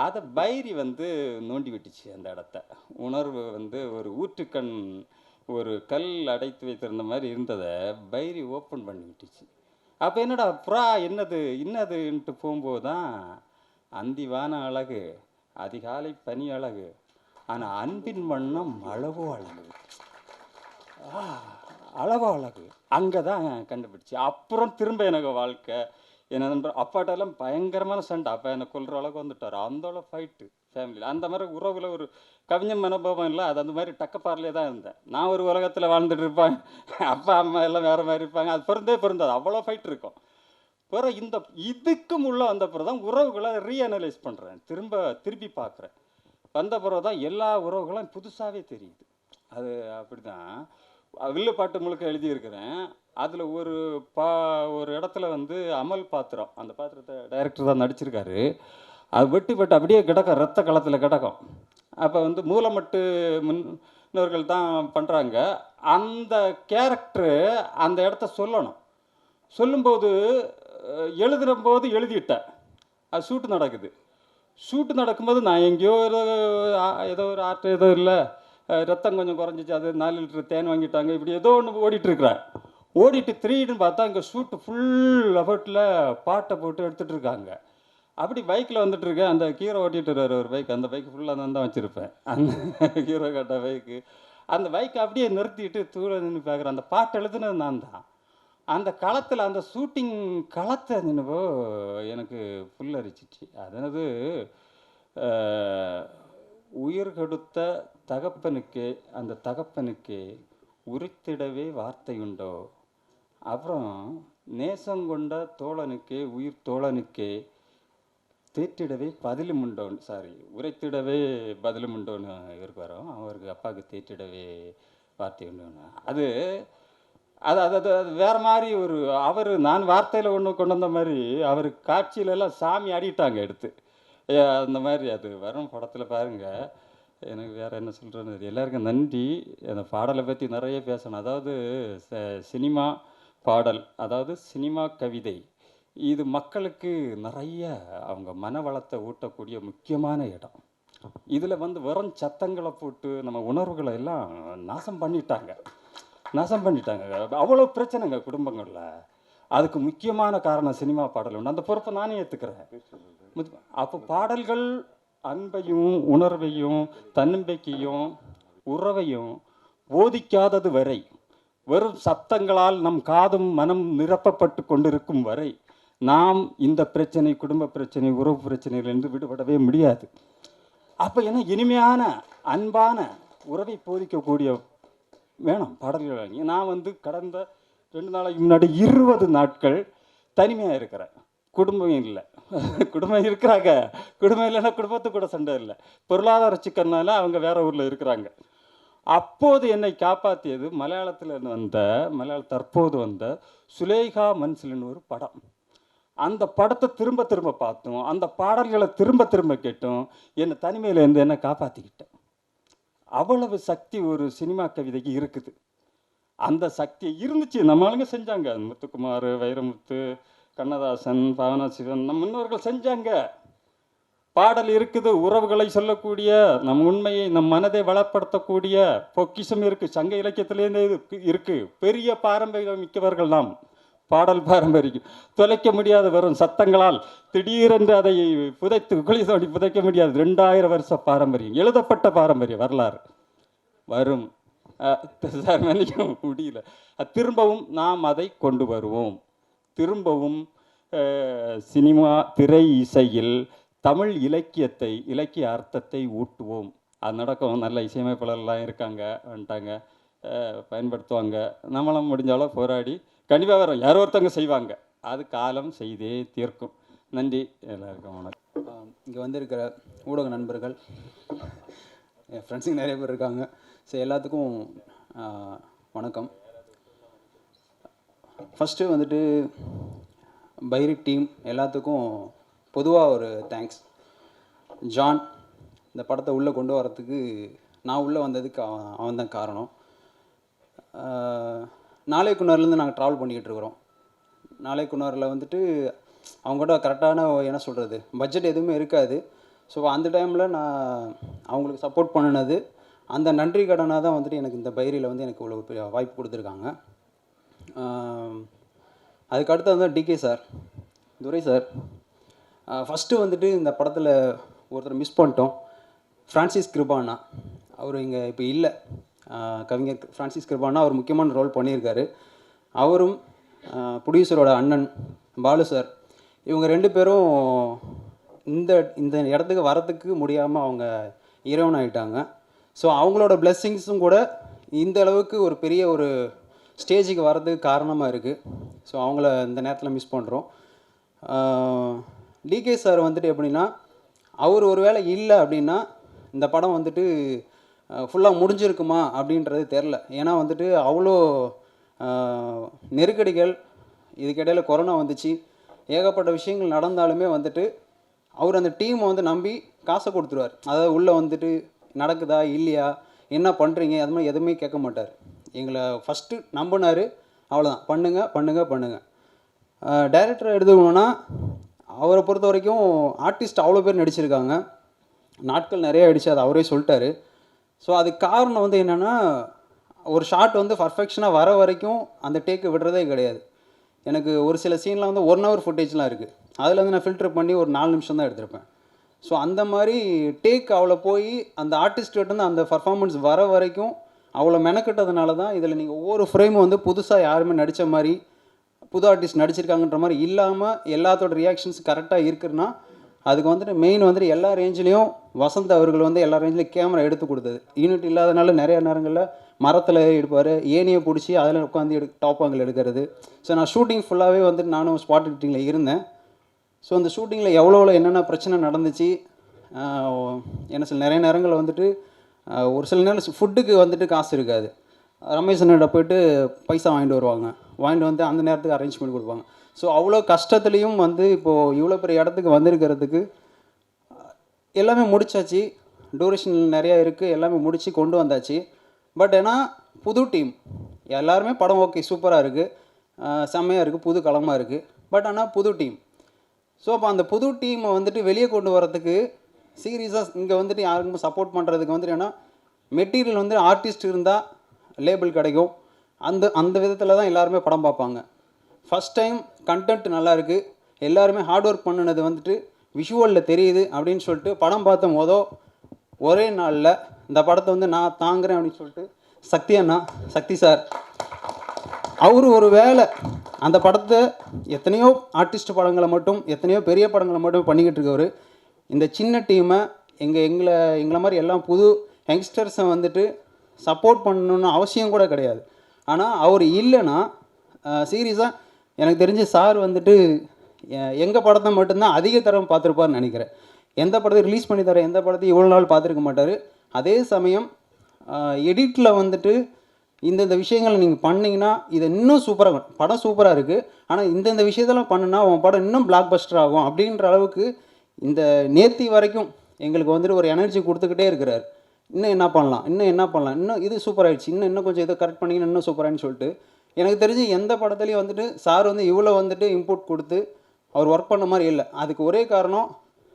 அதை பைரி வந்து நோண்டி விட்டுச்சு அந்த இடத்த. உணர்வு வந்து ஒரு ஊற்றுக்கண், ஒரு கல் அடைத்து வைத்திருந்த மாதிரி இருந்ததை பைரி ஓப்பன் பண்ணி விட்டுச்சு. அப்போ என்னடா புறா இன்னதுன்ட்டு போகும்போது தான் அந்திவான அழகு, அதிகாலை பனி அழகு, ஆனால் அன்பின் வண்ணம் அளவோ அழகு அங்கே தான் கண்டுபிடிச்சி. அப்புறம் திரும்ப எனக்கு வாழ்க்கை என்ன நண்பர் அப்பாட்டெல்லாம் பயங்கரமான சண்டை. அப்போ என்னை கொல்கிற அளவுக்கு வந்துட்டார். அந்த ஃபைட்டு ஃபேமிலியில் அந்த மாதிரி உறவில் ஒரு கவிஞன் மனோபாவம் இல்லை. அது அந்த மாதிரி டக்கப்பாரிலே தான் இருந்தேன். நான் ஒரு உலகத்தில் வாழ்ந்துட்டு இருப்பேன், அப்பா அம்மா எல்லாம் வேறு மாதிரி இருப்பாங்க. அது பொருந்தாது, அவ்வளோ ஃபைட் இருக்கும். பிறகு இதுக்கும் உள்ள வந்த பிறகு தான் உறவுகளை ரீஅனலைஸ் பண்ணுறேன், திருப்பி பார்க்குறேன். வந்த பிறகு தான் எல்லா உறவுகளும் புதுசாகவே தெரியுது. அது அப்படி தான் வில்லுப்பாட்டு முழுக்க எழுதியிருக்கிறேன். அதில் ஒரு இடத்துல வந்து அமல் பாத்திரம், அந்த பாத்திரத்தை டைரக்டர் தான் நடிச்சிருக்காரு. அது வெட்டி அப்படியே கிடக்கும், ரத்த களத்தில் கிடக்கும். அப்போ வந்து மூலமட்டு முன்னோர்கள் தான் பண்ணுறாங்க. அந்த கேரக்டரு அந்த இடத்த சொல்லும்போது எழுதிட்டேன். அது ஷூட்டு நடக்கும்போது நான் எங்கேயோ ஏதோ ஒரு ஆர்ட் ஏதோ இல்லை, ரத்தம் கொஞ்சம் குறைஞ்சிச்சு, அது 4 லிட்டர் தேன் வாங்கிட்டாங்க, இப்படி ஏதோ ஒன்று ஓடிட்டு 3ன்னு பார்த்தா இங்கே ஷூட்டு ஃபுல் எஃபர்ட்டில் பாட்டை போட்டு எடுத்துகிட்டு இருக்காங்க. அப்படி பைக்கில் வந்துட்டுருக்கேன். அந்த ஹீரோ ஓட்டிகிட்டு வருவார் ஒரு பைக், அந்த பைக்கு ஃபுல்லாக நான் தான் வச்சுருப்பேன், அந்த ஹீரோ கட்ட பைக்கு. அந்த பைக்கை அப்படியே நிறுத்திட்டு தூர நின்று பார்க்குறேன். அந்த பாட்டு எழுதுனது நான் தான். அந்த களத்தில், அந்த ஷூட்டிங் களத்தை நினைவோ எனக்கு புல்லரிச்சிச்சு. அதாவது உயிர் கொடுத்த தகப்பனுக்கே, அந்த தகப்பனுக்கே உரித்திடவே வார்த்தை உண்டோ, அப்புறம் நேசம் கொண்ட தோழனுக்கே, உயிர் தோழனுக்கே தேற்றிடவே பதிலும் உண்டோன்னு, உரைத்திடவே பதிலும் உண்டோன்னு இருப்பாரோ, அவருக்கு அப்பாவுக்கு தேற்றிடவே வார்த்தை உண்டோன்னு. அது அது அது அது வேறு மாதிரி நான் வார்த்தையில் ஒன்று கொண்டு வந்த மாதிரி அவர் காட்சியிலெல்லாம் சாமி ஆடிட்டாங்க எடுத்து. அந்த மாதிரி அது வரும் படத்தில் பாருங்கள். எனக்கு வேறு என்ன சொல்கிறேன்னு எல்லாருக்கும் நன்றி. அந்த பாடலை பற்றி நிறைய பேசணும். அதாவது சினிமா பாடல், அதாவது சினிமா கவிதை, இது மக்களுக்கு நிறைய அவங்க மன வளத்தை ஊட்டக்கூடிய முக்கியமான இடம். இதில் வந்து வெறும் சத்தங்களை போட்டு நம்ம உணர்வுகளை எல்லாம் நாசம் பண்ணிட்டாங்க. அவ்வளோ பிரச்சனைங்க குடும்பங்களில். அதுக்கு முக்கியமான காரணம் சினிமா பாடல் உண்டு. அந்த பொறுப்பை நானே ஏற்றுக்கிறேன். அப்போ பாடல்கள் அன்பையும் உணர்வையும் தன்னம்பிக்கையும் உறவையும் போதிக்காதது வரை, வெறும் சத்தங்களால் நம் காதும் மனம் நிரப்பப்பட்டு கொண்டிருக்கும் வரை நாம் இந்த பிரச்சனை, குடும்ப பிரச்சனை, உறவு பிரச்சனையிலிருந்து விடுபடவே முடியாது. அப்போ என்ன இனிமையான அன்பான உறவை போதிக்கக்கூடிய வேணும் பாடல்கள் வாங்கி. நான் வந்து கடந்த 2 நாளைக்கு முன்னாடி 20 நாட்கள் தனிமையாக இருக்கிறேன். குடும்பம் இல்லை, குடும்பம் இருக்கிறாங்க, குடும்பம் இல்லைன்னா குடும்பத்துக்கு கூட சண்டை இல்லை, பொருளாதார சிக்கல்னால அவங்க வேற ஊரில் இருக்கிறாங்க. அப்போது என்னை காப்பாற்றியது மலையாள தற்போது வந்த சுலேகா மன்சில்னு ஒரு படம். அந்த படத்தை திரும்ப திரும்ப பார்த்தோம், அந்த பாடல்களை திரும்ப திரும்ப கேட்டோம், என்னை தனிமையிலேருந்து என்னை காப்பாற்றிக்கிட்டேன். அவ்வளவு சக்தி ஒரு சினிமா கவிதைக்கு இருக்குது. அந்த சக்தி இருந்துச்சு, நம்ம ஆளுங்க செஞ்சாங்க. முத்துக்குமார், வைரமுத்து, கண்ணதாசன், பாவனாசிவன், நம்ம முன்னோர்கள் செஞ்சாங்க. பாடல் இருக்குது, உறவுகளை சொல்லக்கூடிய, நம் உண்மையை, நம் மனதை வளப்படுத்தக்கூடிய பொக்கிஷம் இருக்குது. சங்க இலக்கியத்திலேருந்து இது இருக்குது. பெரிய பாரம்பரியம் மிக்கவர்கள் நாம். பாடல் பாரம்பரியம் தொலைக்க முடியாத வெறும் சத்தங்களால் திடீரென்று அதை புதைத்து குழி தோண்டி புதைக்க முடியாது. 2000 வருஷ பாரம்பரியம், எழுதப்பட்ட பாரம்பரிய வரலாறு வரும். சார் மன்னிக்க முடியல. திரும்பவும் நாம் அதை கொண்டு வருவோம். திரும்பவும் சினிமா திரை இசையில் தமிழ் இலக்கியத்தை, இலக்கிய அர்த்தத்தை ஊட்டுவோம். அது நடக்கும். நல்ல இசையமைப்பாளர்லாம் இருக்காங்க, வந்துட்டாங்க, பயன்படுத்துவாங்க. நம்மளும் முடிஞ்சாலும் போராடி கண்டிப்பாக வரும். யாரோ ஒருத்தவங்க செய்வாங்க. அது காலம் செய்தே தீர்க்கும். நன்றி எல்லாருக்கும். வணக்கம். இங்கே வந்திருக்கிற ஊடக நண்பர்கள், என் ஃப்ரெண்ட்ஸுங்க நிறைய பேர் இருக்காங்க. ஸோ எல்லாத்துக்கும் வணக்கம். ஃபஸ்ட்டு வந்துட்டு பைரி டீம் எல்லாத்துக்கும் பொதுவாக ஒரு தேங்க்ஸ். ஜான் இந்த படத்தை உள்ளே கொண்டு வரத்துக்கு, நான் உள்ளே வந்ததுக்கு அவன் தான் காரணம். நாளைக்குன்னர்லேருந்து நாங்கள் ட்ராவல் பண்ணிக்கிட்டு இருக்கிறோம். நாளைக்குன்னரில் வந்துட்டு அவங்ககிட்ட கரெக்டான என்ன சொல்கிறது பட்ஜெட் எதுவுமே இருக்காது. ஸோ அந்த டைமில் நான் அவங்களுக்கு சப்போர்ட் பண்ணினது, அந்த நன்றி கடனாக தான் வந்துட்டு எனக்கு இந்த பைரியில் வந்து எனக்கு இவ்வளோ பெரிய வாய்ப்பு கொடுத்துருக்காங்க. அதுக்கடுத்து வந்து டிகே சார், துரை சார். ஃபஸ்ட்டு வந்துட்டு இந்த படத்தில் ஒருத்தர் மிஸ் பண்ணிட்டோம், ஃப்ரான்சிஸ் கிருபானா. அவர் இங்கே இப்போ இல்லை. கவிஞர் ஃப்ரான்சிஸ் கிருபானா அவர் முக்கியமான ரோல் பண்ணியிருக்காரு. அவரும் ப்ரொடியூசரோட அண்ணன் பாலு சார், இவங்க 2 பேரும் இந்த இந்த இடத்துக்கு வரத்துக்கு முடியாமல் அவங்க இறைவன் ஆகிட்டாங்க. ஸோ அவங்களோட பிளெஸ்ஸிங்ஸும் கூட இந்த அளவுக்கு ஒரு பெரிய ஒரு ஸ்டேஜுக்கு வரதுக்கு காரணமாக இருக்குது. ஸோ அவங்கள இந்த நேரத்தில் மிஸ் பண்ணுறோம். டிகே சார் வந்துட்டு எப்படின்னா, அவர் ஒரு வேளை இல்லை அப்படின்னா இந்த படம் வந்துட்டு ஃபுல்லாக முடிஞ்சிருக்குமா அப்படின்றது தெரில. ஏன்னா வந்துட்டு அவ்வளோ நெருக்கடிகள், இதுக்கிடையில் கொரோனா வந்துச்சு, ஏகப்பட்ட விஷயங்கள் நடந்தாலுமே வந்துட்டு அவர் அந்த டீமை வந்து நம்பி காசை கொடுத்துருவார். அதாவது உள்ளே வந்துட்டு நடக்குதா இல்லையா, என்ன பண்ணுறீங்க, அது மாதிரி எதுவுமே கேட்க மாட்டார். எங்களை ஃபஸ்ட்டு நம்பினார், அவ்வளோதான், பண்ணுங்க. டைரக்டரை எடுத்துக்கணுன்னா அவரை பொறுத்த வரைக்கும் ஆர்டிஸ்ட் அவ்வளோ பேர் நடிச்சிருக்காங்க, நாட்கள் நிறைய ஆகிடுச்சு, அது அவரே சொல்லிட்டாரு. ஸோ அதுக்கு காரணம் வந்து என்னென்னா, ஒரு ஷாட் வந்து பர்ஃபெக்ஷனாக வர வரைக்கும் அந்த டேக்கு விடுறதே கிடையாது. எனக்கு ஒரு சில சீன்லாம் வந்து 1 ஹவர் ஃபுட்டேஜ்லாம் இருக்குது, அதில் வந்து நான் ஃபில்டர் பண்ணி ஒரு 4 நிமிஷம் தான் எடுத்திருப்பேன். ஸோ அந்த மாதிரி டேக் அவ்வளோ போய் அந்த ஆர்டிஸ்ட்கிட்டேருந்து அந்த பர்ஃபார்மன்ஸ் வர வரைக்கும் அவ்வளோ மெனக்கிட்டதுனால தான் இதில் நீங்கள் ஒவ்வொரு ஃப்ரேமும் வந்து புதுசாக யாருமே நடித்த மாதிரி, புது ஆர்டிஸ்ட் நடிச்சிருக்காங்கன்ற மாதிரி இல்லாமல் எல்லாத்தோட ரியாக்ஷன்ஸ் கரெக்டாக இருக்குன்னா, அதுக்கு வந்துட்டு மெயின் வந்துட்டு எல்லா ரேஞ்சிலையும் வசந்த் அவர்கள் வந்து எல்லா ரேஞ்சிலையும் கேமரா எடுத்து கொடுத்தது. யூனிட் இல்லாதனால நிறைய நேரங்களில் மரத்தில் எடுப்பார், ஏனியை பிடிச்சி அதில் உட்காந்து டாப் ஆங்கிள் எடுக்கிறது. ஸோ நான் ஷூட்டிங் ஃபுல்லாகவே வந்துட்டு நானும் ஸ்பாட் எடிட்டிங்கில் இருந்தேன். ஸோ அந்த ஷூட்டிங்கில் எவ்வளோ என்னென்ன பிரச்சனை நடந்துச்சு, என்ன சில நிறைய நேரங்களில் வந்துட்டு ஒரு சில நேரம் ஃபுட்டுக்கு வந்துட்டு காசு இருக்காது. ரமேஷ் அண்ணாட்ட போய்ட்டு பைசா வாங்கிட்டு வருவாங்க, வாங்கிட்டு வந்து அந்த நேரத்துக்கு அரேஞ்ச் பண்ணி கொடுப்பாங்க. ஸோ அவ்வளோ கஷ்டத்துலேயும் வந்து இப்போது இவ்வளோ பெரிய இடத்துக்கு வந்திருக்கிறதுக்கு எல்லாமே முடிச்சாச்சு. டூரேஷன் நிறையா இருக்குது, எல்லாமே முடித்து கொண்டு வந்தாச்சு. பட் ஏன்னா புது டீம் எல்லாருமே படம் ஓகே சூப்பராக இருக்குது, செம்மையாக இருக்குது, புது களமாக இருக்குது. பட் ஆனால் புது டீம். ஸோ அப்போ அந்த புது டீமை வந்துட்டு வெளியே கொண்டு வரதுக்கு சீரியஸாக இங்கே வந்துட்டு யாருக்கும் சப்போர்ட் பண்ணுறதுக்கு வந்துட்டு ஏன்னா மெட்டீரியல் வந்து ஆர்டிஸ்ட் இருந்தால் லேபிள் கிடைக்கும். அந்த விதத்தில் தான் எல்லாருமே படம் பார்ப்பாங்க. ஃபஸ்ட் டைம் கண்டென்ட் நல்லா இருக்குது, எல்லாருமே ஹார்ட் ஒர்க் பண்ணினது வந்துட்டு விஷுவலில் தெரியுது அப்படின்னு சொல்லிட்டு படம் பார்த்த ஒரே நாளில் இந்த படத்தை வந்து நான் தாங்குறேன் அப்படின்னு சொல்லிட்டு சக்தி சார் அவர் ஒரு வேளை அந்த படத்தை எத்தனையோ ஆர்டிஸ்ட் படங்களை மட்டும், எத்தனையோ பெரிய படங்களை மட்டும் பண்ணிக்கிட்டு இருக்கவர் இந்த சின்ன டீமை எங்களை மாதிரி எல்லாம் புது யங்ஸ்டர்ஸை வந்துட்டு சப்போர்ட் பண்ணணுன்னு அவசியம் கூட கிடையாது. ஆனால் அவர் இல்லைன்னா சீரியஸாக எனக்கு தெரிஞ்சு சார் வந்துட்டு எங்கள் படத்தை மட்டும்தான் அதிக தரம் பார்த்துருப்பார்னு நினைக்கிறேன். எந்த படத்தை ரிலீஸ் பண்ணி தர எந்த படத்தையும் இவ்வளோ நாள் பார்த்துருக்க மாட்டார். அதே சமயம் எடிட்டில் வந்துட்டு இந்தந்த விஷயங்களை நீங்கள் பண்ணிங்கன்னா இது இன்னும் சூப்பராக படம் சூப்பராக இருக்குது, ஆனால் இந்தந்த விஷயத்தெல்லாம் பண்ணுனா உன் படம் இன்னும் பிளாக் பஸ்டர் ஆகும் அப்படின்ற அளவுக்கு இந்த நேத்தி வரைக்கும் எங்களுக்கு வந்துட்டு ஒரு எனர்ஜி கொடுத்துக்கிட்டே இருக்கிறார். இன்னும் என்ன பண்ணலாம், இன்னும் இது சூப்பர் ஆகிடுச்சு, இன்னும் கொஞ்சம் இதை கரெக்ட் பண்ணிங்கன்னா இன்னும் சூப்பராகின்னு சொல்லிட்டு எனக்கு தெரிஞ்சு எந்த படத்துலையும் வந்துட்டு சார் வந்து இவ்வளோ வந்துட்டு இன்புட் கொடுத்து அவர் ஒர்க் பண்ண மாதிரி இல்லை. அதுக்கு ஒரே காரணம்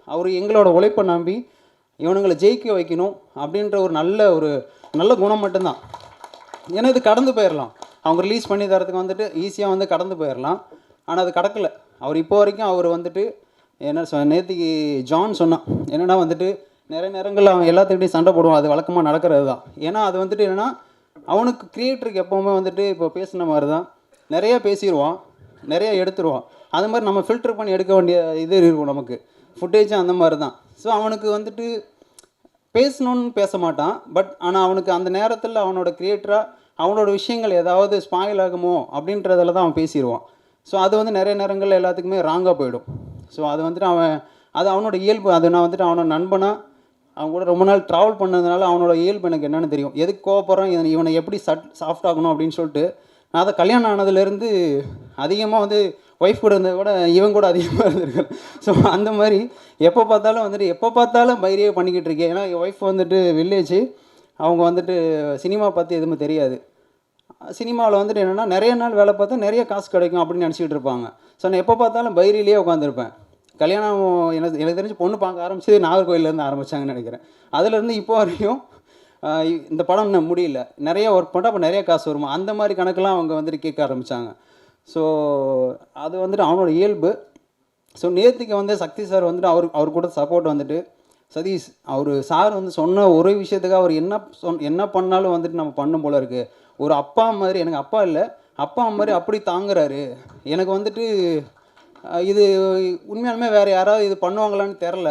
அவர் எங்களோட உழைப்பை நம்பி இவனுங்களை ஜெயிக்க வைக்கணும் அப்படின்ற ஒரு நல்ல குணம் மட்டும்தான். ஏன்னா இது கடந்து போயிடலாம், அவங்க ரிலீஸ் பண்ணி தரத்துக்கு வந்துட்டு ஈஸியாக வந்து கடந்து போயிடலாம். ஆனால் அது கடக்கலை. அவர் இப்போ வரைக்கும் அவர் வந்துட்டு என்ன நேற்றுக்கு ஜான் சொன்னான் என்னென்னா வந்துட்டு நிறைய நேரங்களில் அவன் எல்லாத்துக்கிட்டையும் சண்டை போடுவான், அது வழக்கமாக நடக்கிறது தான். ஏன்னா அது வந்துட்டு என்னென்னா அவனுக்கு கிரியேட்டருக்கு எப்போவுமே வந்துட்டு இப்போ பேசின மாதிரி தான் நிறைய பேசிடுவான், நிறைய எடுத்துருவான். அது மாதிரி நம்ம ஃபில்டர் பண்ணி எடுக்க வேண்டிய இது இருக்கும் நமக்கு, ஃபுட்டேஜும் அந்த மாதிரி தான். ஸோ அவனுக்கு வந்துட்டு பேசணுன்னு பேச மாட்டான், பட் ஆனால் அவனுக்கு அந்த நேரத்தில் அவனோட கிரியேட்டராக அவனோட விஷயங்கள் ஏதாவது ஸ்பாயில் ஆகுமோ அப்படின்றதில் தான் அவன் பேசிடுவான். ஸோ அது வந்து நிறைய நேரங்களில் எல்லாத்துக்குமே ராங்காக போயிடும். ஸோ அது வந்துட்டு அது அவனோட இயல்பு. அது நான் வந்துட்டு அவனோட நண்பனாக அவன் கூட ரொம்ப நாள் ட்ராவல் பண்ணதுனால அவனோட இயல்பு எனக்கு என்னென்னு தெரியும். எதுக்கு கோவப்படுறான், இவனை எப்படி சாஃப்ட் ஆகணும் அப்படின்னு சொல்லிட்டு நான் அதை கல்யாணம் ஆனதுலேருந்து அதிகமாக வந்து ஒய்ஃப் கூட இருந்ததை விட இவன் கூட அதிகமாக இருந்திருக்கேன். ஸோ அந்த மாதிரி எப்போ பார்த்தாலும் பைரியே பண்ணிக்கிட்டு இருக்கேன். ஏன்னா என் ஒய்ஃப் வந்துட்டு வில்லேஜ், அவங்க வந்துட்டு சினிமா பற்றி எதுவுமே தெரியாது. சினிமாவில் வந்துட்டு என்னென்னா நிறைய நாள் வேலை பார்த்தா நிறைய காசு கிடைக்கும் அப்படின்னு நினச்சிக்கிட்டு இருப்பாங்க. ஸோ நான் எப்போ பார்த்தாலும் பைரியிலேயே உட்காந்துருப்பேன். கல்யாணம் எனக்கு தெரிஞ்சு பொண்ணு பார்க்க ஆரம்பிச்சது நாகர்கோயிலேருந்து ஆரம்பித்தாங்கன்னு நினைக்கிறேன். அதுலேருந்து இப்போ வரையும் இந்த படம் இன்னும் முடியல, நிறைய ஒர்க் பண்ணிட்டு அப்போ நிறைய காசு வருமா அந்த மாதிரி கணக்கெல்லாம் அவங்க வந்துட்டு கேட்க ஆரம்பித்தாங்க. ஸோ அது வந்துட்டு அவனோட இயல்பு. ஸோ நேற்றுக்கு வந்து சக்தி சார் வந்துட்டு அவர் கூட சப்போர்ட் வந்துட்டு சதீஷ் சார் வந்து சொன்ன ஒரு விஷயத்துக்காக அவர் என்ன பண்ணாலும் வந்துட்டு நம்ம பண்ணும் போல இருக்குது. ஒரு அப்பா மாதிரி, எனக்கு அப்பா இல்லை அப்பா மாதிரி அப்படி தாங்குறாரு. எனக்கு வந்துட்டு இது உண்மையாலுமே வேறு யாராவது இது பண்ணுவாங்களான்னு தெரில,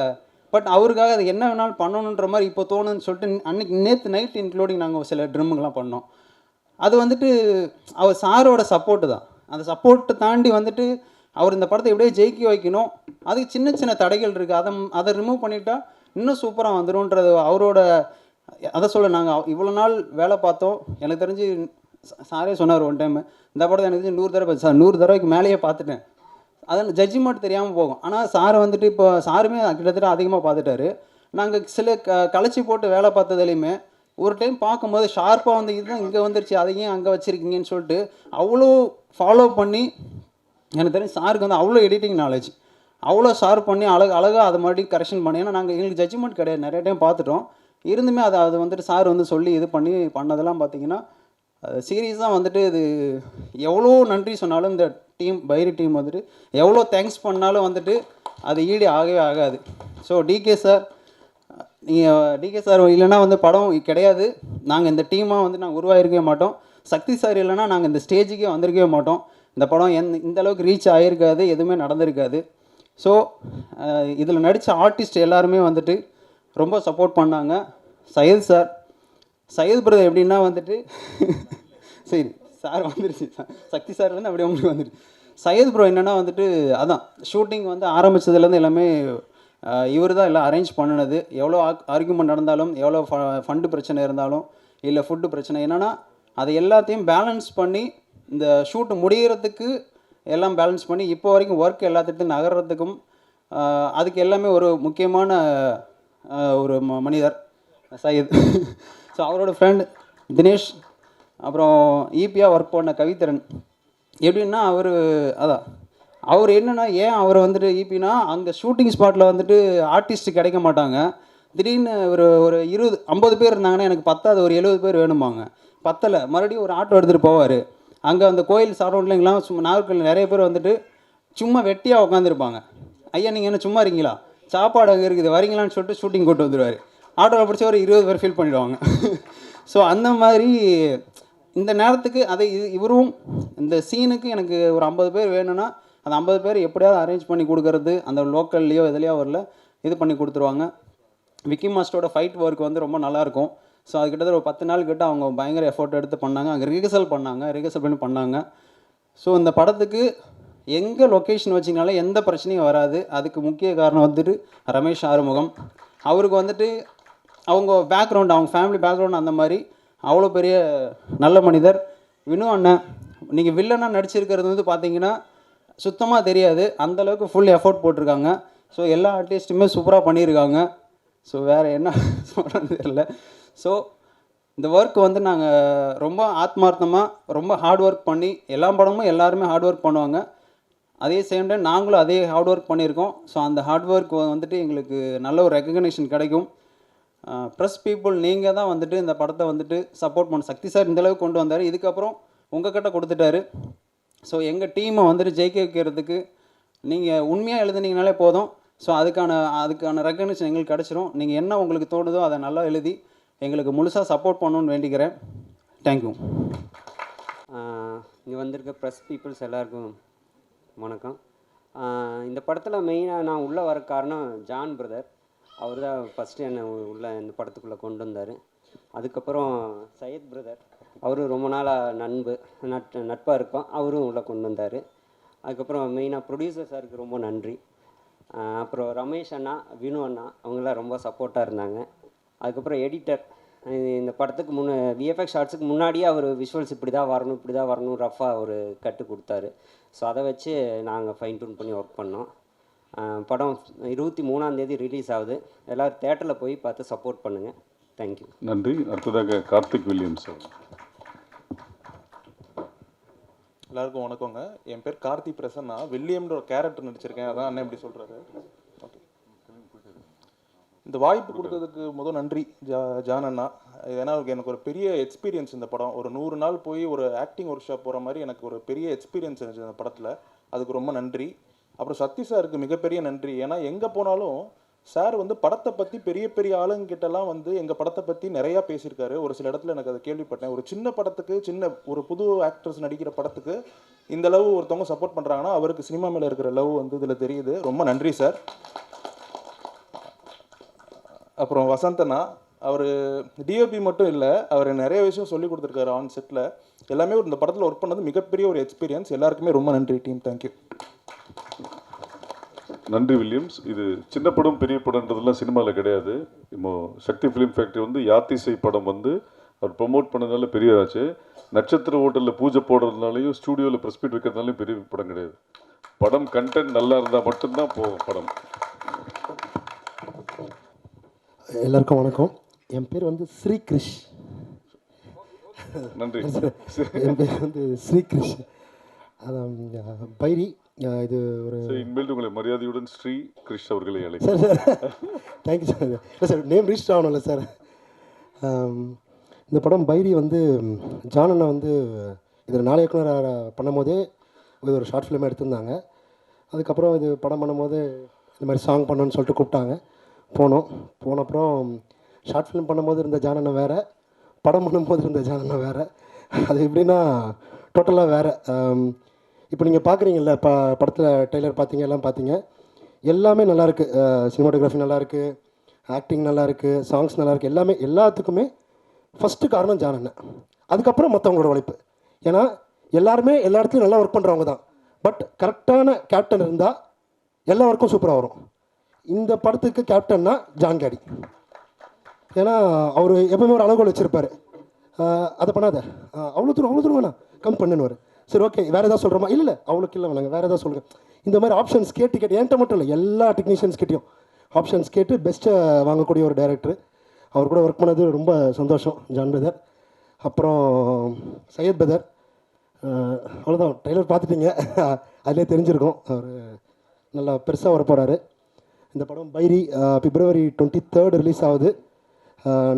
பட் அவருக்காக அது என்ன வேணாலும் பண்ணணுன்ற மாதிரி இப்போ தோணுன்னு சொல்லிட்டு நேற்று நைட் இன்க்ளூடிங் நாங்கள் சில ட்ரிம்முங்கெலாம் பண்ணோம். அது வந்துட்டு அவர் சாரோட சப்போர்ட்டு தான். அந்த சப்போர்ட்டை தாண்டி வந்துட்டு அவர் இந்த படத்தை எப்படியே ஜெயிக்க வைக்கணும், அதுக்கு சின்ன சின்ன தடைகள் இருக்குது, அதை ரிமூவ் பண்ணிட்டா இன்னும் சூப்பராக வந்துடும்ன்றது அவரோட. அதை சொல்ல நாங்கள் இவ்வளோ நாள் வேலை பார்த்தோம். எனக்கு தெரிஞ்சு சாரே சொன்னார் ஒன் டைம், இந்த படத்தை எனக்கு தெரிஞ்சு 100 தடவை 100 தடவைக்கு மேலேயே பார்த்துட்டேன். அதான் ஜட்ஜ்மெண்ட் தெரியாமல் போகும். ஆனால் சார் வந்துட்டு இப்போ சாருமே கிட்டத்தட்ட அதிகமாக பார்த்துட்டாரு. நாங்கள் சில கலைச்சி போட்டு வேலை பார்த்ததுலேயுமே ஒரு டைம் பார்க்கும்போது ஷார்ப்பாக வந்து இதுதான் இங்கே வந்துருச்சு, அதையும் அங்கே வச்சுருக்கீங்கன்னு சொல்லிட்டு அவ்வளோ ஃபாலோ பண்ணி எனக்கு தெரிஞ்சு சாருக்கு வந்து அவ்வளோ எடிட்டிங் நாலேஜ், அவ்வளோ ஷார்ப் பண்ணி அழகாக அதை மறுபடியும் கரெக்ஷன் பண்ணி. ஏன்னா நாங்கள் எங்களுக்கு ஜட்ஜ்மெண்ட் கிடையாது, நிறைய டைம் பார்த்துட்டோம். இருந்துமே அது வந்துட்டு சார் வந்து சொல்லி இது பண்ணதெல்லாம் பார்த்திங்கன்னா சீரியஸாக வந்துட்டு இது எவ்வளோ நன்றி சொன்னாலும் இந்த பைரி டீம் வந்துட்டு எவ்வளோ தேங்க்ஸ் பண்ணாலும் வந்துட்டு அது ஈடு ஆகவே ஆகாது. ஸோ டிகே சார் இல்லைன்னா வந்து படம் கிடையாது. நாங்கள் இந்த டீமாக வந்து நாங்கள் உருவாகிருக்கவே மாட்டோம். சக்தி சார் இல்லைன்னா நாங்கள் இந்த ஸ்டேஜுக்கே வந்திருக்கவே மாட்டோம். இந்த படம் இந்த அளவுக்கு ரீச் ஆகிருக்காது, எதுவுமே நடந்திருக்காது. ஸோ இதில் நடித்த ஆர்டிஸ்ட் எல்லாருமே வந்துட்டு ரொம்ப சப்போர்ட் பண்ணாங்க. சையத் பிரதர் எப்படின்னா வந்துட்டு சரி சார் வந்துருச்சு, சக்தி சார் வந்து அப்படியே உங்களுக்கு வந்துட்டு சையத் ப்ரோ என்னென்னா வந்துட்டு அதான் ஷூட்டிங் வந்து ஆரம்பித்ததுலேருந்து எல்லாமே இவர் தான் எல்லாம் அரேஞ்ச் பண்ணினது. எவ்வளோ ஆர்கியூமெண்ட் நடந்தாலும், எவ்வளோ ஃபண்டு பிரச்சனை இருந்தாலும், இல்லை ஃபுட்டு பிரச்சனை என்னென்னா அதை எல்லாத்தையும் பேலன்ஸ் பண்ணி இந்த ஷூட்டு முடிகிறதுக்கு எல்லாம் பேலன்ஸ் பண்ணி இப்போ வரைக்கும் ஒர்க் எல்லாத்துக்கும் நகர்றதுக்கும் அதுக்கு எல்லாமே ஒரு முக்கியமான ஒரு மனிதர் சையத். ஸோ அவரோட ஃப்ரெண்ட் தினேஷ், அப்புறம் ஈபியாக ஒர்க் பண்ண கவிதரன். எப்படின்னா அவர் என்னென்னா ஏன் அவர் வந்துட்டு ஈபினா அங்கே ஷூட்டிங் ஸ்பாட்டில் வந்துட்டு ஆர்டிஸ்ட் கிடைக்க மாட்டாங்க. திடீர்னு ஒரு 50 பேர் இருந்தாங்கன்னா எனக்கு பத்தாது, ஒரு 70 பேர் வேணுமாங்க, பத்தலை. மறுபடியும் ஒரு ஆட்டோ எடுத்துகிட்டு போவார். அங்கே அந்த கோயில் சரௌண்ட்லிங்கெலாம் நாகர்கோவில் நிறைய பேர் வந்துட்டு சும்மா வெட்டியாக உட்காந்துருப்பாங்க. ஐயா நீங்கள் என்ன சும்மா இருக்கீங்களா, சாப்பாடு அங்கே இருக்குது வரீங்களான்னு சொல்லிட்டு ஷூட்டிங் கூட்டு வந்துடுவார். ஆட்டோவில் பிடிச்ச ஒரு 20 பேர் ஃபீல் பண்ணிடுவாங்க. ஸோ அந்த மாதிரி இந்த நேரத்துக்கு இவரும் இந்த சீனுக்கு எனக்கு ஒரு 50 பேர் வேணும்னா அந்த 50 பேர் எப்படியாவது அரேஞ்ச் பண்ணி கொடுக்கறது, அந்த லோக்கல்லையோ எதுலையோ வரல இது பண்ணி கொடுத்துருவாங்க. விக்கி மாஸ்டரோட ஃபைட் ஒர்க் வந்து ரொம்ப நல்லாயிருக்கும். ஸோ அது கிட்டத்தட்ட ஒரு 10 நாள் கிட்ட அவங்க பயங்கர எஃபோர்ட் எடுத்து பண்ணாங்க. அங்கே ரிஹர்சல் பண்ணாங்க. ஸோ இந்த படத்துக்கு எங்கே லொக்கேஷன் வச்சிங்கனாலும் எந்த பிரச்சனையும் வராது. அதுக்கு முக்கிய காரணம் வந்துட்டு ரமேஷ் ஆறுமுகம். அவருக்கு வந்துட்டு அவங்க அவங்க ஃபேமிலி பேக்ரவுண்ட் அந்த மாதிரி அவ்வளோ பெரிய நல்ல மனிதர். வினு அண்ணன் நீங்கள் வில்லனாக நடிச்சிருக்கிறது வந்து பார்த்தீங்கன்னா சுத்தமாக தெரியாது. அந்தளவுக்கு ஃபுல் எஃபோர்ட் போட்டிருக்காங்க. ஸோ எல்லா ஆர்டிஸ்ட்டுமே சூப்பராக பண்ணியிருக்காங்க. ஸோ வேறு என்ன சொல்கிறது தெரியல. ஸோ இந்த ஒர்க் வந்து நாங்கள் ரொம்ப ஆத்மார்த்தமாக ரொம்ப ஹார்ட் ஒர்க் பண்ணி எல்லா படமும் எல்லாருமே ஹார்ட் ஒர்க் பண்ணுவாங்க. அதே சேம் டைம் நாங்களும் அதே ஹார்ட் ஒர்க் பண்ணியிருக்கோம். ஸோ அந்த ஹார்ட் ஒர்க் வந்துட்டு எங்களுக்கு நல்ல ஒரு ரெக்கக்னேஷன் கிடைக்கும். ப்ரெஸ் பீப்புள் நீங்கள் தான் வந்துட்டு இந்த படத்தை வந்துட்டு சப்போர்ட் பண்ண சக்தி சார் இந்தளவுக்கு கொண்டு வந்தார். இதுக்கப்புறம் உங்கள் கிட்ட கொடுத்துட்டாரு. ஸோ எங்கள் டீமை வந்துட்டு ஜெயிக்க வைக்கிறதுக்கு நீங்கள் உண்மையாக எழுதுனீங்கனாலே போதும். ஸோ அதுக்கான ரெக்கக்னேஷன் எங்களுக்கு கிடச்சிரும். நீங்கள் என்ன உங்களுக்கு தோணுதோ அதை நல்லா எழுதி எங்களுக்கு முழுசாக சப்போர்ட் பண்ணணுன்னு வேண்டிக்கிறேன். தேங்க்யூ. இங்கே வந்திருக்க ப்ரெஸ் பீப்புள்ஸ் எல்லாருக்கும் வணக்கம். இந்த படத்தில் மெயினாக நான் உள்ளே வர காரணம் ஜான் பிரதர். அவர் தான் ஃபஸ்ட்டு என்னை இந்த படத்துக்குள்ளே கொண்டு வந்தார். அதுக்கப்புறம் சையத் பிரதர், அவரும் ரொம்ப நாளாக நட்பாக இருக்கோம், அவரும் உள்ளே கொண்டு வந்தார். அதுக்கப்புறம் மெயினாக ப்ரொடியூசர் சாருக்கு ரொம்ப நன்றி. அப்புறம் ரமேஷ் அண்ணா, வினு அண்ணா, அவங்களாம் ரொம்ப சப்போர்ட்டாக இருந்தாங்க. அதுக்கப்புறம் எடிட்டர், இந்த படத்துக்கு விஎஃப்எக்ஸ் ஷார்ட்ஸுக்கு முன்னாடியே அவர் விஷுவல்ஸ் இப்படி தான் வரணும் ரஃபாக ஒரு கட்டு கொடுத்தாரு. ஸோ அதை வச்சு நாங்கள் ஃபைன் டியூன் பண்ணி ஒர்க் பண்ணோம். படம் 23ஆம் தேதி ரிலீஸ் ஆகுது. எல்லோரும் தேட்டரில் போய் பார்த்து சப்போர்ட் பண்ணுங்கள். தேங்க்யூ. நன்றி. அடுத்ததாக கார்த்திக் வில்லியம்ஸ். எல்லாருக்கும் வணக்கங்க. என் பேர் கார்த்தி பிரசன்னா. வில்லியம்ன்ற ஒரு கேரக்டர் நடிச்சிருக்கேன். அதான் அண்ணன் எப்படி சொல்கிறாரு. ஓகே, இந்த வாய்ப்பு கொடுத்ததுக்கு நன்றி ஜான் அண்ணா. ஏன்னா எனக்கு ஒரு பெரிய எக்ஸ்பீரியன்ஸ் இந்த படம். ஒரு 100 நாள் போய் ஒரு ஆக்டிங் ஒர்க் ஷாப் போகிற மாதிரி எனக்கு ஒரு பெரிய எக்ஸ்பீரியன்ஸ் இருந்துச்சு அந்த படத்தில். அதுக்கு ரொம்ப நன்றி. அப்புறம் சக்தி சாருக்கு மிகப்பெரிய நன்றி. ஏன்னா எங்கே போனாலும் சார் வந்து படத்தை பற்றி பெரிய பெரிய ஆளுங்கிட்டலாம் வந்து எங்கள் படத்தை பற்றி நிறையா பேசியிருக்காரு. ஒரு சில இடத்துல எனக்கு அதை கேள்விப்பட்டேன். ஒரு சின்ன படத்துக்கு ஒரு புது ஆக்டர்ஸ் நடிக்கிற படத்துக்கு இந்த லவ் ஒருத்தவங்க சப்போர்ட் பண்ணுறாங்கன்னா அவருக்கு சினிமா மேலே இருக்கிற லவ் வந்து இதில் தெரியுது. ரொம்ப நன்றி சார். அப்புறம் வசந்தனா, அவர் டிஓபி மட்டும் இல்லை, அவர் நிறைய விஷயம் சொல்லி கொடுத்துருக்காரு ஆன் செட்டில். எல்லாமே இந்த படத்தில் ஒர்க் பண்ணது மிகப்பெரிய ஒரு எக்ஸ்பீரியன்ஸ். எல்லாருக்குமே ரொம்ப நன்றி டீம். தேங்க்யூ. நன்றி வில்லியம்ஸ். இது சின்ன படம் பெரிய படம்ன்றதுலாம் சினிமாவில் கிடையாது. இப்போ சக்தி ஃபிலிம் ஃபேக்ட்ரி வந்து யாத்திசை படம் வந்து அவர் ப்ரொமோட் பண்ணதுனால பெரிய ஆச்சு. நட்சத்திர ஹோட்டலில் பூஜை போடுறதுனாலையும் ஸ்டூடியோவில் ப்ரெஸ் மீட் வைக்கிறதுனாலையும் பெரிய படம் கிடையாது. படம் கண்டென்ட் நல்லா இருந்தால் மட்டும்தான் போகும் படம். எல்லாருக்கும் வணக்கம். என் பேர் வந்து ஸ்ரீகிருஷ். நன்றி. என் பேர் வந்து ஸ்ரீகிருஷ். அதான் பைரி. இது ஒரு இனிமேல் உங்களை மரியாதையுடன் ஸ்ரீ கிருஷ் அவர்களை சார் தேங்க்யூ சார். இல்லை சார், நேம் ரிஜிஸ்டர் ஆகணும்ல சார். இந்த படம் பைரி வந்து ஜானண்ணா வந்து இதில் நாளை இயக்குனர் பண்ணும்போதே இது ஒரு ஷார்ட் ஃபிலிமாக எடுத்திருந்தாங்க. அதுக்கப்புறம் இது படம் பண்ணும்போது இந்த மாதிரி சாங் பண்ணணுன்னு சொல்லிட்டு கூப்பிட்டாங்க. போன அப்புறம் ஷார்ட் ஃபிலிம் பண்ணும்போது இருந்த ஜானண்ணா வேறு, படம் பண்ணும்போது இருந்த ஜானண்ணா வேறு. அது எப்படின்னா டோட்டலாக வேறு. இப்போ நீங்கள் பார்க்குறீங்கல்ல, படத்தில் ட்ரெய்லர் பார்த்தீங்க, எல்லாம் பார்த்தீங்க, எல்லாமே நல்லாயிருக்கு. சினிமாட்டோகிராஃபி நல்லாயிருக்கு, ஆக்டிங் நல்லாயிருக்கு, சாங்ஸ் நல்லாயிருக்கு. எல்லாத்துக்குமே ஃபஸ்ட்டு காரணம் ஜானண்ணன். அதுக்கப்புறம் மற்றவங்களோட உழைப்பு. ஏன்னா எல்லாருமே எல்லா இடத்துலையும் நல்லா ஒர்க் பண்ணுறவங்க தான். பட் கரெக்டான கேப்டன் இருந்தால் எல்லா ஒர்க்கும் சூப்பராக வரும். இந்த படத்துக்கு கேப்டன்னா ஜான் கேடி. ஏன்னா அவர் எப்பவுமே ஒரு அளவுகோல் வச்சுருப்பார். அதை பண்ணாத, அவ்வளோ தூரம் வேணாம், கம் பண்ணுன்னு. சரி, ஓகே, வேறு எதாவது சொல்கிறோமா? இல்லை அவ்வளோக்கு இல்லை, வேணாங்க, வேறு எதாவது சொல்லுங்கள். இந்த மாதிரி ஆப்ஷன்ஸ் கேட்டு என்கிட்ட மட்டும் இல்லை, எல்லா டெக்னீஷியன்ஸ் கிட்டேயும் ஆப்ஷன்ஸ் கேட்டு பெஸ்ட்டை வாங்கக்கூடிய ஒரு டைரக்டர். அவர் கூட ஒர்க் பண்ணது ரொம்ப சந்தோஷம், ஜான் பிரதர். அப்புறம் சையத் பிரதர், அவ்வளோதான், ட்ரெய்லர் பார்த்துட்டீங்க, அதிலே தெரிஞ்சிருக்கும். அவர் நல்லா பெருசாக வர போகிறாரு. இந்த படம் பைரி February 23 ரிலீஸ் ஆகுது.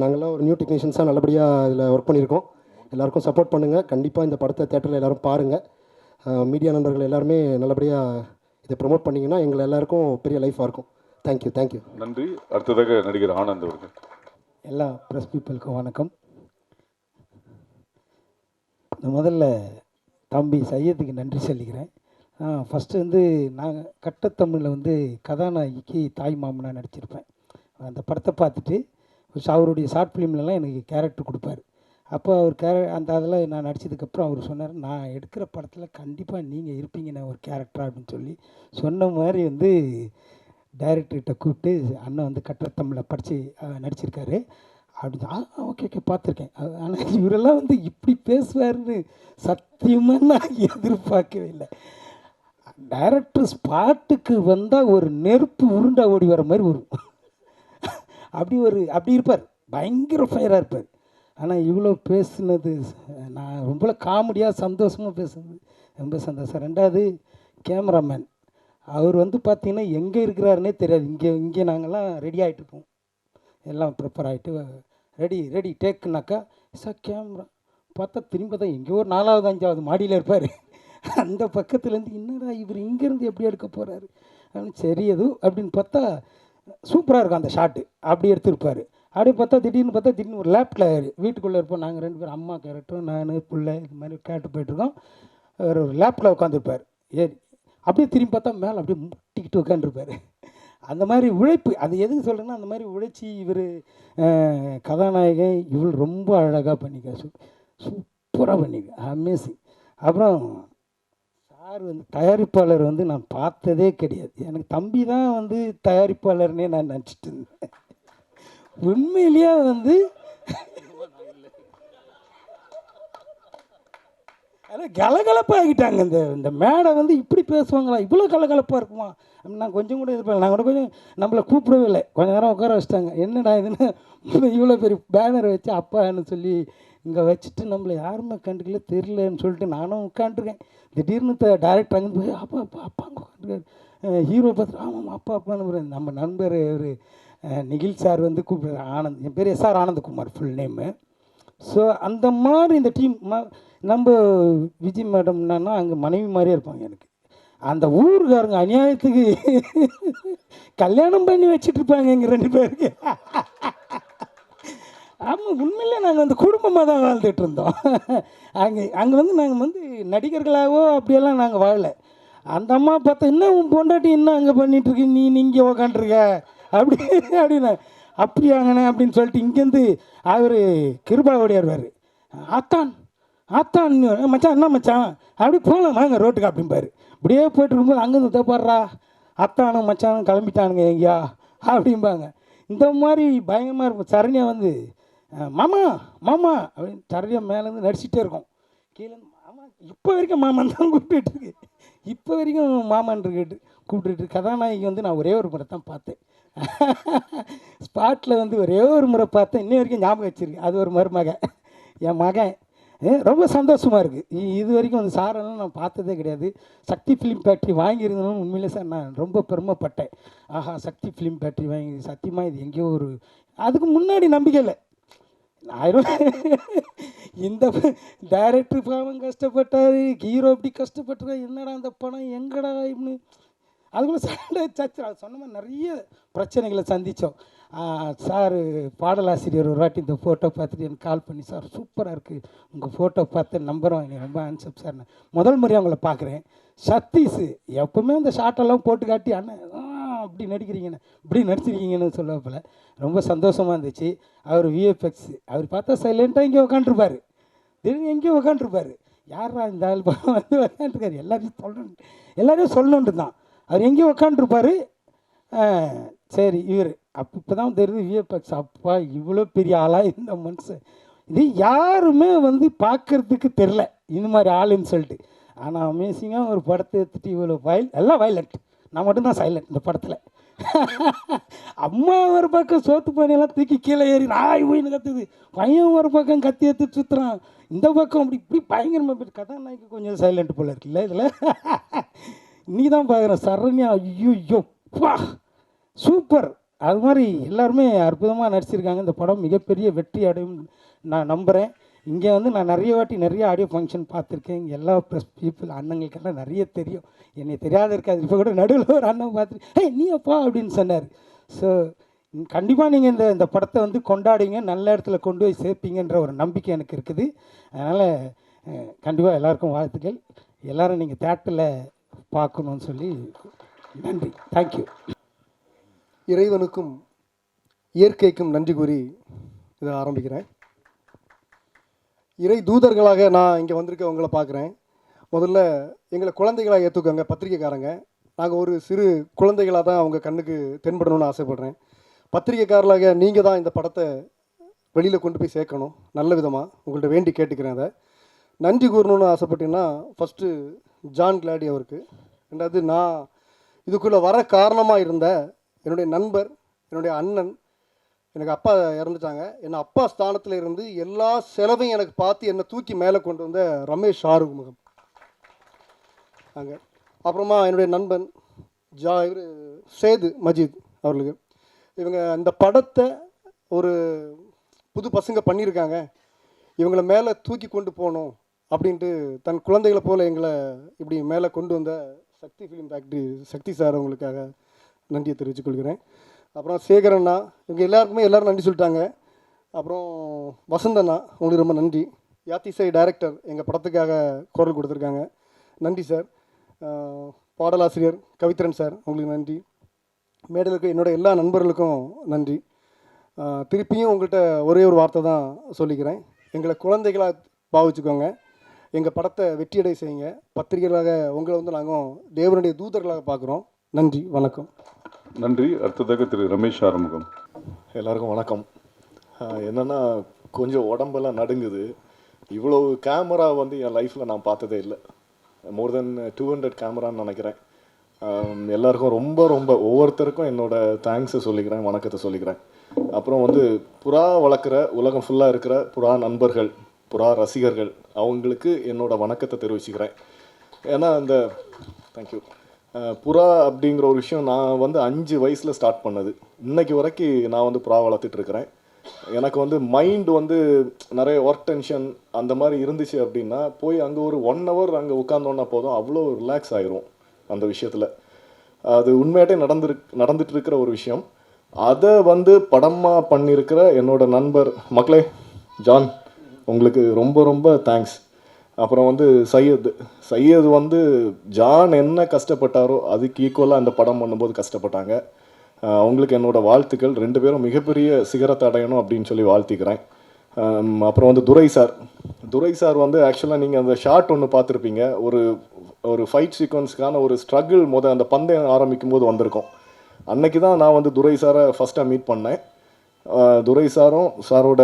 நாங்கள்லாம் ஒரு நியூ டெக்னீஷியன்ஸாக நல்லபடியாக இதில் ஒர்க் பண்ணியிருக்கோம். எல்லாருக்கும் சப்போர்ட் பண்ணுங்கள். கண்டிப்பாக இந்த படத்தை தேட்டரில் எல்லோரும் பாருங்கள். மீடியா நண்பர்கள் எல்லாருமே நல்லபடியாக இதை ப்ரொமோட் பண்ணிங்கன்னா எங்களை எல்லாருக்கும் பெரிய லைஃபாக இருக்கும். தேங்க்யூ. நன்றி. அடுத்ததாக நடிகர் ஆனந்த் அவர்கள். எல்லா ப்ரெஸ் பீப்புளுக்கும் வணக்கம். முதல்ல தம்பி சையத்துக்கு நன்றி சொல்லிக்கிறேன். ஃபஸ்ட்டு வந்து நான் கட்டத்தமிழில் வந்து கதாநாயகிக்கு தாய் மாமனாக நடிச்சிருப்பேன். அந்த படத்தை பார்த்துட்டு அவருடைய ஷார்ட் ஃபிலிம்லலாம் எனக்கு கேரக்டர் கொடுப்பாரு. அப்போ அவர் அந்த அதில் நான் நடித்ததுக்கப்புறம் அவர் சொன்னார், நான் எடுக்கிற படத்தில் கண்டிப்பாக நீங்கள் இருப்பீங்கண்ணே ஒரு கேரக்டர் அப்படின்னு சொல்லி சொன்ன மாதிரி வந்து டைரக்டர்கிட்ட கூப்பிட்டு அண்ணன் வந்து கட்டர் தமிழில் படித்து நடிச்சிருக்காரு அப்படின்னு. ஓகே பார்த்துருக்கேன். ஆனால் இவரெல்லாம் வந்து இப்படி பேசுவார்னு சத்தியமாக நான் எதிர்பார்க்கவே இல்லை. டைரக்டர் ஸ்பாட்டுக்கு வந்தால் ஒரு நெருப்பு உருண்டா ஓடி வர மாதிரி வரும். அப்படி இருப்பார், பயங்கர ஃபயராக இருப்பார். ஆனால் இவ்வளோ பேசுனது நான் ரொம்ப காமெடியாக சந்தோஷமாக பேசுனது ரொம்ப சந்தோஷம். ரெண்டாவது கேமராமேன், அவர் வந்து பார்த்திங்கன்னா எங்கே இருக்கிறாருன்னே தெரியாது. இங்கே நாங்கள்லாம் ரெடி ஆகிட்டு இருப்போம், எல்லாம் ப்ரிப்பேர் ஆகிட்டு ரெடி டேக்குனாக்கா சார் கேமரா பார்த்தா திரும்பி தான் எங்கேயோ 4வது 5வது மாடியில் இருப்பார். அந்த பக்கத்துலேருந்து என்னடா இவர் இங்கேருந்து எப்படி எடுக்க போகிறாரு அப்படின்னு சரி அப்படின்னு பார்த்தா சூப்பராக இருக்கும் அந்த ஷாட்டு. அப்படி எடுத்துருப்பார். அப்படியே பார்த்தா திடீர்னு ஒரு லேப்பில் வீட்டுக்குள்ளே இருப்போம் நாங்கள் 2 பேரும், அம்மா கேரக்டரும் நான் பிள்ளை இது மாதிரி கேட்டு போய்ட்டுருக்கோம். ஒரு லேப்பில் உட்காந்துருப்பார் ஏறி. அப்படியே திரும்பி பார்த்தா மேலே அப்படியே முட்டிக்கிட்டு உட்காந்துருப்பார். அந்த மாதிரி உழைப்பு, அது எதுக்கு சொல்கிறேன்னா அந்த மாதிரி உழைச்சி இவர் கதாநாயகன் இவள் ரொம்ப அழகாக பண்ணிக்க, சூப்பராக பண்ணிக்க, அமேசிங். அப்புறம் சார் வந்து தயாரிப்பாளர் வந்து நான் பார்த்ததே கிடையாது. எனக்கு தம்பி தான் வந்து தயாரிப்பாளர்னே நான் நினச்சிட்டு இருந்தேன். உண்மையிலேயே வந்து அதான் கலகலப்பாகிட்டாங்க. இந்த மேடை வந்து இப்படி பேசுவாங்களா, இவ்வளோ கலகலப்பாக இருக்குமா அப்படின்னு நான் கொஞ்சம் கூட எதிர்பார்க்கல. நான் கூட கொஞ்சம் நம்மளை கூப்பிடவே இல்லை, கொஞ்சம் நேரம் உட்கார வச்சிட்டாங்க. என்னடா இதுன்னு இவ்வளோ பெரிய பேனர் வச்சு அப்பான்னு சொல்லி இங்கே வச்சுட்டு நம்மளை யாருமே கண்டுக்கல தெரியலன்னு சொல்லிட்டு நானும் உட்காந்துருக்கேன். திடீர்னு டைரக்டர் அங்கே போய் அப்பாங்க உட்காந்துருக்காரு. ஹீரோ பார்த்துட்டு ஆமாம் அப்பான்னு நம்ம நண்பர் ஒரு நிகில் சார் வந்து கூப்பிடுறாரு, ஆனந்த், என் பேர் S R Anandakumar full name. So அந்த மாதிரி இந்த டீம் நம்ம விஜய் மேடம்னா அங்கே மனைவி மாதிரியே இருப்பாங்க எனக்கு. அந்த ஊருக்காரங்க அநியாயத்துக்கு கல்யாணம் பண்ணி வச்சுட்டு இருப்பாங்க எங்கள் 2 பேருக்கு. ஆமாம், உண்மையிலே நாங்கள் வந்து குடும்பமாக தான் வாழ்ந்துட்டு இருந்தோம். அங்கே வந்து நாங்கள் வந்து நடிகர்களாகவோ அப்படியெல்லாம் நாங்கள் வாழலை. அந்த அம்மா பார்த்தா என்ன உன் பொண்டாட்டி என்ன அங்கே பண்ணிகிட்ருக்கு, நீ இங்கே உக்காண்ட்ருக்க அப்படின்னு அப்படியாங்கண்ணே அப்படின்னு சொல்லிட்டு இங்கேருந்து அவர் கிருபாவோடைய வருவார். ஆத்தான் மச்சான் என்ன மச்சான் அப்படி போகலாம் வாங்க ரோட்டுக்கு அப்படிம்பாரு. இப்படியே போய்ட்டு இருக்கும்போது அங்கேருந்து தப்பாடுறா அத்தானும் மச்சானும் கிளம்பிட்டானுங்க எங்கேயா அப்படிம்பாங்க. இந்த மாதிரி பயங்கரமாக இருக்கும். சரண்யா வந்து மாமா அப்படின்னு சரண்யா மேலேருந்து நடிச்சிட்டே இருக்கும். கீழே மாமா இப்போ வரைக்கும் மாமன் தான் கூப்பிட்டுருக்கு, இப்போ வரைக்கும் மாமன் கூப்பிட்டுட்டு. கதாநாயகி வந்து நான் ஒரே ஒரு முறை தான் பார்த்தேன், ஸ்பாட்டில் வந்து ஒரே ஒரு முறை பார்த்தேன், இன்னி வரைக்கும் ஞாபகம் வச்சுருக்கேன். அது ஒரு மருமகன், என் மகன். ரொம்ப சந்தோஷமாக இருக்குது. இது வரைக்கும் அந்த சாரெல்லாம் நான் பார்த்ததே கிடையாது. சக்தி ஃபிலிம் ஃபேக்ட்ரி வாங்கியிருந்தோன்னு உண்மையிலே சார் நான் ரொம்ப பெருமைப்பட்டேன். ஆஹா சக்தி ஃபிலிம் ஃபேக்ட்ரி வாங்கி சத்தியமாக இது எங்கேயோ ஒரு அதுக்கு முன்னாடி நம்பிக்கை இல்லை. இந்த டைரக்டர் பாவம் கஷ்டப்பட்டார், ஹீரோ இப்படி கஷ்டப்பட்டார், என்னடா அந்த பணம் எங்கடா இப்படி அதுக்குள்ளே சண்டை சச்சு சொன்ன மாதிரி நிறைய பிரச்சனைகளை சந்தித்தோம். சார் பாடலாசிரியர் ஒரு வாட்டி இந்த ஃபோட்டோ பார்த்துட்டு எனக்கு கால் பண்ணி, சார் சூப்பராக இருக்குது உங்கள் ஃபோட்டோ பார்த்து நம்புகிறோம், எனக்கு ரொம்ப ஆன்சப் சார், நான் முதல் முறையாக அவங்கள பார்க்குறேன். சத்தீஸு எப்போவுமே அந்த ஷாட்டெல்லாம் போட்டு காட்டி அண்ணன் அப்படி நடிக்கிறீங்கன்னு இப்படி நடிச்சிருக்கீங்கன்னு சொல்லப்போல் ரொம்ப சந்தோஷமாக இருந்துச்சு. அவர் விஎஃப்எக்ஸ் அவர் பார்த்தா சைலண்ட்டாக இங்கே உக்காண்ட்ருப்பார், திடீர்னு எங்கேயோ உக்காண்ட்ருப்பார். யாரா இந்த ஆள் வந்து உக்காண்ட்ருக்காரு, எல்லாரையும் சொல்லணுன்ட்டு தான் அவர் எங்கேயோ உக்காண்ட்ருப்பார். சரி இவர் இப்போ தான் தெரியுது விஎஃப்எக்ஸ் அப்பா இவ்வளோ பெரிய ஆளாக இந்த மனுஷன், இது யாருமே வந்து பார்க்குறதுக்கு தெரில இந்த மாதிரி ஆளுன்னு சொல்லிட்டு. ஆனால் அமேசிங்காக ஒரு படத்தை எடுத்துகிட்டு இவ்வளோ எல்லாம் வயலண்ட், நான் மட்டும்தான் சைலண்ட் இந்த படத்தில். அம்மா ஒரு பக்கம் சோத்து பானையெல்லாம் தூக்கி கீழே ஏறி நாய் ஊயின்னு கத்துது, பையன் ஒரு பக்கம் கத்தி எடுத்து சுற்றுறான், இந்த பக்கம் இப்படி பயங்கரமாக போயிட்டு. கதாநாயகி கொஞ்சம் சைலண்ட் போல் இருக்குல்ல இதில். நீ தான் பார்க்குறேன் சரண்யா, ஐயோ பா சூப்பர். அது மாதிரி எல்லாருமே அற்புதமாக நடிச்சிருக்காங்க. இந்த படம் மிகப்பெரிய வெற்றி அடையும் நான் நம்புகிறேன். இங்கே வந்து நான் நிறைய ஆடியோ ஃபங்க்ஷன் பார்த்துருக்கேன். இங்கே எல்லா ப்ரெஸ் பீப்புள் அண்ணங்களுக்கெல்லாம் நிறைய தெரியும், என்னை தெரியாத இருக்காது. இப்போ கூட நடுவில் ஒரு அண்ணன் பார்த்துட்டு நீ அப்பா அப்படின்னு சொன்னார். ஸோ கண்டிப்பாக நீங்கள் இந்த படத்தை வந்து கொண்டாடுங்க, நல்ல இடத்துல கொண்டு போய் சேர்ப்பீங்கன்ற ஒரு நம்பிக்கை எனக்கு இருக்குது. அதனால் கண்டிப்பாக எல்லாருக்கும் வாழ்த்துக்கள். எல்லோரும் நீங்கள் தேட்டரில் பார்க்கணுன்னு சொல்லி நன்றி, தேங்க்யூ. இறைவனுக்கும் இயற்கைக்கும் நன்றி கூறி இதை ஆரம்பிக்கிறேன். இறை தூதர்களாக நான் இங்கே வந்திருக்கவங்களை பார்க்குறேன். முதல்ல எங்களை குழந்தைகளாக ஏற்றுக்கோங்க பத்திரிக்கைக்காரங்க. நாங்கள் ஒரு சிறு குழந்தைகளாக தான் அவங்க கண்ணுக்கு தென்படணும்னு ஆசைப்பட்றேன். பத்திரிக்கைக்காரர்களாக நீங்கள் தான் இந்த படத்தை வெளியில் கொண்டு போய் சேர்க்கணும் நல்ல விதமாக. உங்கள்கிட்ட வேண்டி கேட்டுக்கிறேன். அதை நன்றி கூறணும்னு ஆசைப்பட்டீங்கன்னா ஃபஸ்ட்டு ஜான் கிளாடி அவருக்கு, ரெண்டாவது நான் இதுக்குள்ளே வர காரணமாக இருந்த என்னுடைய நண்பர், என்னுடைய அண்ணன். எனக்கு அப்பா இறந்துட்டாங்க. என்னை அப்பா ஸ்தானத்தில் இருந்து எல்லா செலவையும் எனக்கு பார்த்து என்னை தூக்கி மேலே கொண்டு வந்த ரமேஷ் ஆறுமுகம் அங்கே. அப்புறமா என்னுடைய நண்பன் இவர் சேது மஜித் அவர்களுக்கு. இவங்க அந்த படத்தை ஒரு புது பசங்க பண்ணியிருக்காங்க, இவங்களை மேலே தூக்கி கொண்டு போகணும் அப்படின்ட்டு தன் குழந்தைகளை போல் எங்களை இப்படி மேலே கொண்டு வந்த சக்தி ஃபிலிம் ஃபேக்ட்ரி சக்தி சார் அவங்களுக்காக நன்றியை தெரிவித்துக் கொள்கிறேன். அப்புறம் சேகரண்ணா, இவங்க எல்லோரும் நன்றி சொல்லிட்டாங்க. அப்புறம் வசந்தண்ணா, உங்களுக்கு ரொம்ப நன்றி. யாத்திசை டைரக்டர் எங்கள் படத்துக்காக குரல் கொடுத்துருக்காங்க, நன்றி சார். பாடலாசிரியர் கவித்ரன் சார், உங்களுக்கு நன்றி. மேடையில் இருக்க என்னோட எல்லா நண்பர்களுக்கும் நன்றி. திருப்பியும் உங்கள்கிட்ட ஒரே ஒரு வார்த்தை தான் சொல்லிக்கிறேன். எங்களை குழந்தைகளாக பாவிச்சுக்கோங்க, எங்கள் படத்தை வெற்றியடை செய்யுங்க. பத்திரிகைகளாக உங்களை வந்து நாங்கள் தேவனுடைய தூதர்களாக பார்க்குறோம். நன்றி, வணக்கம். நன்றி. அடுத்ததாக திரு ரமேஷ் ஆறுமுகம். எல்லாருக்கும் வணக்கம். என்னென்னா கொஞ்சம் உடம்பெல்லாம் நடுங்குது. இவ்வளோ கேமரா வந்து என் லைஃப்பில் நான் பார்த்ததே இல்லை. மோர் தென் 200 கேமரான்னு நினைக்கிறேன். எல்லாருக்கும் ரொம்ப ரொம்ப ஒவ்வொருத்தருக்கும் என்னோடய தேங்க்ஸை சொல்லிக்கிறேன், வணக்கத்தை சொல்லிக்கிறேன். அப்புறம் வந்து புறா வளர்க்குற உலகம் ஃபுல்லாக இருக்கிற புறா நண்பர்கள், புறா ரசிகர்கள், அவங்களுக்கு என்னோடய வணக்கத்தை தெரிவிச்சுக்கிறேன். ஏன்னா இந்த தேங்க்யூ. புறா அப்படிங்கிற ஒரு விஷயம் நான் வந்து 5 வயசில் ஸ்டார்ட் பண்ணது. இன்னைக்கு வரைக்கும் நான் வந்து புறா வளர்த்துட்ருக்கிறேன். எனக்கு வந்து மைண்டு வந்து நிறைய ஒர்க் டென்ஷன் அந்த மாதிரி இருந்துச்சு அப்படின்னா போய் அங்கே ஒரு 1 hour அங்கே உட்காந்தோன்னா போதும், அவ்வளோ ரிலாக்ஸ் ஆகிரும் அந்த விஷயத்தில். அது உண்மையாட்டே நடந்துட்டு இருக்கிற ஒரு விஷயம். அதை வந்து படமாக பண்ணியிருக்கிற என்னோட நண்பர் மக்களே, ஜான், உங்களுக்கு ரொம்ப ரொம்ப தேங்க்ஸ். அப்புறம் வந்து சையத் வந்து ஜான் என்ன கஷ்டப்பட்டாரோ அதுக்கு ஈக்குவலாக அந்த படம் பண்ணும்போது கஷ்டப்பட்டாங்க. அவங்களுக்கு என்னோட வாழ்த்துக்கள். 2 பேரும் மிகப்பெரிய சிகரத்தை அடையணும் அப்படின்னு சொல்லி வாழ்த்திக்கிறேன். அப்புறம் வந்து துரை சார் வந்து ஆக்சுவலாக நீங்கள் அந்த ஷார்ட் ஒன்று பார்த்துருப்பீங்க. ஒரு ஃபைட் சீக்வன்ஸ்க்கான ஒரு ஸ்ட்ரகிள் அந்த பந்தயம் ஆரம்பிக்கும் போது வந்திருக்கோம். அன்னைக்கு தான் நான் வந்து துரை சாரை ஃபஸ்ட்டாக மீட் பண்ணேன். துரை சாரும் சாரோட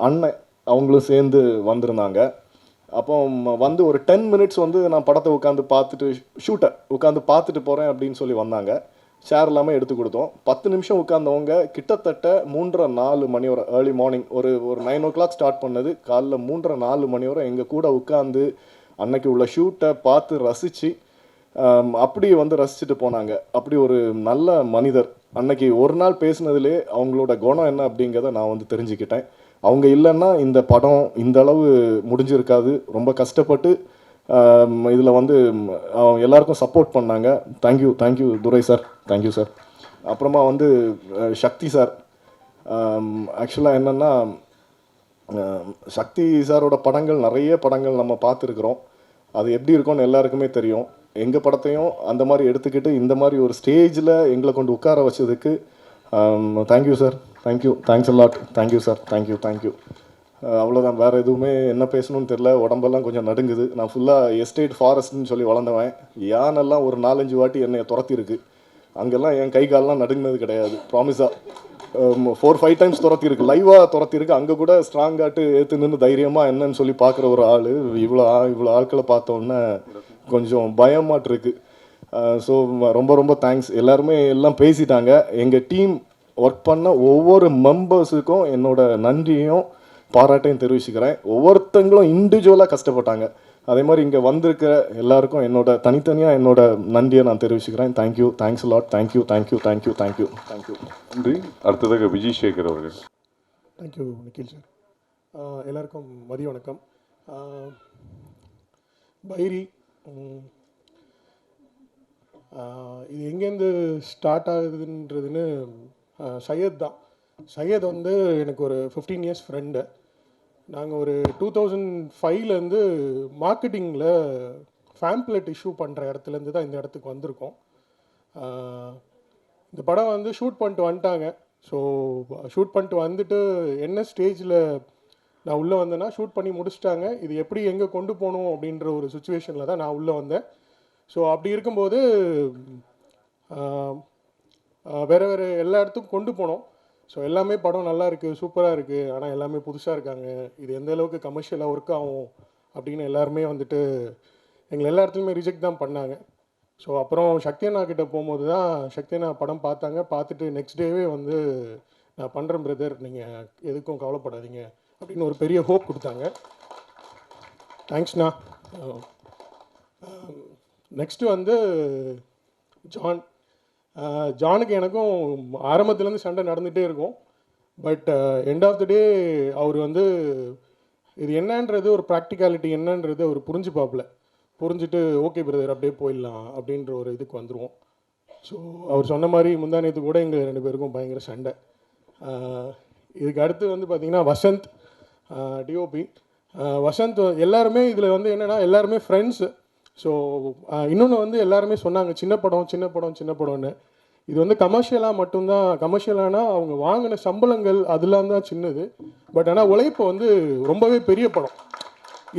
அண்ணன் அவங்களும் சேர்ந்து வந்திருந்தாங்க. அப்போ வந்து ஒரு 10 minutes வந்து நான் படத்தை உட்காந்து பார்த்துட்டு ஷூட்டை உட்காந்து பார்த்துட்டு போகிறேன் அப்படின்னு சொல்லி வந்தாங்க. ஷேர் இல்லாமல் எடுத்து கொடுத்தோம். 10 நிமிஷம் உட்காந்தவங்க கிட்டத்தட்ட 3:30-4 மணி வரை, ஏர்லி மார்னிங் ஒரு 9 o'clock ஸ்டார்ட் பண்ணது, காலைல 3:30-4 மணி வரை எங்கள் கூட உட்காந்து அன்னைக்கு உள்ள ஷூட்டை பார்த்து ரசித்து அப்படி வந்து ரசிச்சுட்டு போனாங்க. அப்படி ஒரு நல்ல மனிதர். அன்னைக்கு ஒரு நாள் பேசினதுலே அவங்களோட குணம் என்ன அப்படிங்கிறத நான் வந்து தெரிஞ்சுக்கிட்டேன். அவங்க இல்லைன்னா இந்த படம் இந்த அளவு முடிஞ்சிருக்காது. ரொம்ப கஷ்டப்பட்டு இதில் வந்து எல்லாருக்கும் சப்போர்ட் பண்ணாங்க. தேங்க்யூ துரை சார், தேங்க்யூ சார். அப்புறமா வந்து சக்தி சார். ஆக்சுவலாக என்னென்னா சக்தி சாரோட படங்கள் நிறைய படங்கள் நம்ம பார்த்துருக்குறோம். அது எப்படி இருக்கும்னு எல்லாருக்குமே தெரியும். எங்கள் படத்தையும் அந்த மாதிரி எடுத்துக்கிட்டு இந்த மாதிரி ஒரு ஸ்டேஜில் எங்களை கொண்டு உட்கார வச்சதுக்கு thank you sir, thanks a lot. Thank you sir, thank you. அவ்வளோதான், வேறு எதுவுமே என்ன பேசணும்னு தெரில. உடம்பெல்லாம் கொஞ்சம் நடுங்குது. நான் ஃபுல்லாக எஸ்டேட் ஃபாரஸ்ட்னு சொல்லி வளர்ந்தவன். யானெல்லாம் ஒரு 4-5 வாட்டி என்னை துரத்திருக்கு. அங்கெல்லாம் என் கை காலெலாம் நடுங்கினது கிடையாது, ப்ராமிஸாக. 4-5 times துரத்திருக்கு, லைவாக துரத்திருக்கு. அங்கே கூட ஸ்ட்ராங்காட்டு ஏற்று நின்று தைரியமாக என்னன்னு சொல்லி பார்க்குற ஒரு ஆள். இவ்வளோ ஆட்களை பார்த்தோன்னே கொஞ்சம் பயமாட்டிருக்கு. ஸோ ரொம்ப ரொம்ப தேங்க்ஸ். எல்லாம் பேசிட்டாங்க. எங்கள் டீம் ஒர்க் பண்ண ஒவ்வொரு மெம்பர்ஸுக்கும் என்னோட நன்றியும் பாராட்டையும் தெரிவிச்சுக்கிறேன். ஒவ்வொருத்தங்களும் இண்டிவிஜுவலாக கஷ்டப்பட்டாங்க. அதே மாதிரி இங்கே வந்திருக்க எல்லாருக்கும் தனித்தனியாக என்னோட நன்றியை நான் தெரிவிச்சுக்கிறேன். Thanks lot. தேங்க்யூ. நன்றி. அடுத்ததாக விஜய் சேகர் அவர்கள். Thank you Nikhil sir. எல்லாருக்கும் மதிய வணக்கம். பைரி இது எங்கேருந்து ஸ்டார்ட் ஆகுதுன்றதுன்னு சையத் தான். சையத் வந்து எனக்கு ஒரு 15 years ஃப்ரெண்டு. நாங்கள் ஒரு 2005லேருந்து மார்க்கெட்டிங்கில் ஃபேம்ப்ளெட் இஷ்யூ பண்ணுற இடத்துலேருந்து தான் இந்த இடத்துக்கு வந்திருக்கோம். இந்த படம் வந்து ஷூட் பண்ணிட்டு வந்துட்டாங்க. ஸோ ஷூட் பண்ணிட்டு வந்துட்டு என்ன ஸ்டேஜில் நான் உள்ளே வந்தேன்னா ஷூட் பண்ணி முடிச்சிட்டாங்க, இது எப்படி எங்கே கொண்டு போகணும் அப்படின்ற ஒரு சுச்சுவேஷனில் தான் நான் உள்ளே வந்தேன். ஸோ அப்படி இருக்கும்போது வேறு எல்லா இடத்துக்கும் கொண்டு போனோம். ஸோ எல்லாமே படம் நல்லா இருக்குது, சூப்பராக இருக்குது, ஆனால் எல்லாமே புதுசாக இருக்காங்க, இது எந்த அளவுக்கு கமர்ஷியலாக ஒர்க் ஆகும் அப்படின்னு எல்லாருமே வந்துட்டு எங்களை எல்லா இடத்துலையுமே ரிஜெக்ட் தான் பண்ணாங்க. ஸோ அப்புறம் சக்தி அண்ணா கிட்டே போகும்போது தான் சக்தி அண்ணா படம் பார்த்தாங்க. பார்த்துட்டு நெக்ஸ்ட் டேவே வந்து நான் பண்ணுறேன் பிரதர், நீங்கள் எதுக்கும் கவலைப்படாதீங்க அப்படின்னு ஒரு பெரிய ஹோப் கொடுத்தாங்க. தேங்க்ஸ்ண்ணா. நெக்ஸ்ட்டு வந்து ஜானுக்கு எனக்கும் ஆரம்பத்துலேருந்து சண்டை நடந்துகிட்டே இருக்கும். பட் எண்ட் ஆஃப் த டே அவர் வந்து இது என்னன்றது ஒரு ப்ராக்டிகாலிட்டி என்னன்றது அவர் புரிஞ்சுட்டு ஓகே பிரதர் அப்படியே போயிடலாம் அப்படின்ற ஒரு இதுக்கு வந்துடுவோம். ஸோ அவர் சொன்ன மாதிரி முந்தா நேற்று கூட எங்கள் 2 பேருக்கும் பயங்கர சண்டை. இதுக்கு அடுத்து வந்து பார்த்திங்கன்னா வசந்த் டிஓபி. வசந்த் எல்லாருமே இதில் வந்து என்னென்னா எல்லாருமே ஃப்ரெண்ட்ஸு. ஸோ இன்னொன்று வந்து எல்லாருமே சொன்னாங்க சின்ன படம்னு. இது வந்து கமர்ஷியலாக மட்டும்தான், கமர்ஷியலானா அவங்க வாங்கின சம்பளங்கள் அதெல்லாம் தான் சின்னது. பட் ஆனால் உழைப்பு வந்து ரொம்பவே பெரிய படம்.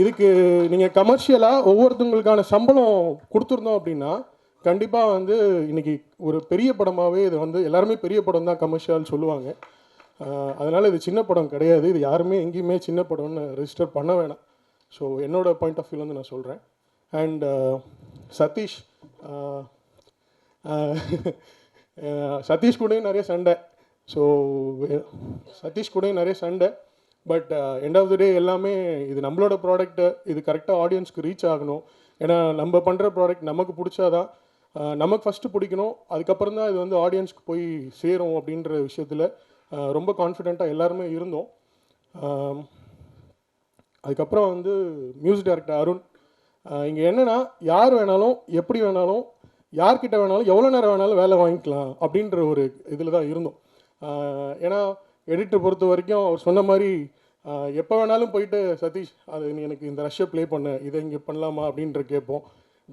இதுக்கு நீங்கள் கமர்ஷியலாக ஒவ்வொருத்தவங்களுக்கான சம்பளம் கொடுத்துருந்தோம் அப்படின்னா கண்டிப்பாக வந்து இன்றைக்கி ஒரு பெரிய படமாகவே இது வந்து எல்லாருமே பெரிய படம் தான் கமர்ஷியல் சொல்லுவாங்க. அதனால் இது சின்ன படம் கிடையாது. இது யாருமே எங்கேயுமே சின்ன படம்னு ரெஜிஸ்டர் பண்ண வேணாம். ஸோ என்னோட பாயிண்ட் ஆஃப் வியூலேருந்து நான் சொல்கிறேன். அண்ட் சதீஷ் கூடயும் நிறைய சண்டை. பட் எண்ட் ஆஃப் த டே எல்லாமே இது நம்மளோட ப்ராடக்ட்டு, இது கரெக்டாக ஆடியன்ஸ்க்கு ரீச் ஆகணும். ஏன்னா நம்ம பண்ணுற ப்ராடக்ட் நமக்கு பிடிச்சாதான், நமக்கு ஃபஸ்ட்டு பிடிக்கணும், அதுக்கப்புறம் தான் இது வந்து ஆடியன்ஸ்க்கு போய் சேரும் அப்படின்ற விஷயத்தில் ரொம்ப கான்ஃபிடெண்ட்டாக எல்லாருமே இருந்தோம். அதுக்கப்புறம் வந்து மியூசிக் டைரக்டர் அருண். இங்கே என்னென்னா யார் வேணாலும் எப்படி வேணாலும் யார்கிட்ட வேணாலும் எவ்வளோ நேரம் வேணாலும் வேலை வாங்கிக்கலாம் அப்படின்ற ஒரு இதில் தான் இருந்தோம். ஏன்னா எடிட்டர் பொறுத்த வரைக்கும் அவர் சொன்ன மாதிரி எப்போ வேணாலும் போயிட்டு சதீஷ் அது நீ எனக்கு இந்த ரஷ்யை ப்ளே பண்ண, இதை இங்கே பண்ணலாமா அப்படின்ற கேட்போம்.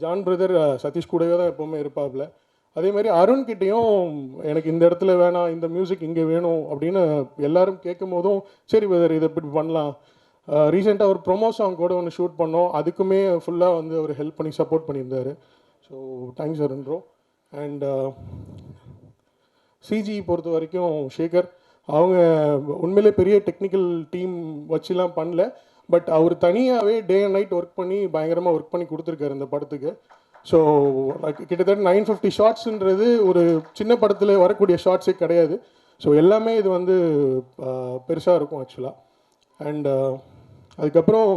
ஜான் பிரதர் சதீஷ் கூடவே தான் எப்போவுமே இருப்பாப்புல. அதேமாதிரி அருண்கிட்டையும் எனக்கு இந்த இடத்துல வேணாம், இந்த மியூசிக் இங்கே வேணும் அப்படின்னு எல்லோரும் கேட்கும் போதும் சரி பிரதர் இதை இப்படி பண்ணலாம். ரீசெண்டாக ஒரு ப்ரொமோ சாங் கூட ஒன்று ஷூட் பண்ணோம், அதுக்குமே ஃபுல்லாக வந்து அவர் ஹெல்ப் பண்ணி சப்போர்ட் பண்ணியிருந்தார். So thanks Arun bro. And CG பொறுத்த வரைக்கும் சேகர், அவங்க உண்மையிலே பெரிய டெக்னிக்கல் டீம் வச்சுலாம் பண்ணல. பட் அவர் தனியாகவே டே அண்ட் நைட் ஒர்க் பண்ணி பயங்கரமாக ஒர்க் பண்ணி கொடுத்துருக்காரு இந்த படத்துக்கு. ஸோ கிட்டத்தட்ட 950 ஷார்ட்ஸுன்றது ஒரு சின்ன படத்தில் வரக்கூடிய ஷார்ட்ஸே கிடையாது. ஸோ எல்லாமே இது வந்து பெருசாக இருக்கும் ஆக்சுவலாக. அண்ட் அதுக்கப்புறம்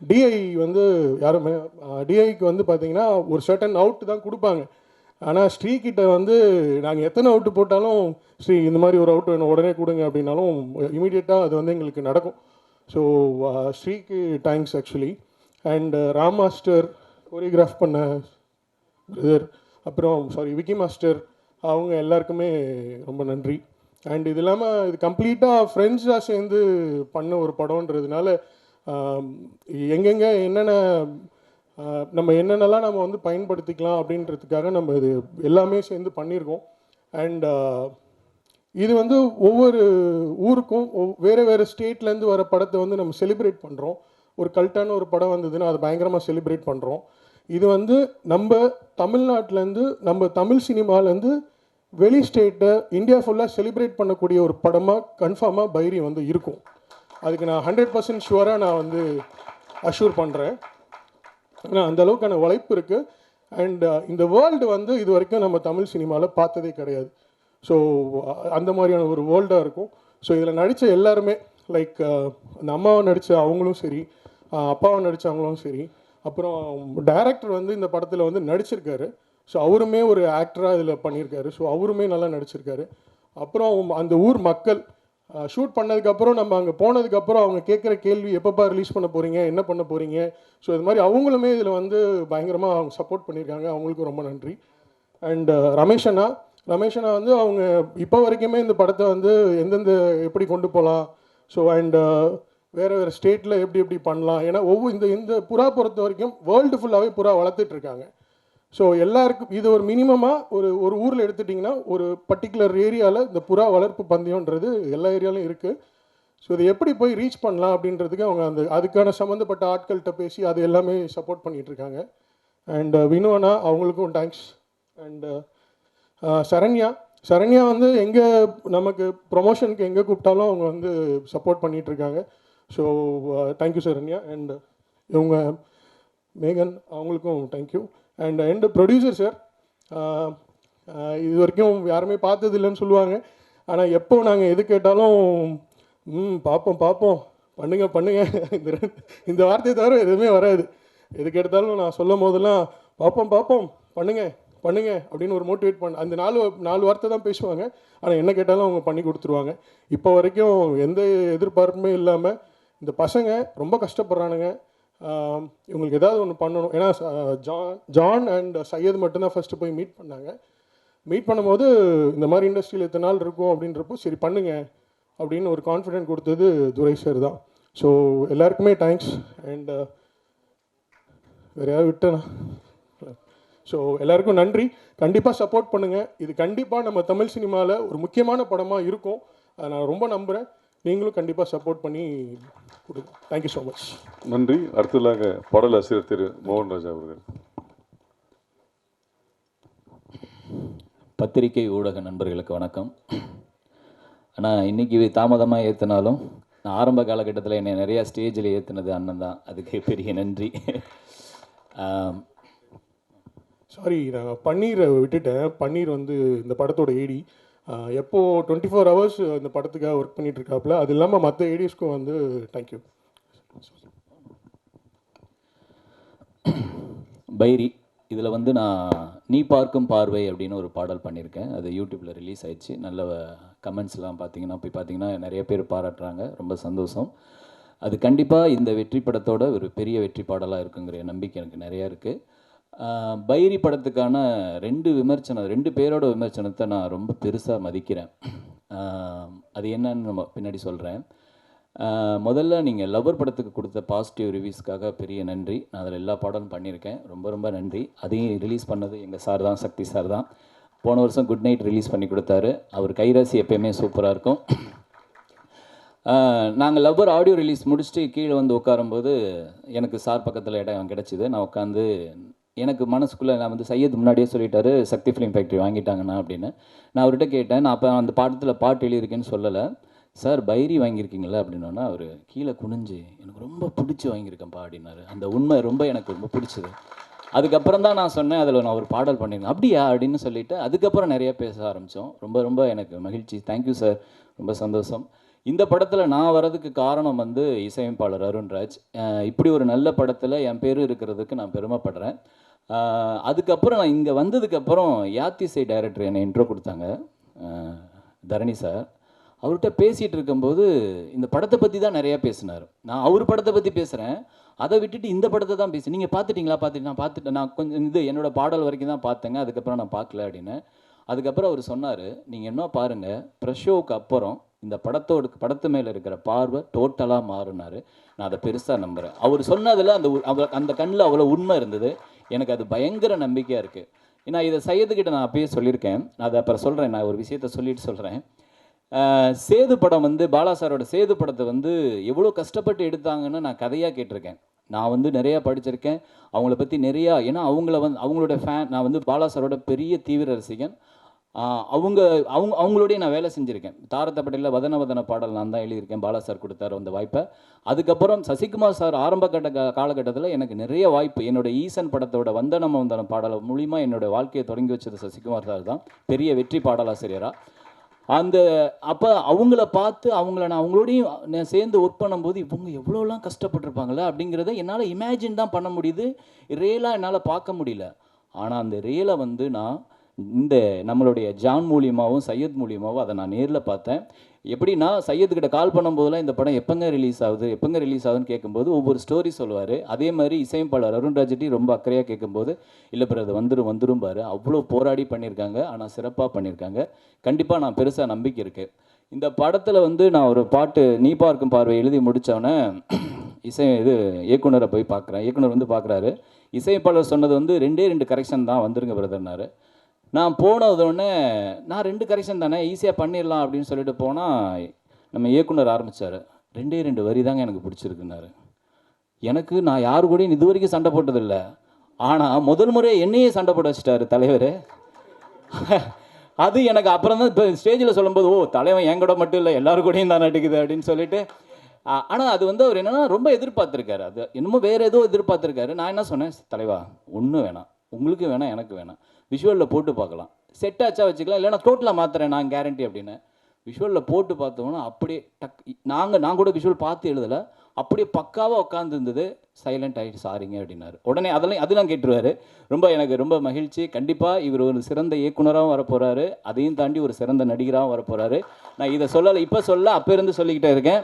டிஐ வந்து யாருமே டிஐக்கு வந்து பார்த்திங்கன்னா ஒரு சர்டன் அவுட் தான் கொடுப்பாங்க. ஆனால் ஸ்ரீகிட்ட வந்து நாங்கள் எத்தனை அவுட்டு போட்டாலும் ஸ்ரீ இந்த மாதிரி ஒரு அவுட் வேணும் உடனே கொடுங்க அப்படின்னாலும் இமீடியட்டாக அது வந்து எங்களுக்கு நடக்கும். ஸோ ஸ்ரீக்கு thanks actually. And Ram master choreograph பண்ண பிரதர், அப்புறம் விக்கி மாஸ்டர், அவங்க எல்லாருக்குமே ரொம்ப நன்றி. அண்ட் இது இல்லாமல் இது கம்ப்ளீட்டாக ஃப்ரெண்ட்ஸாக சேர்ந்து பண்ண ஒரு படம்ன்றதுனால எங்கெங்கே என்னென்ன நம்ம என்னென்னலாம் நம்ம வந்து பயன்படுத்திக்கலாம் அப்படின்றதுக்காக நம்ம இது எல்லாமே சேர்ந்து பண்ணியிருக்கோம். அண்ட் இது வந்து ஒவ்வொரு ஊருக்கும் வேறு ஸ்டேட்லேருந்து வர படத்தை வந்து நம்ம செலிப்ரேட் பண்ணுறோம். ஒரு கல்ட்டான ஒரு படம் வந்ததுன்னா அதை பயங்கரமாக செலிப்ரேட் பண்ணுறோம். இது வந்து நம்ம தமிழ்நாட்டிலேருந்து நம்ம தமிழ் சினிமாலேருந்து வெளி ஸ்டேட்டை இந்தியா ஃபுல்லாக செலிப்ரேட் பண்ணக்கூடிய ஒரு படமாக கன்ஃபார்மாக பைரி வந்து இருக்கும். அதுக்கு நான் 100% ஷுவராக நான் வந்து அஷ்யூர் பண்ணுறேன். ஏன்னா அந்தளவுக்கான உழைப்பு இருக்குது. அண்ட் இந்த வேர்ல்டு வந்து இது வரைக்கும் நம்ம தமிழ் சினிமாவில் பார்த்ததே கிடையாது. ஸோ அந்த மாதிரியான ஒரு வேர்ல்டாக இருக்கும். ஸோ இதில் நடித்த எல்லாருமே லைக் அந்த அம்மாவை நடித்த அவங்களும் சரி, அப்பாவை நடித்தவங்களும் சரி, அப்புறம் டைரக்டர் வந்து இந்த படத்தில் வந்து நடிச்சிருக்காரு. ஸோ அவருமே ஒரு ஆக்டராக இதில் பண்ணியிருக்காரு. ஸோ அவருமே நல்லா நடிச்சிருக்காரு. அப்புறம் அந்த ஊர் மக்கள் ஷூட் பண்ணதுக்கப்புறம் நம்ம அங்கே போனதுக்கப்புறம் அவங்க கேட்குற கேள்வி எப்பப்பா ரிலீஸ் பண்ண போகிறீங்க, என்ன பண்ண போகிறீங்க. ஸோ இது மாதிரி அவங்களுமே இதில் வந்து பயங்கரமாக அவங்க சப்போர்ட் பண்ணியிருக்காங்க. அவங்களுக்கும் ரொம்ப நன்றி. அண்ட் ரமேஷ் அண்ணா வந்து அவங்க இப்போ வரைக்குமே இந்த படத்தை வந்து எந்தெந்த எப்படி கொண்டு போகலாம், ஸோ அண்ட் வேறு ஸ்டேட்டில் எப்படி பண்ணலாம். ஏன்னா இந்த புறா பொறுத்த வரைக்கும் வேர்ல்டு ஃபுல்லாகவே புறா வளர்த்துட்ருக்காங்க. ஸோ எல்லாருக்கும் இது ஒரு மினிமமாக ஒரு ஊரில் எடுத்துட்டிங்கன்னா ஒரு பர்டிகுலர் ஏரியாவில் இந்த புறா வளர்ப்பு பந்தயம்ன்றது எல்லா ஏரியாலையும் இருக்குது. ஸோ இதை எப்படி போய் ரீச் பண்ணலாம் அப்படின்றதுக்கு அவங்க அதுக்கான சம்மந்தப்பட்ட ஆட்கள்கிட்ட பேசி அது எல்லாமே சப்போர்ட் பண்ணிகிட்ருக்காங்க. அண்ட் வினோனா அவங்களுக்கும் தேங்க்ஸ். அண்ட் சரண்யா வந்து எங்கே நமக்கு ப்ரொமோஷனுக்கு எங்கே கூப்பிட்டாலும் அவங்க வந்து சப்போர்ட் பண்ணிகிட்ருக்காங்க. So thank you Saranya. அண்ட் இவங்க மேகன் அவங்களுக்கும் தேங்க்யூ. அண்ட் ப்ரொடியூசர் சார், இது வரைக்கும் யாருமே பார்த்ததில்லைன்னு சொல்லுவாங்க. ஆனால் எப்போ நாங்கள் எது கேட்டாலும் பார்ப்போம் பண்ணுங்க இந்த வார்த்தையை தவிர எதுவுமே வராது. எதுக்கு எடுத்தாலும் நான் சொல்லும் போதெல்லாம் பார்ப்போம் பண்ணுங்க அப்படின்னு ஒரு மோட்டிவேட் அந்த நாலு வார்த்தை தான் பேசுவாங்க. ஆனால் என்ன கேட்டாலும் அவங்க பண்ணி கொடுத்துருவாங்க. இப்போ வரைக்கும் எந்த எதிர்பார்ப்புமே இல்லாமல் இந்த பசங்க ரொம்ப கஷ்டப்படுறானுங்க. இவங்களுக்கு ஏதாவது ஒன்று பண்ணணும். ஏன்னா ஜான் அண்ட் சையத் மட்டும்தான் ஃபஸ்ட்டு போய் மீட் பண்ணாங்க. மீட் பண்ணும்போது இந்த மாதிரி இண்டஸ்ட்ரியில் இத்தனை நாள் இருக்கும் அப்படின்றப்போ சரி பண்ணுங்க அப்படின்னு ஒரு கான்ஃபிடென்ட் கொடுத்தது துரை சார் தான். ஸோ எல்லாருக்குமே தேங்க்ஸ். அண்ட் வேறு யாராவது விட்டேனா? ஸோ எல்லாருக்கும் நன்றி. கண்டிப்பாக சப்போர்ட் பண்ணுங்கள். இது கண்டிப்பாக நம்ம தமிழ் சினிமாவில் ஒரு முக்கியமான படமாக இருக்கும். அதை நான் ரொம்ப நம்புகிறேன். நீங்களும் கண்டிப்பாக சப்போர்ட் பண்ணி கொடுங்க. Thank you so much. நன்றி. அடுத்ததாக பாடலாசிரியர் திரு மோகன்ராஜா அவர்கள். பத்திரிகை ஊடக நண்பர்களுக்கு வணக்கம். ஆனால் இன்றைக்கி தாமதமாக ஏற்றினாலும் நான் ஆரம்ப காலகட்டத்தில் என்னை நிறையா ஸ்டேஜில் ஏற்றினது அண்ணன் தான். அதுக்கு பெரிய நன்றி. சாரி, நான் பன்னீரை விட்டுட்டேன். பன்னீர் வந்து இந்த படத்தோட ஏடி எப்போது 24 hours இந்த படத்துக்காக ஒர்க் பண்ணிகிட்ருக்காப்புல. அது இல்லாமல் மற்ற ஏடிஸ்க்கும் வந்து தேங்க்யூ. பைரி இதில் வந்து நான் நீ பார்க்கும் பார்வை அப்படின்னு ஒரு பாடல் பண்ணியிருக்கேன். அது யூடியூப்பில் ரிலீஸ் ஆயிடுச்சு. நல்ல கமெண்ட்ஸ்லாம் பார்த்தீங்கன்னா போய் பார்த்தீங்கன்னா நிறைய பேர் பாராட்டுறாங்க. ரொம்ப சந்தோஷம். அது கண்டிப்பாக இந்த வெற்றி படத்தோட ஒரு பெரிய வெற்றி பாடலாக இருக்குங்கிற நம்பிக்கை எனக்கு நிறையா இருக்குது. பைரி படத்துக்கான 2 பேரோட விமர்சனத்தை நான் ரொம்ப பெருசாக மதிக்கிறேன். அது என்னன்னு நம்ம பின்னாடி சொல்கிறேன். முதல்ல நீங்கள் லவர் படத்துக்கு கொடுத்த பாசிட்டிவ் ரிவ்யூஸ்க்காக பெரிய நன்றி. நான் அதில் எல்லா பாடலும் பண்ணியிருக்கேன். ரொம்ப நன்றி. அதையும் ரிலீஸ் பண்ணது எங்கள் சார் தான், சக்தி சார் தான். போன வருஷம் குட் நைட் ரிலீஸ் பண்ணி கொடுத்தாரு. அவர் கைராசி எப்போயுமே சூப்பராக இருக்கும். நாங்கள் லவ்வர் ஆடியோ ரிலீஸ் முடிச்சுட்டு கீழே வந்து உட்காரும்போது எனக்கு சார் பக்கத்தில் இடம் கிடச்சிது. நான் உட்காந்து எனக்கு மனசுக்குள்ளே நான் வந்து சையத் முன்னாடியே சொல்லிட்டாரு சக்தி ஃபிலிம் ஃபேக்ட்ரி வாங்கிட்டாங்கண்ணா அப்படின்னு. நான் அவர்கிட்ட கேட்டேன், நான் அப்போ அந்த பாடத்தில் பாட்டு எழுதியிருக்கேன்னு சொல்லலை. சார் பைரி வாங்கியிருக்கீங்களா அப்படின்னா அவர் கீழே குனிஞ்சு எனக்கு ரொம்ப பிடிச்சி வாங்கியிருக்கேன்ப்பா அப்படின்னாரு. அந்த உண்மை எனக்கு ரொம்ப பிடிச்சது. அதுக்கப்புறம் தான் நான் சொன்னேன் அதில் நான் ஒரு பாடல் பண்ணியிருந்தேன். அப்படியா அப்படின்னு சொல்லிவிட்டு அதுக்கப்புறம் நிறைய பேச ஆரம்பித்தோம். ரொம்ப எனக்கு மகிழ்ச்சி. தேங்க்யூ சார், ரொம்ப சந்தோஷம். இந்த படத்தில் நான் வரதுக்கு காரணம் வந்து இசையமைப்பாளர் அருண்ராஜ். இப்படி ஒரு நல்ல படத்தில் என் பேர் இருக்கிறதுக்கு நான் பெருமைப்படுறேன். அதுக்கப்புறம் நான் இங்கே வந்ததுக்கப்புறம் யாத்திசை டைரக்டர் என்னை இன்ட்ரோ கொடுத்தாங்க, தரணி சார். அவர்கிட்ட பேசிகிட்டு இருக்கும்போது இந்த படத்தை பற்றி தான் நிறையா பேசினார். நான் அவர் படத்தை பற்றி பேசுகிறேன், அதை விட்டுட்டு இந்த படத்தை தான் பேசி நீங்கள் பார்த்துட்டிங்களா? நான் பார்த்துட்டேன். நான் கொஞ்சம் என்னோடய பாடல் வரைக்கும் தான் பார்த்தேங்க, அதுக்கப்புறம் நான் பார்க்கல அப்படின்னு. அதுக்கப்புறம் அவர் சொன்னார், நீங்கள் என்ன பாருங்கள், ப்ரெஷ் ஷோவுக்கு அப்புறம் இந்த படத்து மேலே இருக்கிற பார்வை டோட்டலாக மாறினார். நான் அதை பெருசாக நம்புகிறேன். அவர் சொன்னதில் அந்த கண்ணில் அவ்வளோ உண்மை இருந்தது. எனக்கு அது பயங்கர நம்பிக்கையாக இருக்குது. ஏன்னா இதை சையதுக்கிட்ட நான் அப்பயே சொல்லியிருக்கேன். நான் அதை அப்புறம் சொல்கிறேன். நான் ஒரு விஷயத்த சொல்லிட்டு சொல்கிறேன். சேது படம் வந்து பாலா சாரோட சேது படத்தை வந்து எவ்வளோ கஷ்டப்பட்டு எடுத்தாங்கன்னு நான் கதையாக கேட்டிருக்கேன். நான் வந்து நிறையா படிச்சிருக்கேன் அவங்கள பற்றி நிறையா. ஏன்னா அவங்களோட ஃபேன். நான் வந்து பாலா சாரோட பெரிய தீவிர ரசிகன். அவங்களோடய நான் வேலை செஞ்சுருக்கேன். தாரத்தப்பட்டையில் வதன பாடல் நான் தான் எழுதியிருக்கேன். பாலா சார் கொடுத்தாரு அந்த வாய்ப்பை. அதுக்கப்புறம் சசிகுமார் சார் ஆரம்ப காலகட்டத்தில் எனக்கு நிறைய வாய்ப்பு. என்னோடய ஈசன் படத்தோட வந்தனம் பாடல் மூலிமா என்னோடய வாழ்க்கையை தொடங்கி வச்சது சசிகுமார் சார் தான், பெரிய வெற்றி பாடலாசிரியராக. அப்போ அவங்கள பார்த்து நான் அவங்களோடையும் சேர்ந்து ஒர்க் பண்ணும்போது இவங்க எவ்வளோலாம் கஷ்டப்பட்டுருப்பாங்களே அப்படிங்கிறத என்னால் இமேஜின் தான் பண்ண முடியுது. ரியலாக என்னால் பார்க்க முடியல. ஆனால் அந்த ரியலை வந்து நான் இந்த நம்மளுடைய ஜான் மூலியமாகவும் சையத் மூலியமாகவும் அதை நான் நேரில் பார்த்தேன். எப்படின்னா சையத்துக்கிட்ட கால் பண்ணும்போதெல்லாம் இந்த படம் எப்போங்க ரிலீஸ் ஆகுதுன்னு கேட்கும்போது ஒவ்வொரு ஸ்டோரி சொல்லுவார். அதே மாதிரி இசையமைப்பாளர் அருண்ராஜ்டி ரொம்ப அக்கறையாக கேட்கும்போது இல்லை பிற அது வந்துடும் பாரு. அவ்வளோ போராடி பண்ணியிருக்காங்க, ஆனால் சிறப்பாக பண்ணியிருக்காங்க. கண்டிப்பாக நான் பெருசாக நம்பிக்கை இருக்குது. இந்த படத்தில் வந்து நான் ஒரு பாட்டு நீ பார்க்கும் பார்வை எழுதி முடித்தோடனே இயக்குனரை போய் பார்க்குறேன். இயக்குனர் வந்து பார்க்குறாரு. இசையமைப்பாளர் சொன்னது வந்து 2 கரெக்ஷன் தான் வந்துருங்க பிரதர்னாரு. நான் போனதோடனே நான் 2 கரெக்ஷன் தானே ஈஸியாக பண்ணிடலாம் அப்படின்னு சொல்லிட்டு போனால் நம்ம இயக்குனர் ஆரம்பித்தார். 2 வரி தாங்க எனக்கு பிடிச்சிருக்குன்னாரு. எனக்கு நான் யாரு கூடயும் இது வரைக்கும் சண்டை போட்டதில்லை. ஆனால் முதல் முறை என்னையே சண்டை போட வச்சிட்டாரு தலைவர். அது எனக்கு அப்புறம் தான் இப்போ ஸ்டேஜில் சொல்லும்போது தலைவன் என் கூட மட்டும் இல்லை எல்லாரும் கூடயும் தான் நடிக்குது அப்படின்னு சொல்லிட்டு. ஆனால் அது வந்து அவர் என்னென்னா ரொம்ப எதிர்பார்த்துருக்காரு. அது என்னமோ வேறு ஏதோ எதிர்பார்த்துருக்காரு. நான் என்ன சொன்னேன், தலைவா ஒன்றும் வேணாம், உங்களுக்கு வேணாம் எனக்கு வேணாம், விஷுவலில் போட்டு பார்க்கலாம், செட் ஆச்சா வச்சுக்கலாம், இல்லைனா டோட்டலாக மாற்றுறேன் நான் கேரண்டி அப்படின்னு. விஷுவலில் போட்டு பார்த்தோம்னா அப்படியே நான் கூட விஷுவல் பார்த்து எழுதலை, அப்படியே பக்காவாக உட்காந்துருந்தது. சைலண்ட் ஆகிட்டு சாரிங்க அப்படின்னாரு. உடனே அதெல்லாம் கேட்டுருவார். எனக்கு ரொம்ப மகிழ்ச்சி. கண்டிப்பாக இவர் ஒரு சிறந்த இயக்குனராகவும் வரப்போகிறாரு, அதையும் தாண்டி ஒரு சிறந்த நடிகராகவும் வரப்போகிறாரு. நான் இதை சொல்லலை, இப்போ அப்போ இருந்து சொல்லிக்கிட்டே இருக்கேன்.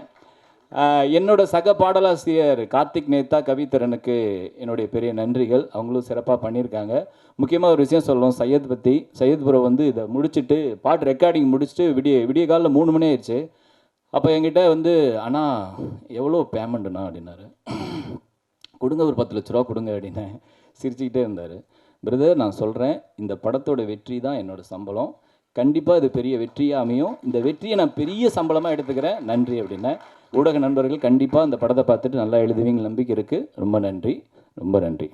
என்னோட சக பாடலாசிரியர் கார்த்திக் நேத்தா கவிதரனுக்கு என்னுடைய பெரிய நன்றிகள். அவங்களும் சிறப்பாக பண்ணியிருக்காங்க. முக்கியமாக ஒரு விஷயம் சொல்லணும் சையத் பற்றி. சையத் ப்ரோ வந்து இதை முடிச்சுட்டு பாட்டு ரெக்கார்டிங் முடிச்சுட்டு விடிய காலையில் 3 மணி ஆயிடுச்சு. அப்போ என்கிட்ட வந்து அண்ணா எவ்வளோ பேமெண்ட்டுண்ணா அப்படின்னாரு. கொடுங்க ஒரு 10 லட்ச ரூபா கொடுங்க அப்படின்னேன். சிரிச்சுக்கிட்டே இருந்தார். பிரதர் நான் சொல்கிறேன், இந்த படத்தோட வெற்றி தான் என்னோடய சம்பளம். கண்டிப்பாக இது பெரிய வெற்றியாக அமையும். இந்த வெற்றியை நான் பெரிய சம்பளமாக எடுத்துக்கிறேன், நன்றி அப்படின்னேன். ஊடக நண்பர்கள் கண்டிப்பாக இந்த படத்தை பார்த்துட்டு நல்லா எழுதுவீங்க நம்பிக்கை இருக்குது. ரொம்ப நன்றி, ரொம்ப நன்றி.